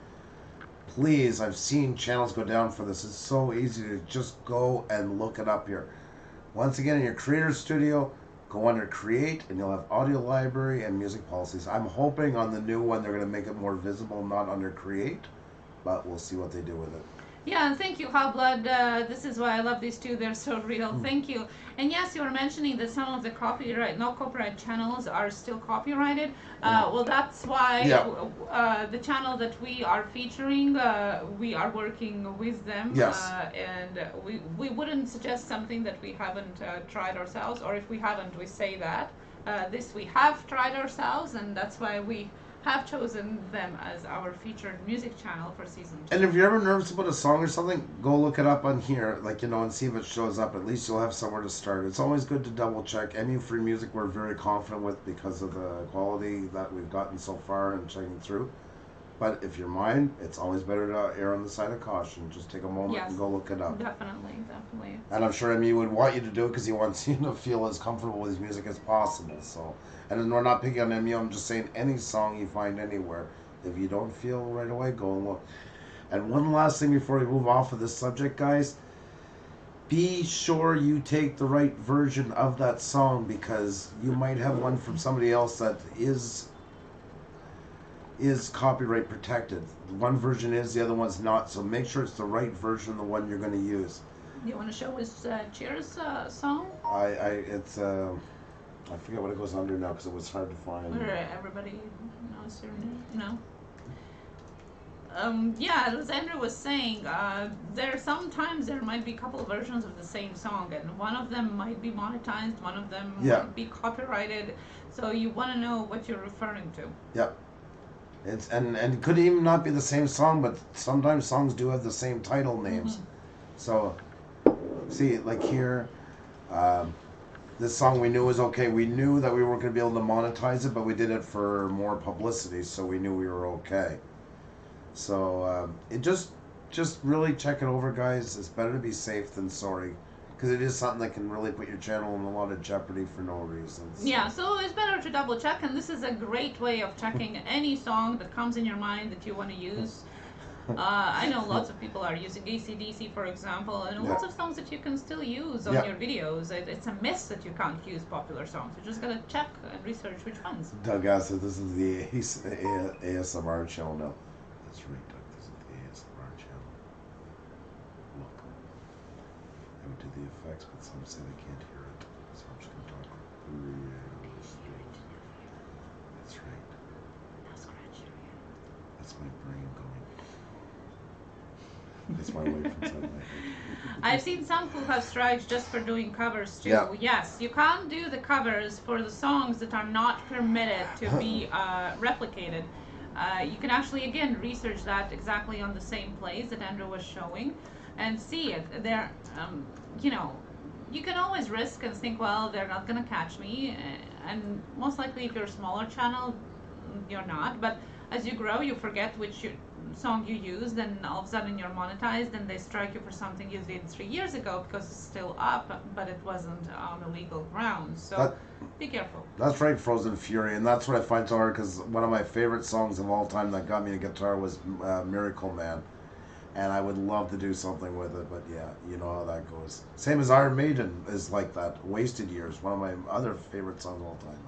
Please, I've seen channels go down for this. It's so easy to just go and look it up here. Once again, in your Creator Studio, go under Create, and you'll have Audio Library and Music Policies. I'm hoping on the new one they're going to make it more visible, not under Create, but we'll see what they do with it. Yeah, and thank you, Hotblood. This is why I love these two. They're so real. Thank you. And yes, you were mentioning that some of the no copyright channels are still copyrighted. Well, that's why the channel that we are featuring, we are working with them. Yes. And we wouldn't suggest something that we haven't tried ourselves, or if we haven't, we say that. This we have tried ourselves, and that's why we have chosen them as our featured music channel for season 2. And if you're ever nervous about a song or something, go look it up on here, and see if it shows up. At least you'll have somewhere to start. It's always good to double check. MU Free Music we're very confident with because of the quality that we've gotten so far and checking through. But if you're mine, it's always better to err on the side of caution. Just take a moment and go look it up. Definitely. And I'm sure MU would want you to do it because he wants you to feel as comfortable with his music as possible. So, and we're not picking on MU. I'm just saying any song you find anywhere. If you don't feel right away, go and look. And one last thing before we move off of this subject, guys. Be sure you take the right version of that song because you might have one from somebody else that is copyright protected. One version is, the other one's not. So make sure it's the right version, the one you're going to use. You want to show us Cheers song? It's I forget what it goes under now because it was hard to find. Where everybody knows your name? No. Yeah, as Andrew was saying, sometimes there might be a couple of versions of the same song, and one of them might be monetized, one of them might be copyrighted. So you want to know what you're referring to. Yep. And it could even not be the same song, but sometimes songs do have the same title names. So, see, like here, this song we knew was okay. We knew that we weren't going to be able to monetize it, but we did it for more publicity, so we knew we were okay. So, it just really check it over, guys. It's better to be safe than sorry. Because it is something that can really put your channel in a lot of jeopardy for no reason. So. Yeah, so it's better to double check, and this is a great way of checking any song that comes in your mind that you want to use. I know lots of people are using AC/DC, for example, and lots of songs that you can still use on your videos. It's a myth that you can't use popular songs. You just gotta check and research which ones. Doug asked if this is the ASMR channel. No, that's right, Doug. This is the ASMR channel. Look. I would do the effects, but some say they can't hear it. So I'm just going to talk real straight. That's right. Now scratch your ear. That's my brain going. That's my wife inside my head. I've seen some who have strikes just for doing covers too. Yeah. Yes, you can't do the covers for the songs that are not permitted to be replicated. You can actually, again, research that exactly on the same place that Andrew was showing. And see it. They're, you can always risk and think, well, they're not going to catch me. And most likely, if you're a smaller channel, you're not. But as you grow, you forget which song you used, and all of a sudden you're monetized, and they strike you for something you did 3 years ago because it's still up, but it wasn't on a legal ground. So be careful. That's right, Frozen Fury. And that's what I find so hard because one of my favorite songs of all time that got me a guitar was Miracle Man. And I would love to do something with it, but yeah, you know how that goes. Same as Iron Maiden is like that. Wasted Years, one of my other favorite songs of all time.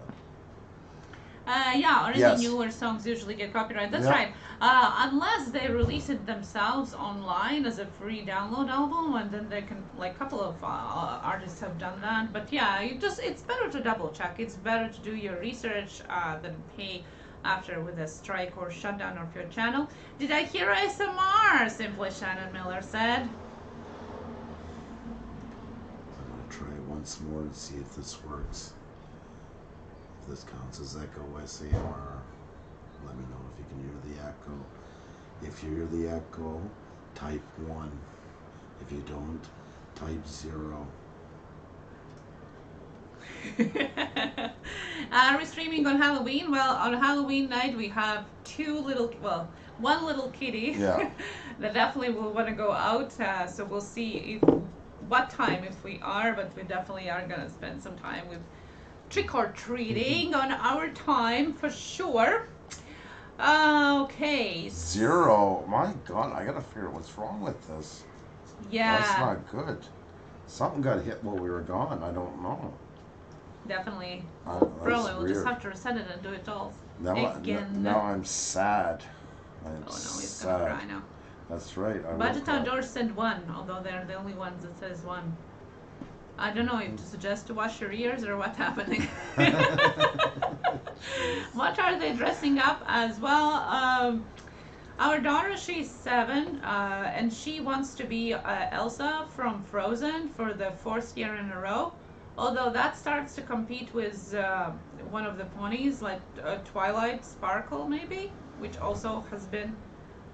Yeah, or any newer songs usually get copyright. That's right. Unless they release it themselves online as a free download album, and then they can, like a couple of artists have done that. But yeah, it's better to double check. It's better to do your research than pay after with a strike or shutdown of your channel. Did I hear ASMR? Simply Shannon Miller said. I'm going to try it once more and see if this works. If this counts as echo ASMR. Let me know if you can hear the echo. If you hear the echo, type 1. If you don't, type 0. Are we streaming on Halloween? Well, on Halloween night we have one little kitty that definitely will want to go out. So we'll see what time if we are, but we definitely are gonna spend some time with trick or treating on our time for sure. Okay. 0. My God, I gotta figure out what's wrong with this. Yeah. That's not good. Something got hit while we were gone. I don't know. Definitely. That's We'll just have to reset it and do it all again. Now I'm sad. I'm oh no, he's sad. gonna cry now. That's right. Budget Outdoors said 1, although they're the only ones that says 1. I don't know if to suggest to wash your ears or what's happening. What are they dressing up as? Well, our daughter, she's 7, and she wants to be Elsa from Frozen for the 4th year in a row. Although that starts to compete with one of the ponies, like Twilight Sparkle maybe, which also has been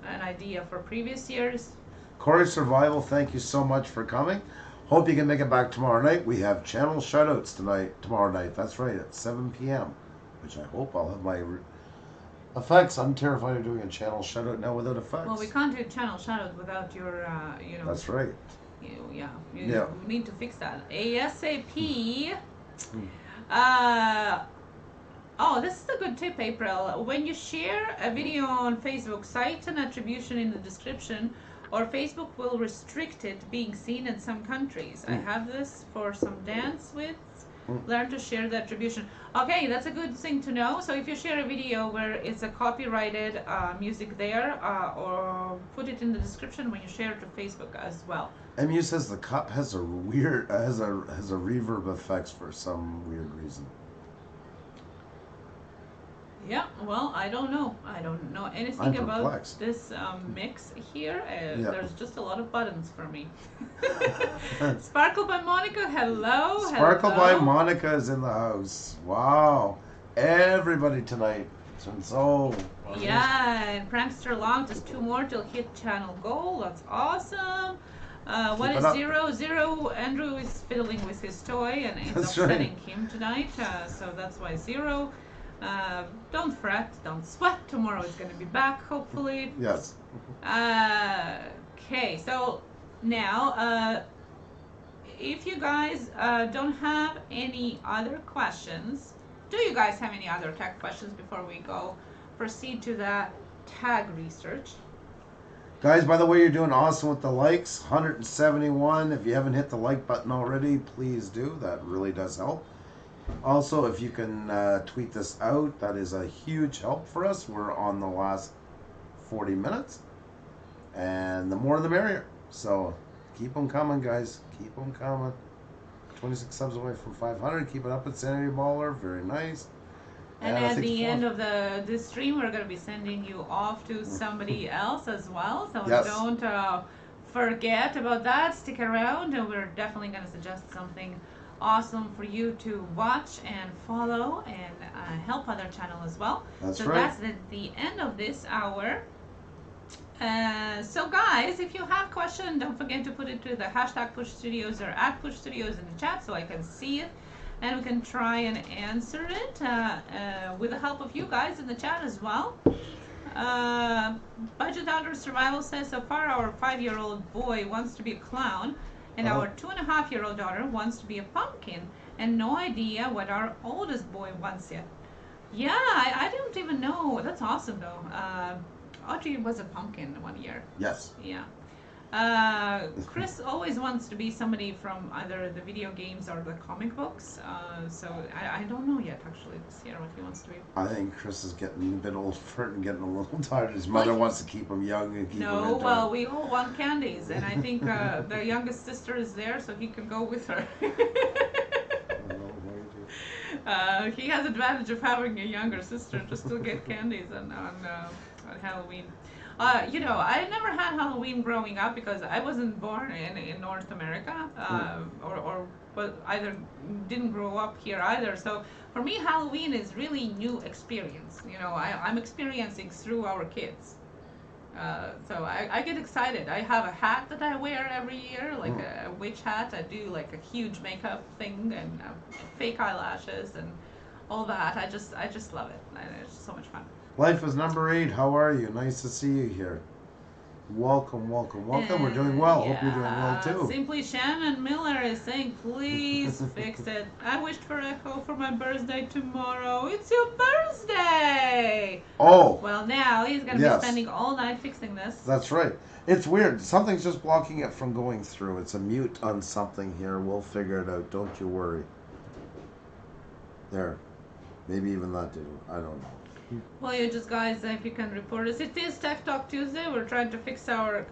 an idea for previous years. Corey Survival, thank you so much for coming. Hope you can make it back tomorrow night. We have channel shoutouts tomorrow night. That's right, at 7 p.m., which I hope I'll have my effects. I'm terrified of doing a channel shoutout now without effects. Well, we can't do channel shoutout without your, That's right. You need to fix that ASAP. Oh, this is a good tip, April. When you share a video on Facebook, cite an attribution in the description, or Facebook will restrict it being seen in some countries. I have this for some dance with. Learn to share the attribution. Okay, that's a good thing to know. So if you share a video where it's a copyrighted music there, or put it in the description when you share it to Facebook as well. MU says the cup has a weird has a reverb effects for some weird reason. Yeah, well, I don't know. I don't know anything about this mix here. There's just a lot of buttons for me. Sparkle by Monica, hello. Sparkle by Monica is in the house. Wow. Everybody tonight. It's been so... Yeah, and Prankster Long, just 2 more till hit channel goal. That's awesome. What is 0? 0, Andrew is fiddling with his toy and is upsetting him tonight. So that's why 0. Don't fret, don't sweat. Tomorrow is going to be back, hopefully. Yes. Okay, so now, if you guys don't have any other questions, do you guys have any other tech questions before we proceed to the tag research? Guys, by the way, you're doing awesome with the likes. 171. If you haven't hit the like button already, please do. That really does help. Also, if you can tweet this out, that is a huge help for us. We're on the last 40 minutes, and the more the merrier. So keep them coming, guys. Keep them coming. 26 subs away from 500. Keep it up at Sanity Baller. Very nice. And at the end of this stream, we're going to be sending you off to somebody else as well. So don't forget about that. Stick around, and we're definitely going to suggest something awesome for you to watch and follow and help other channel as well. That's the end of this hour. So guys, if you have questions, don't forget to put it to the hashtag Puša Studios or at Puša Studios in the chat so I can see it and we can try and answer it with the help of you guys in the chat as well. Budget Outdoor Survival says, so far our 5-year-old boy wants to be a clown, and our 2.5-year-old daughter wants to be a pumpkin, and no idea what our oldest boy wants yet. Yeah, I don't even know. That's awesome though. Audrey was a pumpkin 1 year. Yes. Yeah. Chris always wants to be somebody from either the video games or the comic books. So I don't know yet actually this year what he wants to be. I think Chris is getting a bit old for it and getting a little tired. His mother wants to keep him young and keep him into it. We all want candies, and I think the youngest sister is there, so he can go with her. He has advantage of having a younger sister to still get candies on Halloween. I never had Halloween growing up because I wasn't born in North America, but either didn't grow up here either. So for me, Halloween is really new experience. I'm experiencing through our kids. So I get excited. I have a hat that I wear every year, like a witch hat. I do like a huge makeup thing and fake eyelashes and all that. I just love it. It's so much fun. Life is number 8. How are you? Nice to see you here. Welcome. We're doing well. Hope you're doing well too. Simply Shannon Miller is saying, please fix it. I wished for Echo for my birthday tomorrow. It's your birthday! Oh! Well, now he's going to be spending all night fixing this. That's right. It's weird. Something's just blocking it from going through. It's a mute on something here. We'll figure it out. Don't you worry. There. Maybe even that didn't. I don't know. Well, you just guys, if you can report us. It is Tech Talk Tuesday. We're trying to fix our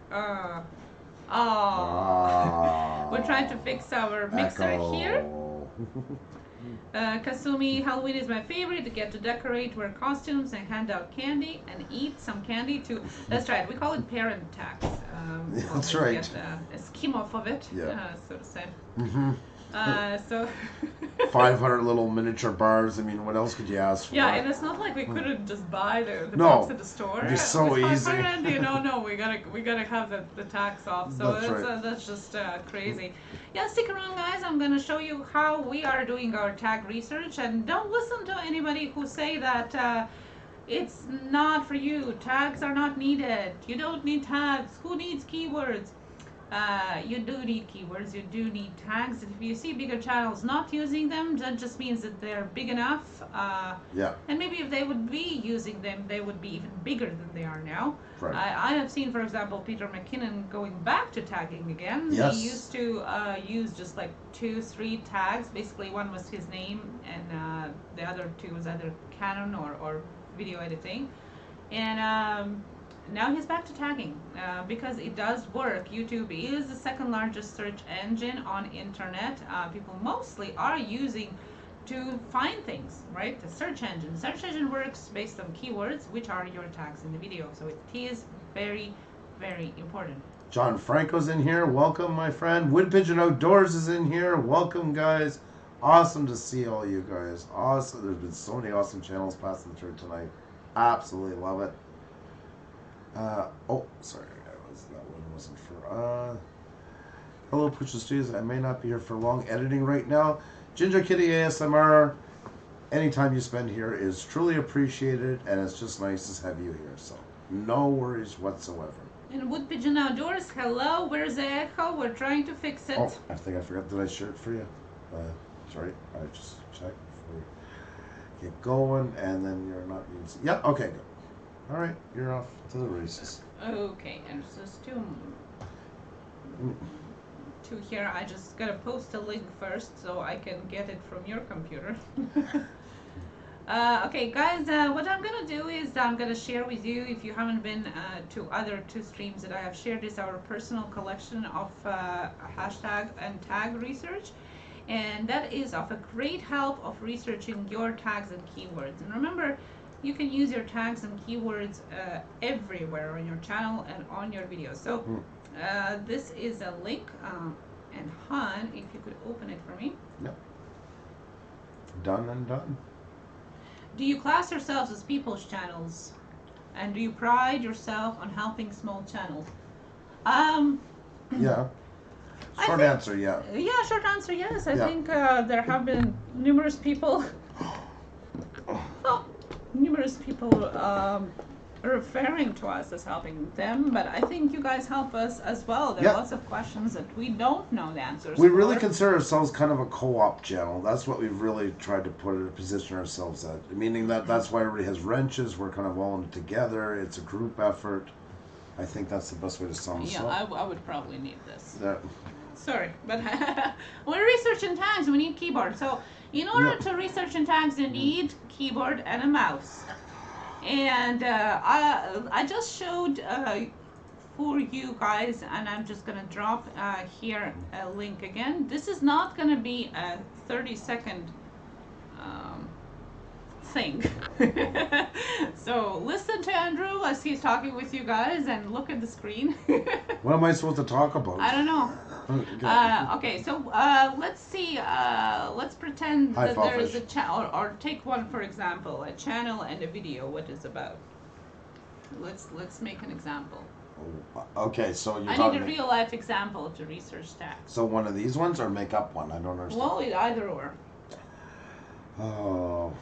we're trying to fix our mixer Echo. here. Kasumi, Halloween is my favorite. To get to decorate, wear costumes, and hand out candy, and eat some candy too. That's right. We call it parent tax. That's right. Get a scheme off of it, so to say. So 500 little miniature bars. I mean, what else could you ask for? Yeah, and it's not like we couldn't just buy the box at the store. It'd be so easy. No, we gotta have the tax off. So that's just crazy. Yeah, stick around, guys. I'm gonna show you how we are doing our tag research, and don't listen to anybody who say that it's not for you. Tags are not needed. You don't need tags. Who needs keywords? You do need keywords, you do need tags. If you see bigger channels not using them, that just means that they're big enough. And maybe if they would be using them, they would be even bigger than they are now. Right. I have seen, for example, Peter McKinnon going back to tagging again. Yes. He used to use just like 2-3 tags. Basically, one was his name, and the other two was either Canon or video editing. And now he's back to tagging because it does work. YouTube is the second largest search engine on internet. People mostly are using to find things, right? The search engine. Search engine works based on keywords, which are your tags in the video. So it is very, very important. John Franco's in here. Welcome, my friend. Wood Pigeon Outdoors is in here. Welcome, guys. Awesome to see all you guys. Awesome. There's been so many awesome channels passing through tonight. Absolutely love it. Sorry, that one wasn't for, hello, Puša Studios. I may not be here for long editing right now. Ginger Kitty ASMR, anytime you spend here is truly appreciated, and it's just nice to have you here, so no worries whatsoever. And Wood Pigeon Outdoors, hello, where's the echo? We're trying to fix it. Oh, I think I forgot that I shared it for you. Sorry, I just checked before we get going, and then you're not using, yeah, okay, good. All right, you're off to the races. Okay, and just two here. I just gotta post a link first so I can get it from your computer. Okay, guys, what I'm gonna do is I'm gonna share with you, if you haven't been to other 2 streams that I have shared, is our personal collection of hashtag and tag research. And that is of a great help of researching your tags and keywords. And remember, you can use your tags and keywords everywhere on your channel and on your videos. So this is a link, and Han, if you could open it for me. Yep. Done and done. Do you class yourselves as people's channels? And do you pride yourself on helping small channels? Yeah. Short answer, yeah. Yeah, short answer, yes. I think there have been numerous people referring to us as helping them, but I think you guys help us as well. There are lots of questions that we don't know the answers We really consider ourselves kind of a co-op channel. That's what we've really tried to position ourselves at. Meaning that's why everybody has wrenches. We're kind of all in it together. It's a group effort. I think that's the best way to sum us up. I would probably need this. Yeah. Sorry, but we're researching tags. We need keyboard. So in order to research in tags, you need keyboard and a mouse. And I just showed for you guys, and I'm just gonna drop here a link again. This is not gonna be a 30-second thing. So listen to Andrew as he's talking with you guys, and look at the screen. What am I supposed to talk about? I don't know. Okay, so let's see. Let's pretend that there is a channel, or take one for example, a channel and a video. What is about? Let's make an example. Okay, so you're I need a real life example to research tags. So one of these ones, or make up one? I don't understand. Well, either or. Oh.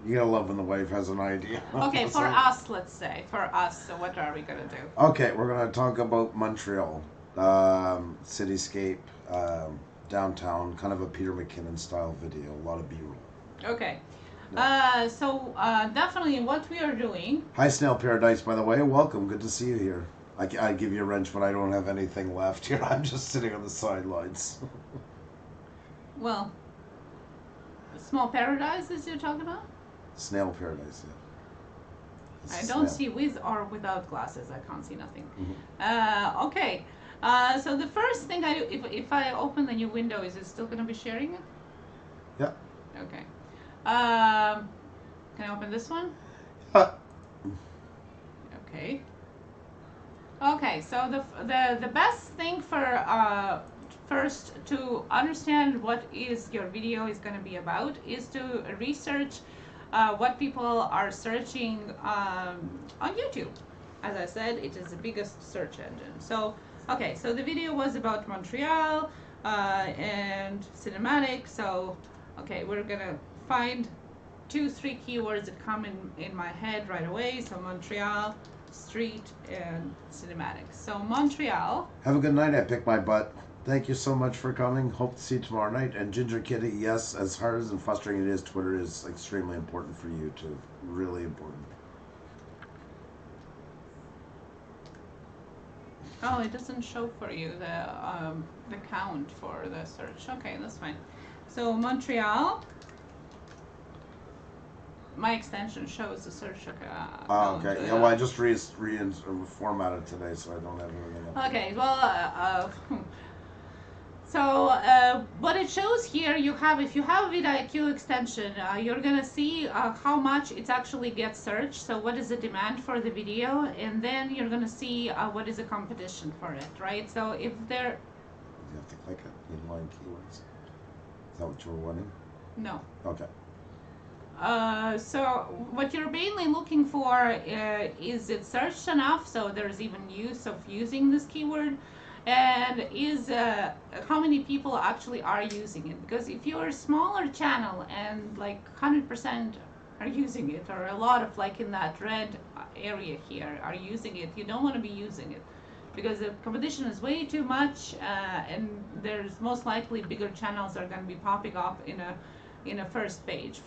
You gotta love when the wife has an idea. Okay, for us, let's say. For us, so what are we gonna do? Okay, we're gonna talk about Montreal. Cityscape, downtown, kind of a Peter McKinnon style video, a lot of B-roll. Okay. So definitely what we are doing. Hi, Snail Paradise, by the way. Welcome. Good to see you here. I give you a wrench, but I don't have anything left here. I'm just sitting on the sidelines. Well, Small Paradise is you're talking about? Snail Paradise, yeah. I don't see with or without glasses. I can't see nothing. Mm-hmm. Okay. So the first thing I do, if I open the new window, is it still going to be sharing it? Yeah. Okay. Can I open this one? Okay. Okay. So the best thing for first to understand what is your video is going to be about is to research what people are searching on YouTube. As I said, it is the biggest search engine. So, okay, so the video was about Montreal and cinematic. So, okay, we're gonna find 2-3 keywords that come in my head right away. So Montreal, street, and cinematic. So Montreal. Have a good night. I picked my butt. Thank you so much for coming. Hope to see you tomorrow night. And Ginger Kitty, yes, as hard and frustrating it is, Twitter is extremely important for you too. Really important. Oh, it doesn't show for you the count for the search. Okay, that's fine. So Montreal. My extension shows the search account. Oh, okay. Yeah, well, I just reformatted today, so I don't have everything up. Okay, well, so what it shows here, if you have vidIQ extension, you're gonna see how much it actually gets searched. So what is the demand for the video, and then you're gonna see what is the competition for it, right? So if there, You have to click it. Inline keywords. Is that what you were wanting? no. Okay. So what you're mainly looking for is it searched enough, so there's even use of using this keyword, and is how many people actually are using it. Because if you're a smaller channel and like 100% are using it, or a lot of like in that red area here are using it, you don't want to be using it because the competition is way too much, and there's most likely bigger channels are going to be popping up in a first page.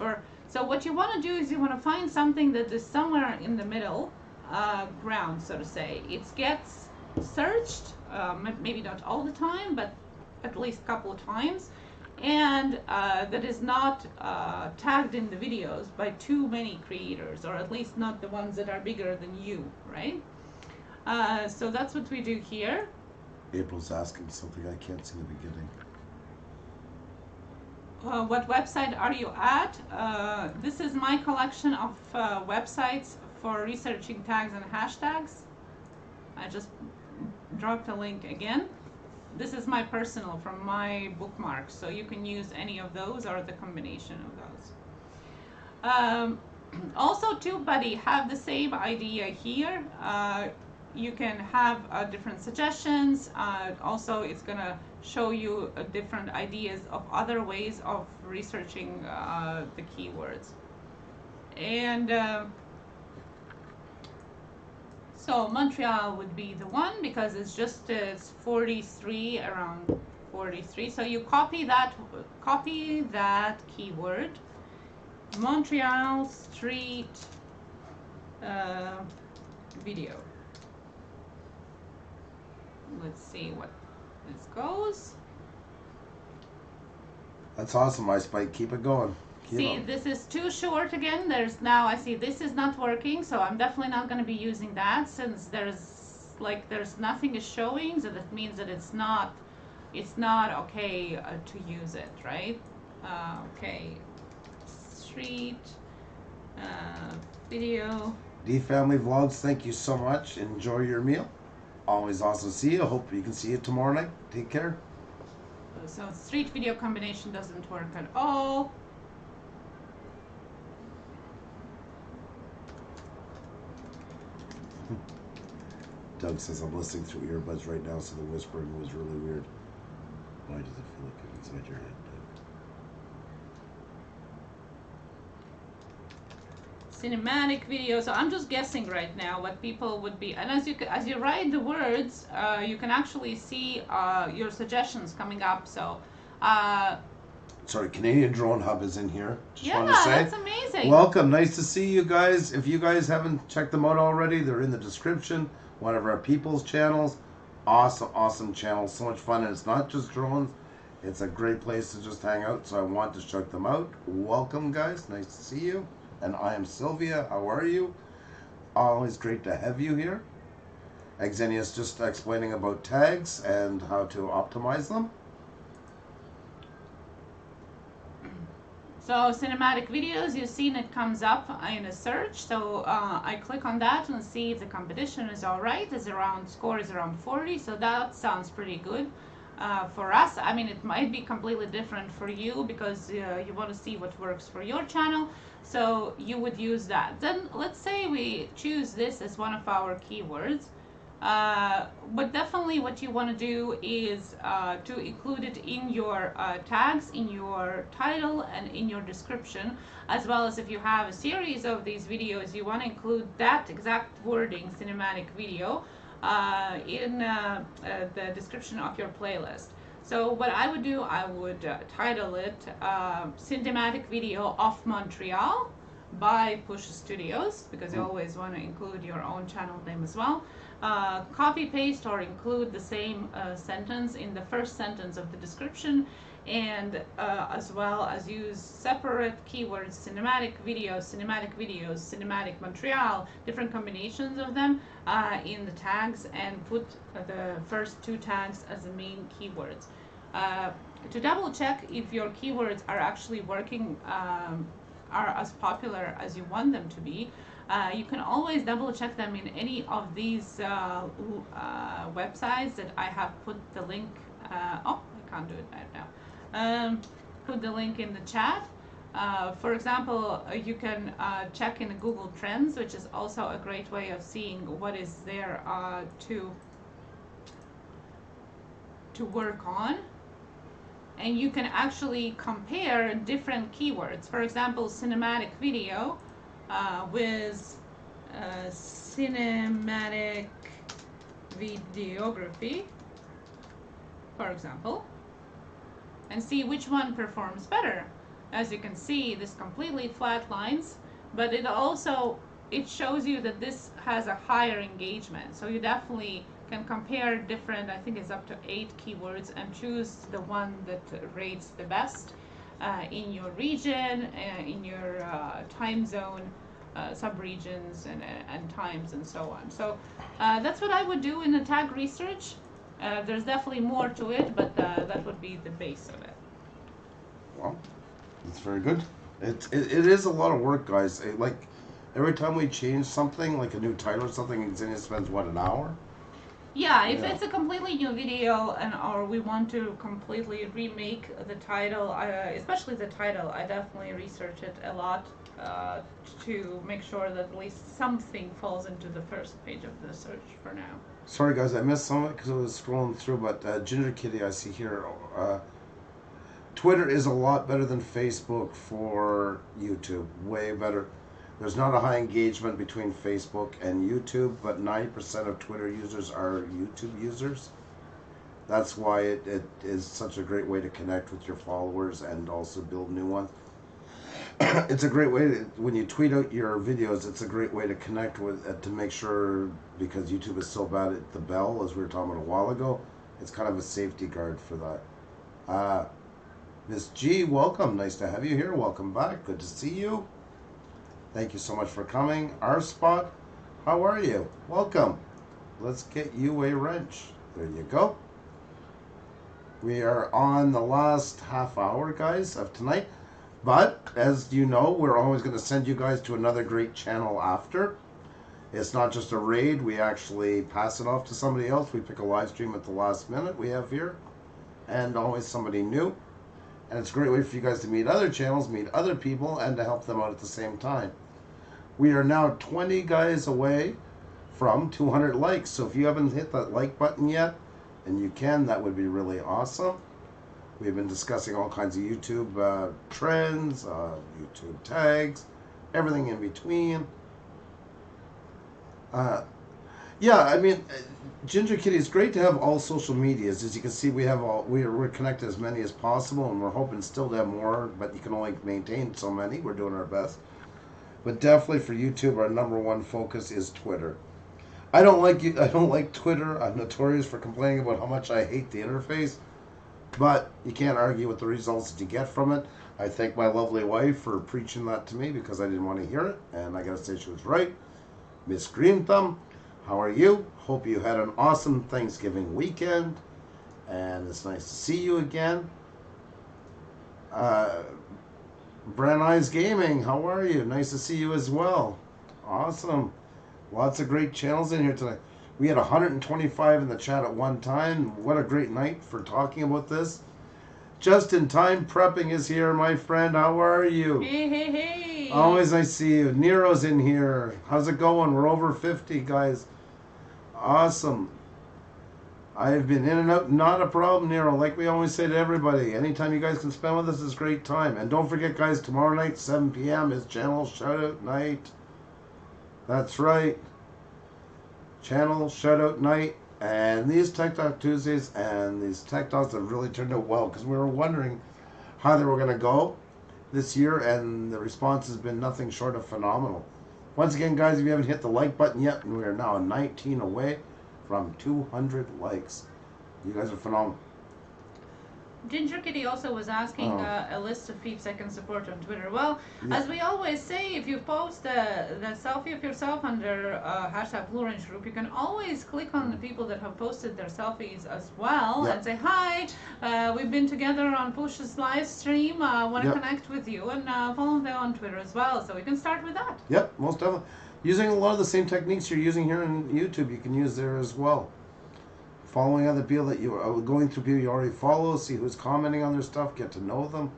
So what you want to do is you want to find something that is somewhere in the middle ground, so to say. It gets searched, maybe not all the time, but at least a couple of times, and that is not tagged in the videos by too many creators, or at least not the ones that are bigger than you, right? So that's what we do here. April's asking something I can't see in the beginning. What website are you at? This is my collection of websites for researching tags and hashtags. I just dropped a link again. This is my personal from my bookmarks, so you can use any of those or the combination of those. Also, TubeBuddy have the same idea here. You can have different suggestions. Also, it's gonna show you different ideas of other ways of researching the keywords. And so Montreal would be the one because it's 43, around 43. So you copy that keyword, Montreal street video. Let's see what this goes. That's awesome, iSpike. Keep it going. See, this is too short again. I see this is not working, so I'm definitely not going to be using that since there's nothing is showing, so that means that it's not okay to use it, right? Okay, street video. D Family Vlogs, thank you so much. Enjoy your meal. Always awesome to see you. Hope you can see you tomorrow night. Take care. So street video combination doesn't work at all. Doug says I'm listening through earbuds right now, so the whispering was really weird. Why does it feel like it's inside your head, Doug? cinematic video. So I'm just guessing right now what people would be. And as you write the words, you can actually see your suggestions coming up. So. Sorry, Canadian Drone Hub is in here. Just yeah, want to say, that's amazing. Welcome, nice to see you guys. If you guys haven't checked them out already, they're in the description. One of our people's channels. Awesome channel, so much fun, and it's not just drones. It's a great place to just hang out, so I want to check them out. Welcome, guys. Nice to see you. And I am Sylvia. How are you? Always great to have you here. Xenia's just explaining about tags and how to optimize them. So cinematic videos, you've seen it comes up in a search. So I click on that and see if the competition is all right. Score is around 40. So that sounds pretty good for us. I mean, it might be completely different for you because you want to see what works for your channel. So you would use that. Then let's say we choose this as one of our keywords. But definitely what you want to do is to include it in your tags, in your title, and in your description, as well as if you have a series of these videos, you want to include that exact wording, cinematic video, in the description of your playlist. So what I would do, I would title it Cinematic Video of Montreal by Puša Studios, because you always want to include your own channel name as well. Copy paste or include the same sentence in the first sentence of the description, and as well as use separate keywords, cinematic videos, cinematic Montreal, different combinations of them in the tags, and put the first two tags as the main keywords. To double check if your keywords are actually working, are as popular as you want them to be, you can always double check them in any of these websites that I have put the link. Oh, I can't do it right now. Put the link in the chat. For example, you can check in Google Trends, which is also a great way of seeing what is there to work on. And you can actually compare different keywords. For example, cinematic video with cinematic videography, for example, and see which one performs better. As you can see, this completely flat lines, but it shows you that this has a higher engagement. So you definitely can compare different, I think it's up to 8 keywords, and choose the one that rates the best in your region, in your time zone, sub-regions and times and so on. So that's what I would do in the tag research. There's definitely more to it, but that would be the base of it. Well, that's very good. It is a lot of work, guys. Like every time we change something, like a new title or something, Xenia spends what, an hour? Yeah, if it's a completely new video or we want to completely remake the title, especially the title, I definitely research it a lot to make sure that at least something falls into the first page of the search for now. Sorry guys, I missed some of it because I was scrolling through, but Ginger Kitty I see here, Twitter is a lot better than Facebook for YouTube, way better. There's not a high engagement between Facebook and YouTube, but 90% of Twitter users are YouTube users. That's why it is such a great way to connect with your followers and also build new ones. It's a great way to, when you tweet out your videos, it's a great way to connect with, to make sure, because YouTube is so bad at the bell, as we were talking about a while ago, it's kind of a safety guard for that. Miss G, welcome. Nice to have you here. Welcome back. Good to see you. Thank you so much for coming. Our Spot, how are you? Welcome. Let's get you a wrench. There you go. We are on the last half hour, guys, of tonight. But, as you know, we're always going to send you guys to another great channel after. It's not just a raid. We actually pass it off to somebody else. We pick a live stream at the last minute we have here. And always somebody new. And it's a great way for you guys to meet other channels, meet other people, and to help them out at the same time. We are now 20 guys away from 200 likes. So if you haven't hit that like button yet, and you can, that would be really awesome. We've been discussing all kinds of YouTube trends, YouTube tags, everything in between. Yeah, I mean, Ginger Kitty, it's great to have all social medias. As you can see, we're connected as many as possible, and we're hoping still to have more, but you can only maintain so many. We're doing our best. But definitely for YouTube, our number one focus is Twitter. I don't like Twitter. I'm notorious for complaining about how much I hate the interface, but you can't argue with the results that you get from it. I thank my lovely wife for preaching that to me because I didn't want to hear it, and I gotta say she was right. Miss Green Thumb, how are you? Hope you had an awesome Thanksgiving weekend, and it's nice to see you again. Brand Eyes Gaming, how are you? Nice to see you as well. Awesome. Lots of great channels in here tonight. We had 125 in the chat at one time. What a great night for talking about this. Just in Time Prepping is here, my friend. How are you? Hey, hey, hey. Always I see you. Nero's in here. How's it going? We're over 50, guys. Awesome. I've been in and out. Not a problem, Nero. Like we always say to everybody, anytime you guys can spend with us is a great time. And don't forget, guys, tomorrow night, 7 p.m. is Channel Shoutout Night. That's right. Channel Shoutout Night. And these Tech Talk Tuesdays and these Tech Talks have really turned out well because we were wondering how they were going to go this year, and the response has been nothing short of phenomenal. Once again, guys, if you haven't hit the like button yet, we are now 19 away from 200 likes. You guys are phenomenal. Ginger Kitty also was asking a list of peeps I can support on Twitter. Well, Yeah. as we always say, if you post the selfie of yourself under hashtag Blue Range Group, you can always click on the people that have posted their selfies as well Yep. and say, hi, we've been together on Push's live stream. I want to Yep. connect with you, and follow them on Twitter as well. So we can start with that. Yep, most definitely. Using a lot of the same techniques you're using here on YouTube, you can use there as well. Following other people that you are going through people you already follow, see who's commenting on their stuff, get to know them.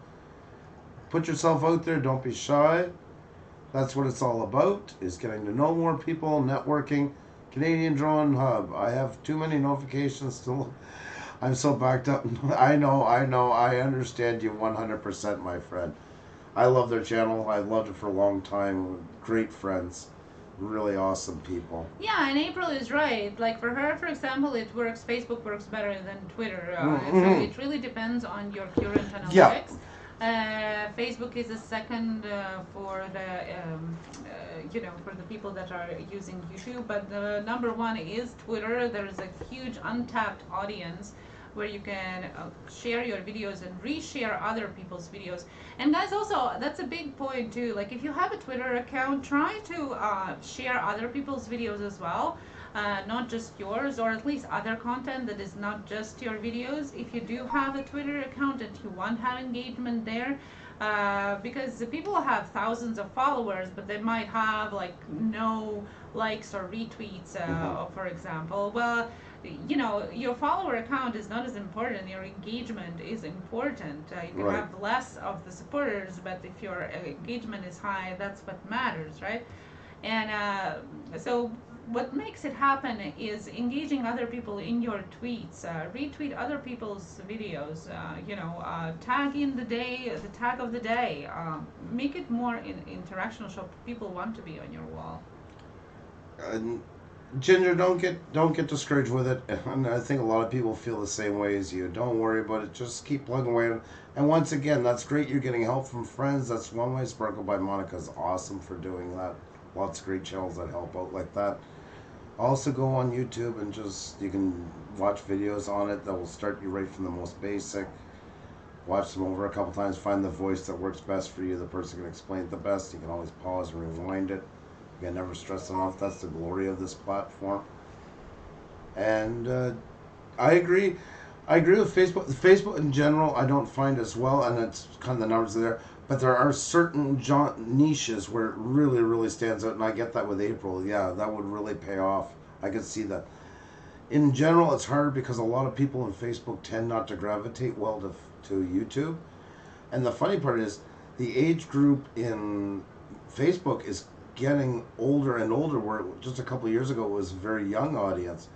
Put yourself out there, don't be shy. That's what it's all about, is getting to know more people, networking. Canadian Drone Hub. I have too many notifications to look. I'm so backed up. I know, I understand you 100%, my friend. I love their channel. I've loved it for a long time. Great friends. Really awesome people. Yeah, and April is right. Like for her, for example, it works. Facebook works better than Twitter. Mm-hmm. So it really depends on your current analytics. Facebook is a second for the for the people that are using YouTube, but the number one is Twitter. There is a huge untapped audience where you can share your videos and reshare other people's videos. And guys, also, that's a big point too. Like if you have a Twitter account, try to share other people's videos as well. Not just yours, or at least other content that is not just your videos. If you do have a Twitter account and you want to have engagement there, because the people have thousands of followers, but they might have like no likes or retweets, for example. Well, you know, your follower account is not as important. Your engagement is important. You can Right. have less of the supporters, but if your engagement is high, that's what matters, right? And so what makes it happen is engaging other people in your tweets, retweet other people's videos, tag in the tag of the day, make it more interactional so people want to be on your wall. Ginger, don't get discouraged with it. And I think a lot of people feel the same way as you. Don't worry about it. Just keep plugging away. And once again, that's great. You're getting help from friends. That's one way. Sparkle by Monica is awesome for doing that. Lots of great channels that help out like that. Also go on YouTube and you can watch videos on it that will start you right from the most basic. Watch them over a couple times. Find the voice that works best for you. The person can explain it the best. You can always pause and rewind it. Again, never stress enough. That's the glory of this platform. And I agree. I agree with Facebook. Facebook in general, I don't find as well, and it's kind of the numbers are there. But there are certain niches where it really, really stands out, and I get that with April. Yeah, that would really pay off. I could see that. In general, it's hard because a lot of people on Facebook tend not to gravitate well to YouTube. And the funny part is, the age group in Facebook is getting older and older, where just a couple of years ago it was a very young audience.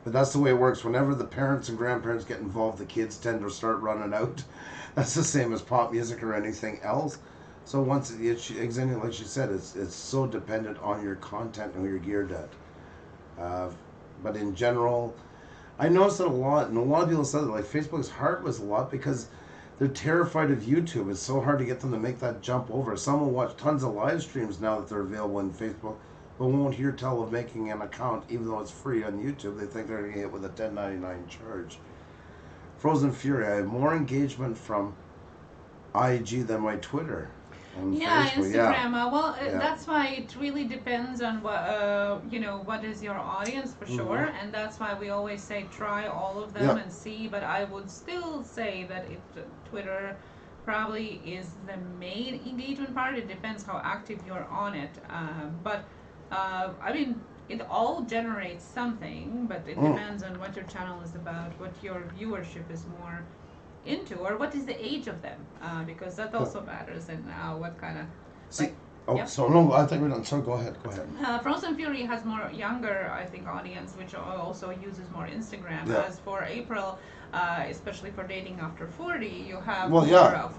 But that's the way it works. Whenever the parents and grandparents get involved, the kids tend to start running out. That's the same as pop music or anything else. So once exactly like she said, it's so dependent on your content and who you're geared at. But in general, I noticed that a lot, and a lot of people said that like Facebook's hard was a lot because they're terrified of YouTube. It's so hard to get them to make that jump over. Some will watch tons of live streams now that they're available in Facebook, but won't hear tell of making an account even though it's free on YouTube. They think they're going to get with a $10.99 charge. Frozen Fury, I have more engagement from IG than my Twitter. Yeah, Facebook. Instagram. Yeah. That's why it really depends on what what is your audience for sure, and that's why we always say try all of them and see. But I would still say that Twitter probably is the main engagement part. It depends how active you're on it. But I mean, it all generates something, but it depends on what your channel is about, what your viewership is more into, or what is the age of them, because that also matters, and what kind of So no, I think we're done. So go ahead. Frozen Fury has more younger, I think, audience, which also uses more Instagram. As for April, especially for dating after 40, you have more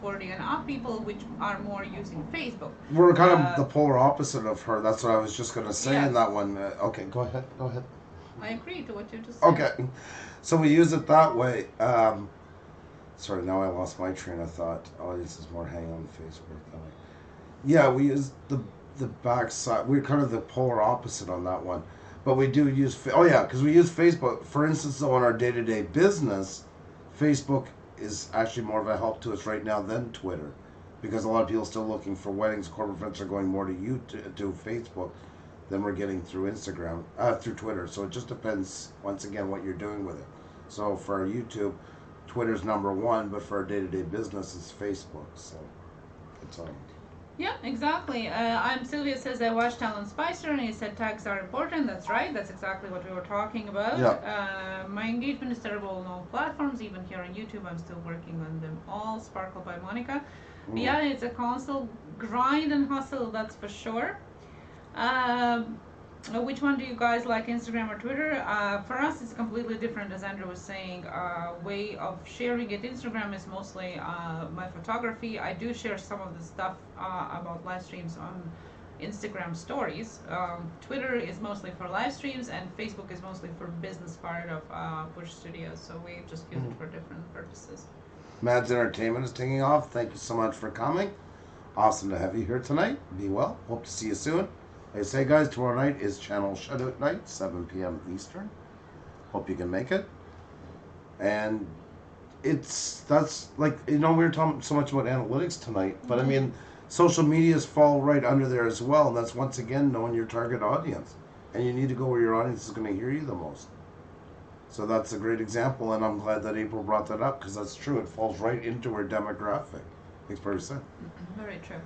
40 and up people, which are more using Facebook. We're kind of the polar opposite of her. That's what I was just going to say in that one. Okay, go ahead. I agree to what you just said. Okay, so we use it that way. Sorry, now I lost my train of thought. Audience is more hanging on Facebook than we use the backside. We're kind of the polar opposite on that one. But we do use, because we use Facebook. For instance, on our day-to-day business, Facebook is actually more of a help to us right now than Twitter. Because a lot of people are still looking for weddings. Corporate events are going more to YouTube, to Facebook than we're getting through Instagram, through Twitter. So it just depends, once again, what you're doing with it. So for our YouTube, Twitter's #1, but for our day-to-day business, it's Facebook. So it's on. Yeah, exactly. I'm Sylvia says I watched Alan Spicer and he said tags are important. That's right. That's exactly what we were talking about. Yeah. My engagement is terrible on all platforms. Even here on YouTube, I'm still working on them all. Sparkle by Monica. Yeah, it's a constant grind and hustle. That's for sure. Which one do you guys like, Instagram or Twitter? For us, it's completely different, as Andrew was saying. Way of sharing it. Instagram is mostly my photography. I do share some of the stuff about live streams on Instagram stories. Twitter is mostly for live streams, and Facebook is mostly for business part of Puša Studios. So we just use it for different purposes. Mads Entertainment is taking off. Thank you so much for coming. Awesome to have you here tonight. Be well. Hope to see you soon. Like I say, guys, tomorrow night is Channel Shutout Night, 7 p.m. Eastern. Hope you can make it. And that's like, we were talking so much about analytics tonight, but I mean, social medias fall right under there as well. And that's, once again, knowing your target audience. And you need to go where your audience is going to hear you the most. So that's a great example, and I'm glad that April brought that up, because that's true. It falls right into her demographic. Makes perfect sense. Very true.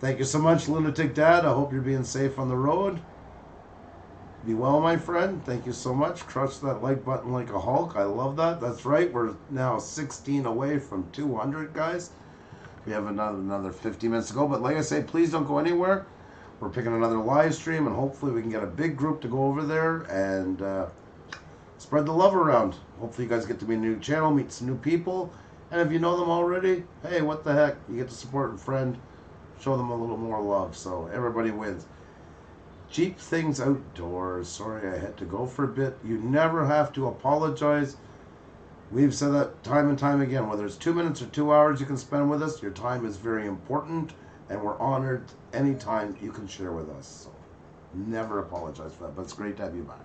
Thank you so much, Lunatic Dad. I hope you're being safe on the road. Be well, my friend. Thank you so much. Crush that like button like a Hulk. I love that. That's right. We're now 16 away from 200, guys. We have another 50 minutes to go. But like I say, please don't go anywhere. We're picking another live stream, and hopefully we can get a big group to go over there and spread the love around. Hopefully you guys get to meet a new channel, meet some new people. And if you know them already, hey, what the heck? You get to support a friend. Show them a little more love, so everybody wins. Cheap things outdoors. Sorry, I had to go for a bit. You never have to apologize. We've said that time and time again. Whether it's 2 minutes or 2 hours you can spend with us, your time is very important, and we're honored any time you can share with us. So never apologize for that, but it's great to have you back.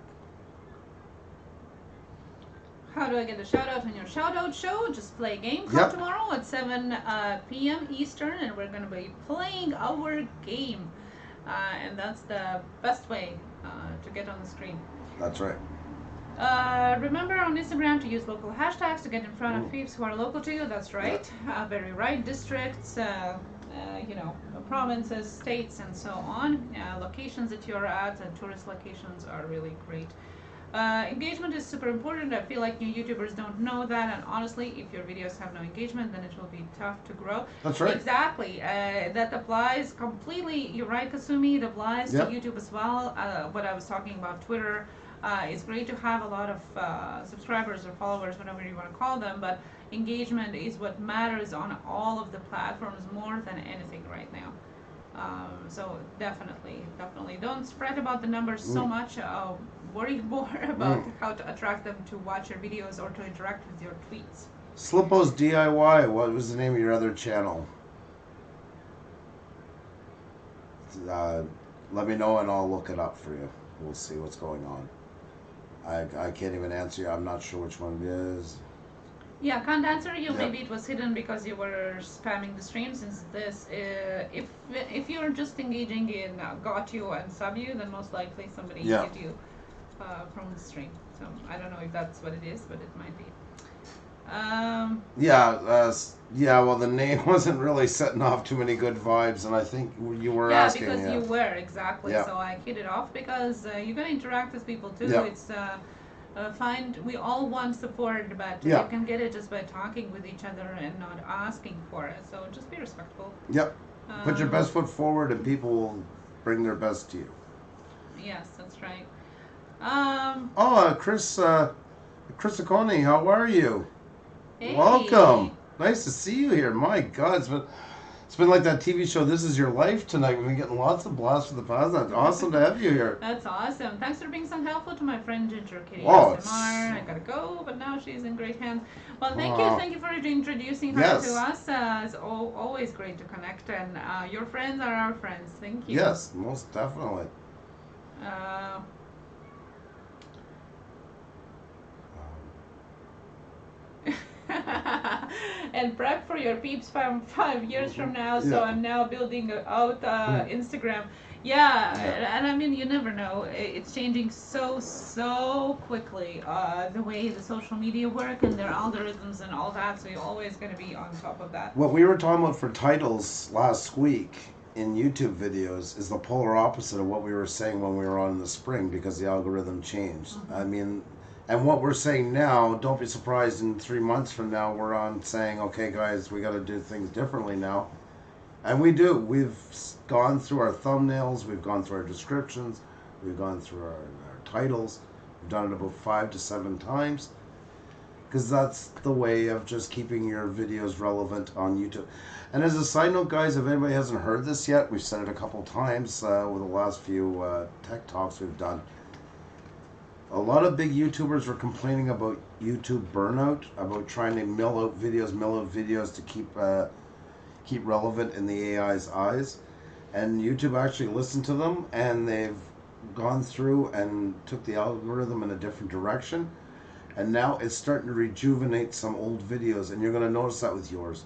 How do I get a shout out on your shout out show? Just play a game called tomorrow at 7 p.m. Eastern, and we're going to be playing our game. And that's the best way to get on the screen. That's right. Remember on Instagram to use local hashtags to get in front of peeps who are local to you. That's right. Very right. Districts, provinces, states, and so on. Locations that you're at, and tourist locations are really great. Engagement is super important. I feel like new YouTubers don't know that, and honestly, if your videos have no engagement, then it will be tough to grow. That's right. Exactly. That applies completely. You're right, Kasumi. It applies to YouTube as well. What I was talking about Twitter. It's great to have a lot of subscribers or followers, whatever you want to call them, but engagement is what matters on all of the platforms more than anything right now. So definitely don't fret about the numbers so much. Worry more about how to attract them to watch your videos or to interact with your tweets. Slippo's DIY. What was the name of your other channel? Let me know and I'll look it up for you. We'll see what's going on. I can't even answer you. I'm not sure which one it is. Yeah, can't answer you. Yep. Maybe it was hidden because you were spamming the stream. Since this, if you're just engaging in got you and sub you, then most likely somebody hit you from the stream. So I don't know if that's what it is, but it might be. Well, the name wasn't really setting off too many good vibes, and I think you were asking. Yeah, because you were, exactly. Yeah. So I hit it off because you're going to interact with people too. Yeah. It's we all want support, but you can get it just by talking with each other and not asking for it. So just be respectful. Yep. Put your best foot forward, and people will bring their best to you. Yes, that's right. Chris Aconi, how are you? Hey. Welcome. Nice to see you here. My God, it's been like that TV show, This Is Your Life tonight. We've been getting lots of blasts for the past. That's awesome to have you here. That's awesome. Thanks for being so helpful to my friend Ginger Kitty SMR. I gotta go, but now she's in great hands. Well, thank you for introducing her to us. It's always great to connect, and your friends are our friends. Thank you. Yes, most definitely. And prep for your peeps from 5 years from now. So I'm now building out Instagram. And I mean, you never know. It's changing so quickly. The way the social media work and their algorithms and all that. So you're always going to be on top of that. What we were talking about for titles last week in YouTube videos is the polar opposite of what we were saying when we were on in the spring, because the algorithm changed. I mean, and what we're saying now, don't be surprised in 3 months from now, we're on saying, okay, guys, we got to do things differently now. And we do. We've gone through our thumbnails, we've gone through our descriptions, we've gone through our titles. We've done it about 5 to 7 times, because that's the way of just keeping your videos relevant on YouTube. And as a side note, guys, if anybody hasn't heard this yet, we've said it a couple times over the last few tech talks we've done. A lot of big YouTubers were complaining about YouTube burnout, about trying to mill out videos to keep relevant in the AI's eyes. And YouTube actually listened to them, and they've gone through and took the algorithm in a different direction. And now it's starting to rejuvenate some old videos, and you're going to notice that with yours.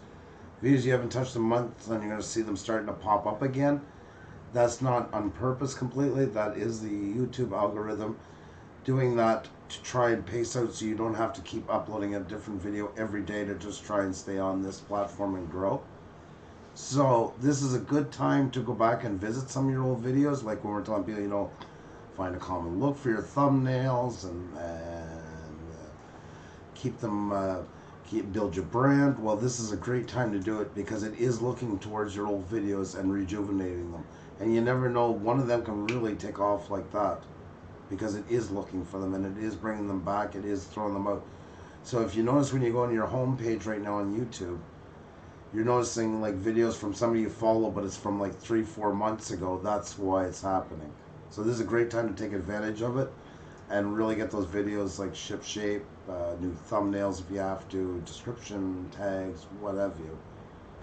Videos you haven't touched in months, and you're going to see them starting to pop up again. That's not on purpose completely. That is the YouTube algorithm doing that to try and pace out so you don't have to keep uploading a different video every day to just try and stay on this platform and grow. So this is a good time to go back and visit some of your old videos, like when we're telling people, find a common look for your thumbnails and keep them, build your brand. Well, this is a great time to do it, because it is looking towards your old videos and rejuvenating them. And you never know, one of them can really take off like that, because it is looking for them and it is bringing them back, it is throwing them out. So if you notice, when you go on your home page right now on YouTube, you're noticing like videos from somebody you follow, but it's from like 3-4 months ago. That's why it's happening. So this is a great time to take advantage of it and really get those videos like ship shape, new thumbnails if you have to, description, tags, what have you,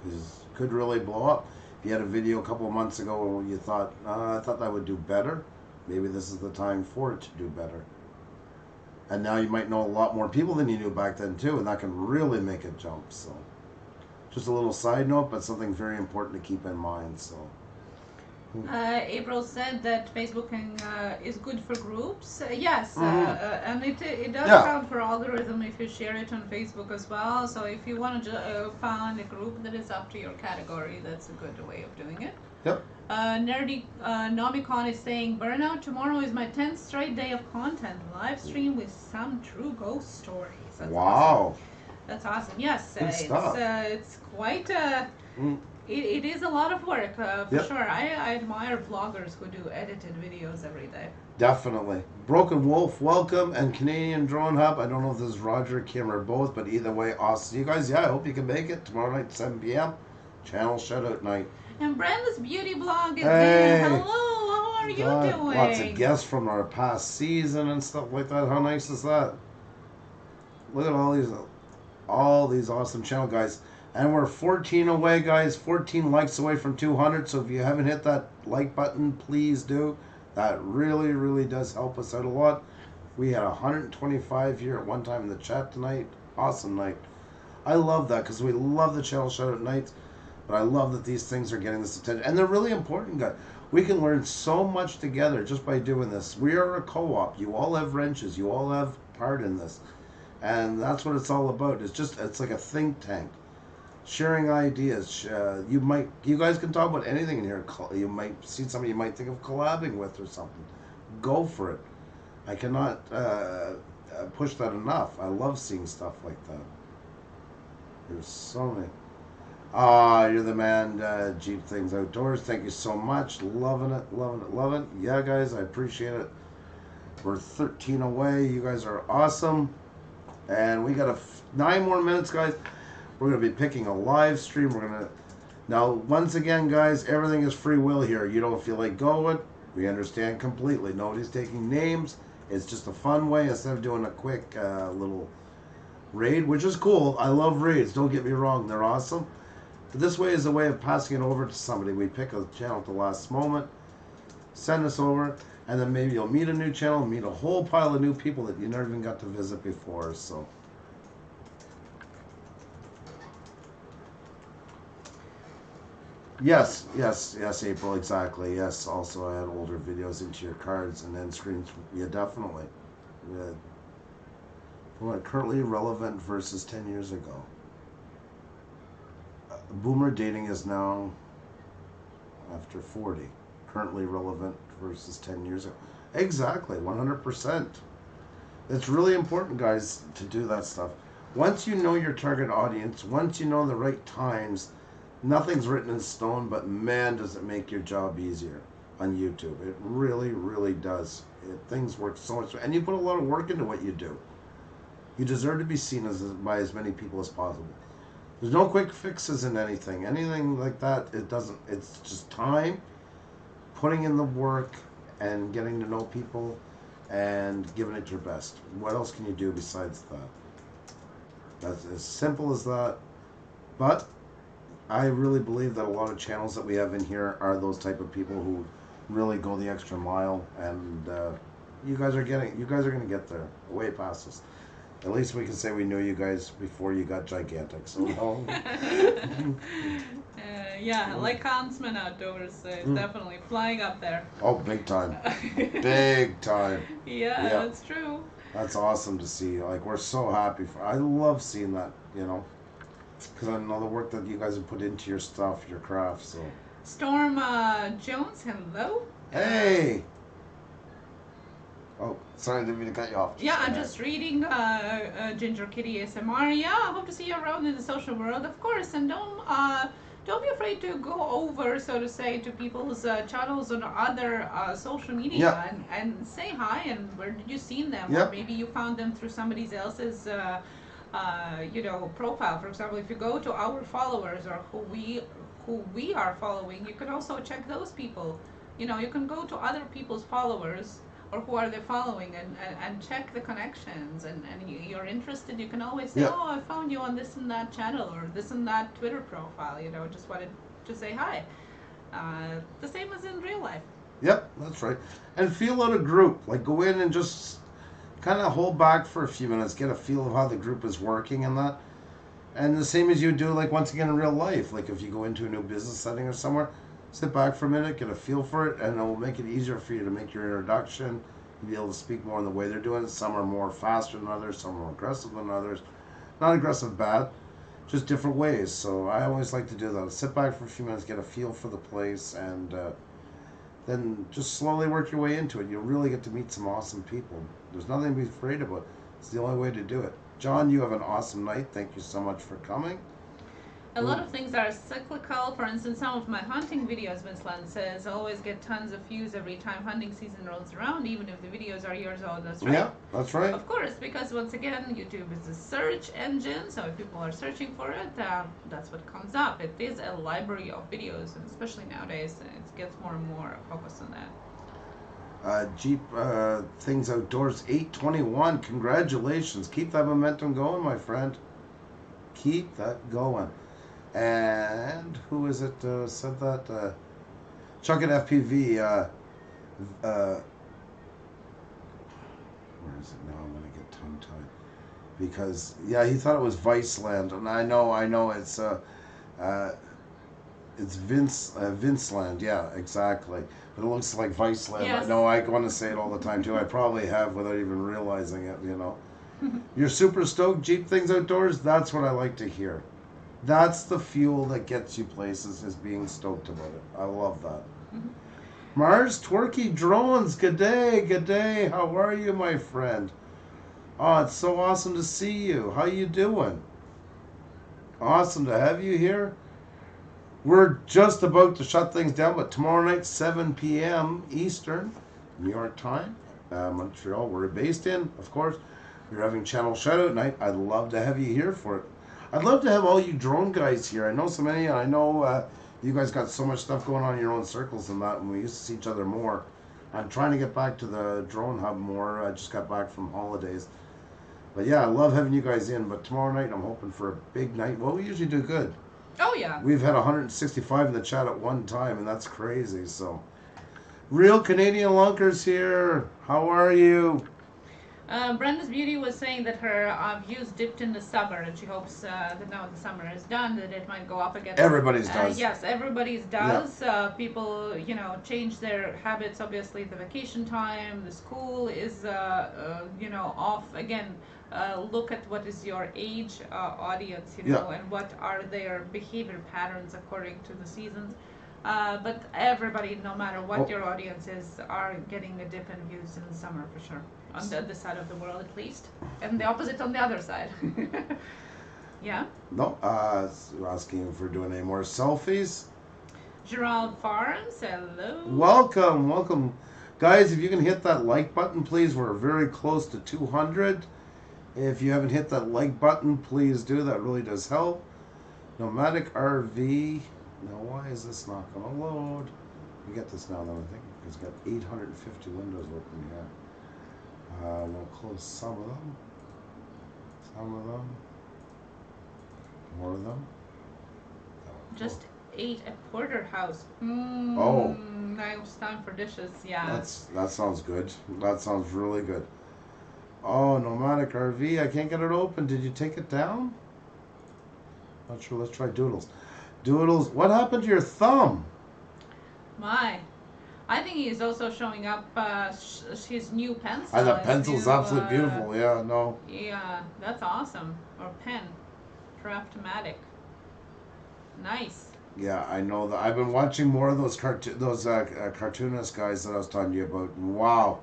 because it could really blow up. If you had a video a couple of months ago where you thought, I thought that would do better, maybe this is the time for it to do better. And now you might know a lot more people than you knew back then too, and that can really make it jump. So just a little side note, but something very important to keep in mind. So April said that Facebook is good for groups. Yes, and it does count for algorithm if you share it on Facebook as well. So if you want to find a group that is up to your category, that's a good way of doing it. Yep. Nerdy Nomicon is saying, burnout, tomorrow is my 10th straight day of content. Live stream with some true ghost stories. That's wow. Awesome. That's awesome. Yes, good stuff. It's quite It is a lot of work, for Yep. sure. I admire vloggers who do edited videos every day. Definitely. Broken Wolf, welcome, and Canadian Drone Hub. I don't know if this is Roger, Kim, or both, but either way, awesome. You guys, yeah, I hope you can make it tomorrow night, 7 p.m. Channel Shoutout Night. And Brenda's beauty blog is Hey. here. Hello, how are you doing? Lots of guests from our past season and stuff like that. How nice is that? Look at all these awesome channel guys. And we're 14 away, guys. 14 likes away from 200. So if you haven't hit that like button, please do. That really, really does help us out a lot. We had 125 here at one time in the chat tonight. Awesome night. I love that because we love the channel Shoutout Nights. But I love that these things are getting this attention. And they're really important, guys. We can learn so much together just by doing this. We are a co-op. You all have wrenches. You all have part in this. And that's what it's all about. It's like a think tank. Sharing ideas. You guys can talk about anything in here. You might see somebody you might think of collabing with or something. Go for it. I cannot push that enough. I love seeing stuff like that. There's so many. You're the man, Jeep Things Outdoors. Thank you so much. Loving it, loving it, loving it. Yeah, guys, I appreciate it. We're 13 away. You guys are awesome. And we got 9 more minutes, guys. We're going to be picking a live stream. Now, once again, guys, everything is free will here. You don't feel like going. We understand completely. Nobody's taking names. It's just a fun way instead of doing a quick little raid, which is cool. I love raids. Don't get me wrong. They're awesome. But this way is a way of passing it over to somebody. We pick a channel at the last moment, send us over, and then maybe you'll meet a new channel, meet a whole pile of new people that you never even got to visit before. So, yes, April, exactly. Yes, also I add older videos into your cards and end screens. Yeah, definitely. Yeah. What currently relevant versus 10 years ago? Boomer dating is now after 40. Currently relevant versus 10 years ago. Exactly, 100%. It's really important, guys, to do that stuff. Once you know your target audience, once you know the right times, nothing's written in stone, but man, does it make your job easier on YouTube. It really, really does. Things work so much, and you put a lot of work into what you do. You deserve to be seen by as many people as possible. There's no quick fixes in anything. Anything like that, it doesn't. It's just time, putting in the work, and getting to know people, and giving it your best. What else can you do besides that? That's as simple as that. But I really believe that a lot of channels that we have in here are those type of people who really go the extra mile, and you guys are going to get there, way past us. At least we can say we knew you guys before you got gigantic. So no. Yeah, like Huntsman Outdoors, definitely flying up there. Oh, big time. Big time. Yeah, that's true. That's awesome to see. Like, we're so happy. I love seeing that, you know. Because I know the work that you guys have put into your stuff, your craft, so. Storm Jones, hello. Hey! Oh, sorry, I didn't mean to cut you off. Yeah, I'm just reading Ginger Kitty ASMR. Yeah, I hope to see you around in the social world, of course. And don't be afraid to go over, so to say, to people's channels on other social media and say hi. And where did you see them? Or maybe you found them through somebody else's, profile. For example, if you go to our followers or who we are following, you can also check those people. You know, you can go to other people's followers or who are they following and check the connections, and you're interested, you can always say, oh, I found you on this and that channel or this and that Twitter profile, just wanted to say hi. The same as in real life. Yep, that's right. And feel out a group, like go in and just kind of hold back for a few minutes, get a feel of how the group is working and that. And the same as you do, like once again in real life, like if you go into a new business setting or somewhere, sit back for a minute, get a feel for it, and it will make it easier for you to make your introduction, be able to speak more in the way they're doing it. Some are more faster than others, some are more aggressive than others. Not aggressive bad, just different ways. So I always like to do that. Sit back for a few minutes, get a feel for the place, and then just slowly work your way into it. You'll really get to meet some awesome people. There's nothing to be afraid about. It's the only way to do it. John, you have an awesome night. Thank you so much for coming. A lot of things are cyclical. For instance, some of my hunting videos, Vince Land says, always get tons of views every time hunting season rolls around, even if the videos are years old. That's right. Yeah, that's right. Of course, because once again, YouTube is a search engine, so if people are searching for it, that's what comes up. It is a library of videos, and especially nowadays, it gets more and more focused on that. Jeep Things Outdoors 821. Congratulations. Keep that momentum going, my friend. Keep that going. And who is it said that? Chuck at FPV. Where is it now? I'm going to get tongue-tied. Because, yeah, he thought it was Viceland. And I know it's Vinceland. Yeah, exactly. But it looks like Viceland. Yes. I know I want to say it all the time, too. I probably have without even realizing it, you know. You're super stoked, Jeep Things Outdoors? That's what I like to hear. That's the fuel that gets you places, is being stoked about it. I love that. Mm-hmm. Mars Twerky Drones, good day. How are you, my friend? Oh, it's so awesome to see you. How you doing? Awesome to have you here. We're just about to shut things down, but tomorrow night, 7 p.m. Eastern, New York time, Montreal, we're based in, of course. We're having channel shoutout night. I'd love to have you here for it. I'd love to have all you drone guys here. I know so many, and I know you guys got so much stuff going on in your own circles and that, and we used to see each other more. I'm trying to get back to the drone hub more. I just got back from holidays. But yeah, I love having you guys in. But tomorrow night, I'm hoping for a big night. Well, we usually do good. Oh, yeah. We've had 165 in the chat at one time, and that's crazy. So, Real Canadian Lunkers here. How are you? Brenda's Beauty was saying that her views dipped in the summer, and she hopes that now the summer is done, that it might go up again. Everybody's does. Yes, everybody's does. Yeah. People, change their habits. Obviously, the vacation time, the school is, off again. Look at what is your age audience, and what are their behavior patterns according to the seasons. But everybody, no matter what your audience is, are getting a dip in views in the summer for sure. On the other side of the world, at least, and the opposite on the other side. Yeah. No, asking if we're doing any more selfies. Gerald Farms, hello. Welcome, guys. If you can hit that like button, please. We're very close to 200. If you haven't hit that like button, please do. That really does help. Nomadic RV. Now, why is this not going to load? We get this now, though, I think, because it's got 850 windows open here. We'll close some of them. More of them. Just ate a porterhouse. Oh. Now it's time for dishes, yeah. That sounds good. That sounds really good. Oh, Nomadic RV. I can't get it open. Did you take it down? Not sure. Let's try Doodles. Doodles, what happened to your thumb? My. I think he's also showing up his new pencil. And the pencil's absolutely beautiful. Yeah, no. Yeah, that's awesome. Or pen. Draftmatic. Nice. Yeah, I know that. I've been watching more of those cartoonist guys that I was talking to you about. Wow.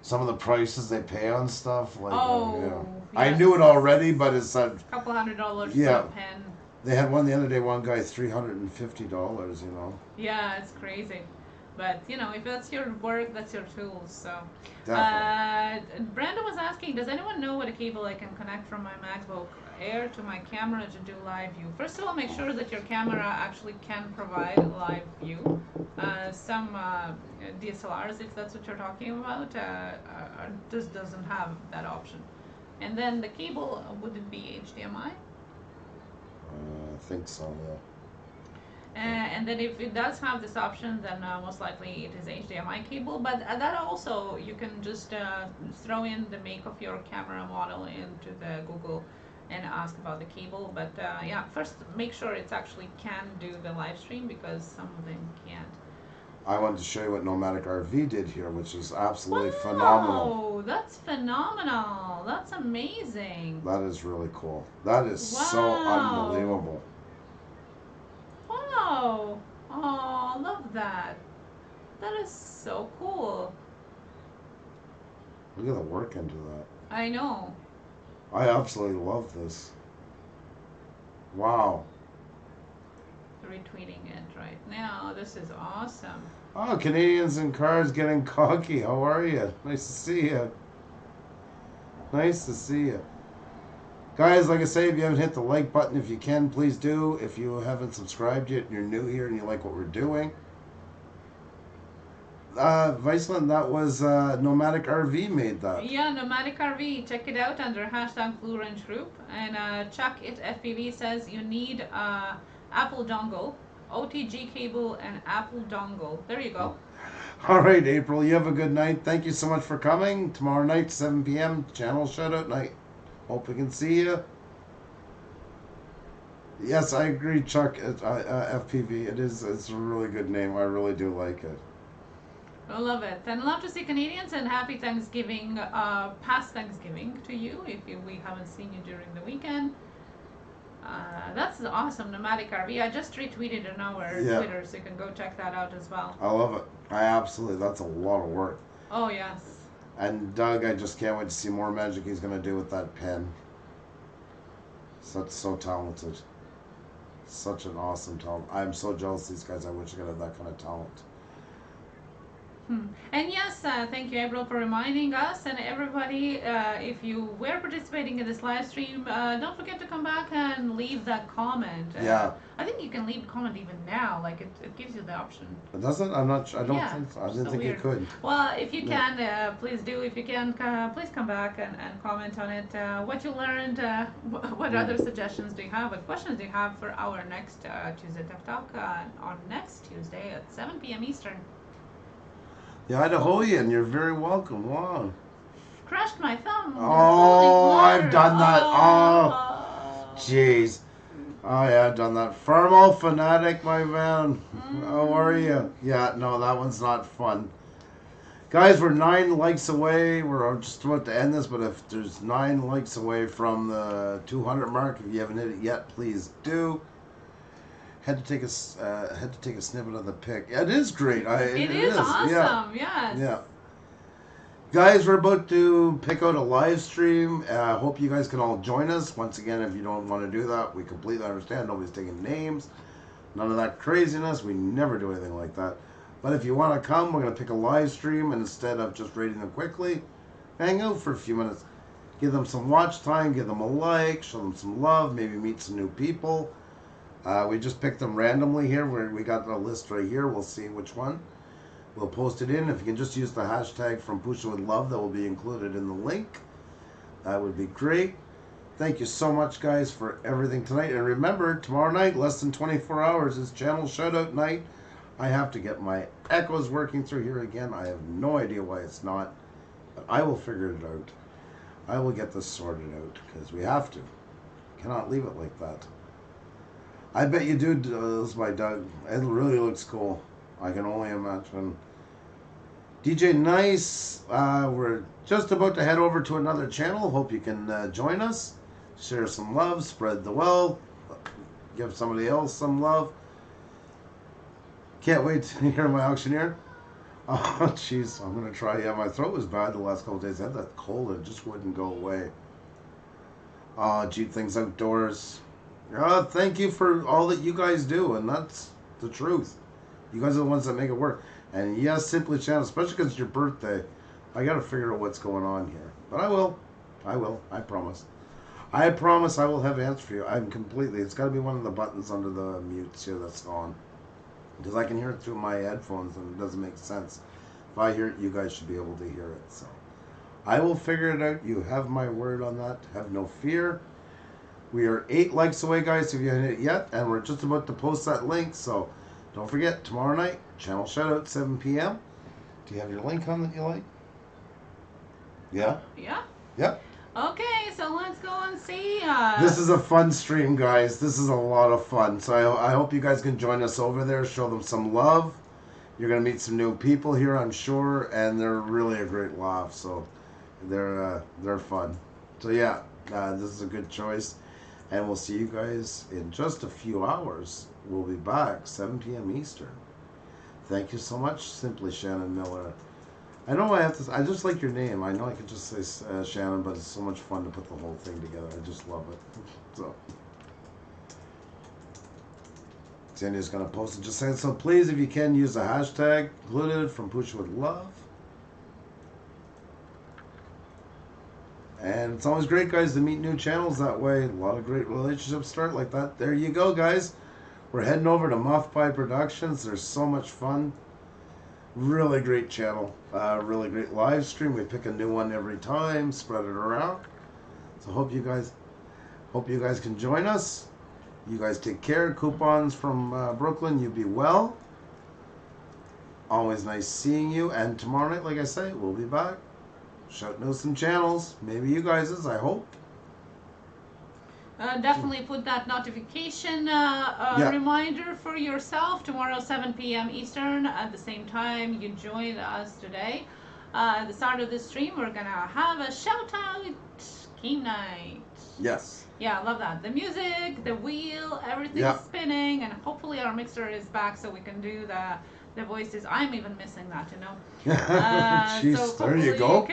Some of the prices they pay on stuff. Like, yes. I knew it already, but it's a couple $100 yeah. for a pen. They had one the other day, one guy, $350, Yeah, it's crazy. But, if that's your work, that's your tools, so. Definitely. Brenda was asking, does anyone know what a cable I can connect from my MacBook Air to my camera to do live view? First of all, make sure that your camera actually can provide live view. Some DSLRs, if that's what you're talking about, just doesn't have that option. And then the cable, would it be HDMI? I think so, yeah. And then if it does have this option, then most likely it is HDMI cable. But that also, you can just throw in the make of your camera model into the Google and ask about the cable. But yeah, first make sure it actually can do the live stream, because some of them can't. I wanted to show you what Nomadic RV did here, which is absolutely phenomenal. Oh, that's phenomenal. That's amazing. That is really cool. That is so unbelievable. Wow. Oh, I love that. That is so cool. Look at the work into that. I know. I absolutely love this. Wow. retweeting it right now. This is awesome. Oh, Canadians in cars getting cocky. How are you? Nice to see you. Nice to see you. Guys, like I say, if you haven't hit the like button, if you can, please do. If you haven't subscribed yet and you're new here and you like what we're doing. Viceland, that was Nomadic RV made that. Yeah, Nomadic RV. Check it out under #FluorangeGroup. And Chuck it FPV says you need Apple dongle, OTG cable, and Apple dongle. There you go. All right, April, you have a good night. Thank you so much for coming. Tomorrow night, 7 p.m., channel shoutout night. Hope we can see you. Yes, I agree, Chuck. FPV, it's a really good name. I really do like it. I love it. And love to see Canadians, and happy Thanksgiving, past Thanksgiving to you if we haven't seen you during the weekend. That's awesome, Nomadic RV. I just retweeted on our Twitter, so you can go check that out as well. I love it. That's a lot of work. Oh, yes. And Doug, I just can't wait to see more magic he's going to do with that pen. So talented. Such an awesome talent. I'm so jealous of these guys. I wish I could have that kind of talent. And yes, thank you, April, for reminding us and everybody. If you were participating in this live stream, don't forget to come back and leave that comment. Yeah. I think you can leave a comment even now. Like it gives you the option. It doesn't? I'm not sure. I don't think so. I didn't think weird. it could. Well, if you can, please do. If you can, please come back and comment on it. What you learned, what other suggestions do you have? What questions do you have for our next Tuesday Tech Talk on next Tuesday at 7 p.m. Eastern? The Idahoan, you're very welcome. Wow. Crushed my thumb. Oh, I've done that. Oh, jeez. Oh, yeah, I've done that. Thermal Fanatic, my man. How are you? Yeah, no, that one's not fun. Guys, we're 9 likes away. We're just about to end this, but if there's 9 likes away from the 200 mark, if you haven't hit it yet, please do. Had to take a snippet of the pic. It is great. It is awesome. Yeah. Yes. Yeah. Guys, we're about to pick out a live stream. I hope you guys can all join us. Once again, if you don't want to do that, we completely understand. Nobody's taking names. None of that craziness. We never do anything like that. But if you want to come, we're going to pick a live stream, and instead of just rating them quickly, hang out for a few minutes. Give them some watch time. Give them a like. Show them some love. Maybe meet some new people. We just picked them randomly here. We got a list right here. We'll see which one. We'll post it in. If you can just use the hashtag from Puša with love, that will be included in the link. That would be great. Thank you so much, guys, for everything tonight. And remember, tomorrow night, less than 24 hours, is channel shoutout night. I have to get my echoes working through here again. I have no idea why it's not, but I will figure it out. I will get this sorted out because we have to. Cannot leave it like that. I bet you do. This is by Doug. It really looks cool. I can only imagine. DJ Nice, we're just about to head over to another channel. Hope you can join us. Share some love, spread the wealth, give somebody else some love. Can't wait to hear my auctioneer. Oh, jeez, I'm going to try. Yeah, my throat was bad the last couple of days. I had that cold and it just wouldn't go away. Jeep Things Outdoors. Thank you for all that you guys do, and that's the truth. You guys are the ones that make it work. And yes, Simply Channel, especially because it's your birthday, I got to figure out what's going on here. But I will. I promise. I promise I will have an answer for you. It's got to be one of the buttons under the mutes here that's on. Because I can hear it through my headphones, and it doesn't make sense. If I hear it, you guys should be able to hear it. So I will figure it out. You have my word on that. Have no fear. We are 8 likes away, guys, if you haven't hit it yet, and we're just about to post that link, so don't forget, tomorrow night, channel shoutout, 7 p.m. Do you have your link on that you like? Yeah? Yeah. Yep. Okay, so let's go and see. This is a fun stream, guys. This is a lot of fun, so I hope you guys can join us over there, show them some love. You're going to meet some new people here, I'm sure, and they're really a great laugh, so they're fun. So yeah, this is a good choice. And we'll see you guys in just a few hours. We'll be back, 7 p.m. Eastern. Thank you so much, Simply Shannon Miller. I know I just like your name. I know I could just say Shannon, but it's so much fun to put the whole thing together. I just love it. Sandy's going to post it just saying. So please, if you can, use the hashtag included from Puša with love. And it's always great, guys, to meet new channels that way. A lot of great relationships start like that. There you go, guys. We're heading over to Muff Pie Productions. There's so much fun. Really great channel. Really great live stream. We pick a new one every time, spread it around. So hope you guys can join us. You guys take care. Coupons from Brooklyn. You be well. Always nice seeing you. And tomorrow night, like I say, we'll be back. Shouting out some channels. Maybe you guys, I hope. Definitely put that notification reminder for yourself. Tomorrow, 7 p.m. Eastern. At the same time, you join us today. At the start of the stream, we're going to have a shout-out game night. Yes. Yeah, I love that. The music, the wheel, everything's spinning, and hopefully our mixer is back so we can do the voices. I'm even missing that, you know. Jeez, so there you go.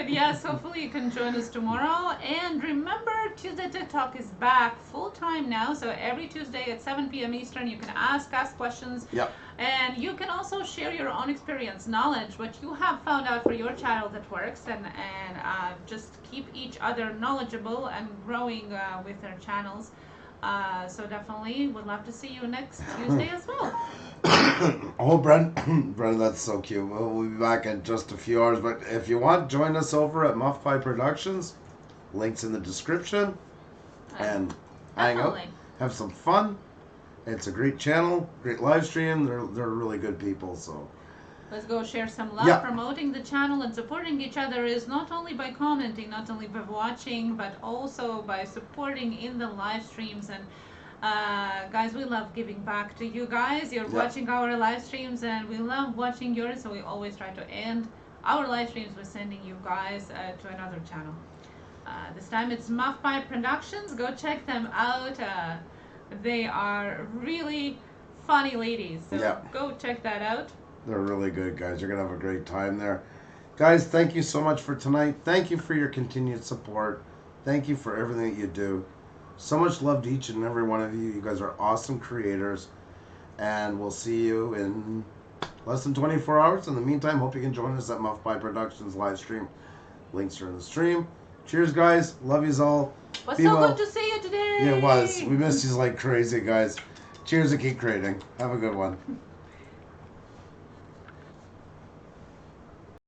Hopefully you can join us tomorrow. And remember, Tuesday TikTok is back full time now. So every Tuesday at 7 p.m. Eastern, you can ask us questions. Yep. And you can also share your own experience, knowledge, what you have found out for your child that works, and just keep each other knowledgeable and growing with their channels. So definitely would love to see you next Tuesday as well. Oh, Brendan, that's so cute. We'll be back in just a few hours. But if you want, join us over at Muff Pie Productions. Links in the description. And hang out. Have some fun. It's a great channel, great live stream. They're really good people. So let's go share some love. Promoting the channel and supporting each other is not only by commenting, not only by watching, but also by supporting in the live streams. And guys, we love giving back to you guys. You're watching our live streams, and we love watching yours. So we always try to end our live streams with sending you guys to another channel. This time it's Muff Pie Productions. Go check them out. They are really funny ladies. So go check that out. They're really good, guys. You're going to have a great time there. Guys, thank you so much for tonight. Thank you for your continued support. Thank you for everything that you do. So much love to each and every one of you. You guys are awesome creators. And we'll see you in less than 24 hours. In the meantime, hope you can join us at Muff Pie Productions live stream. Links are in the stream. Cheers, guys. Love yous all. Was so good to see you today. Yeah, it was. We missed you like crazy, guys. Cheers and keep creating. Have a good one.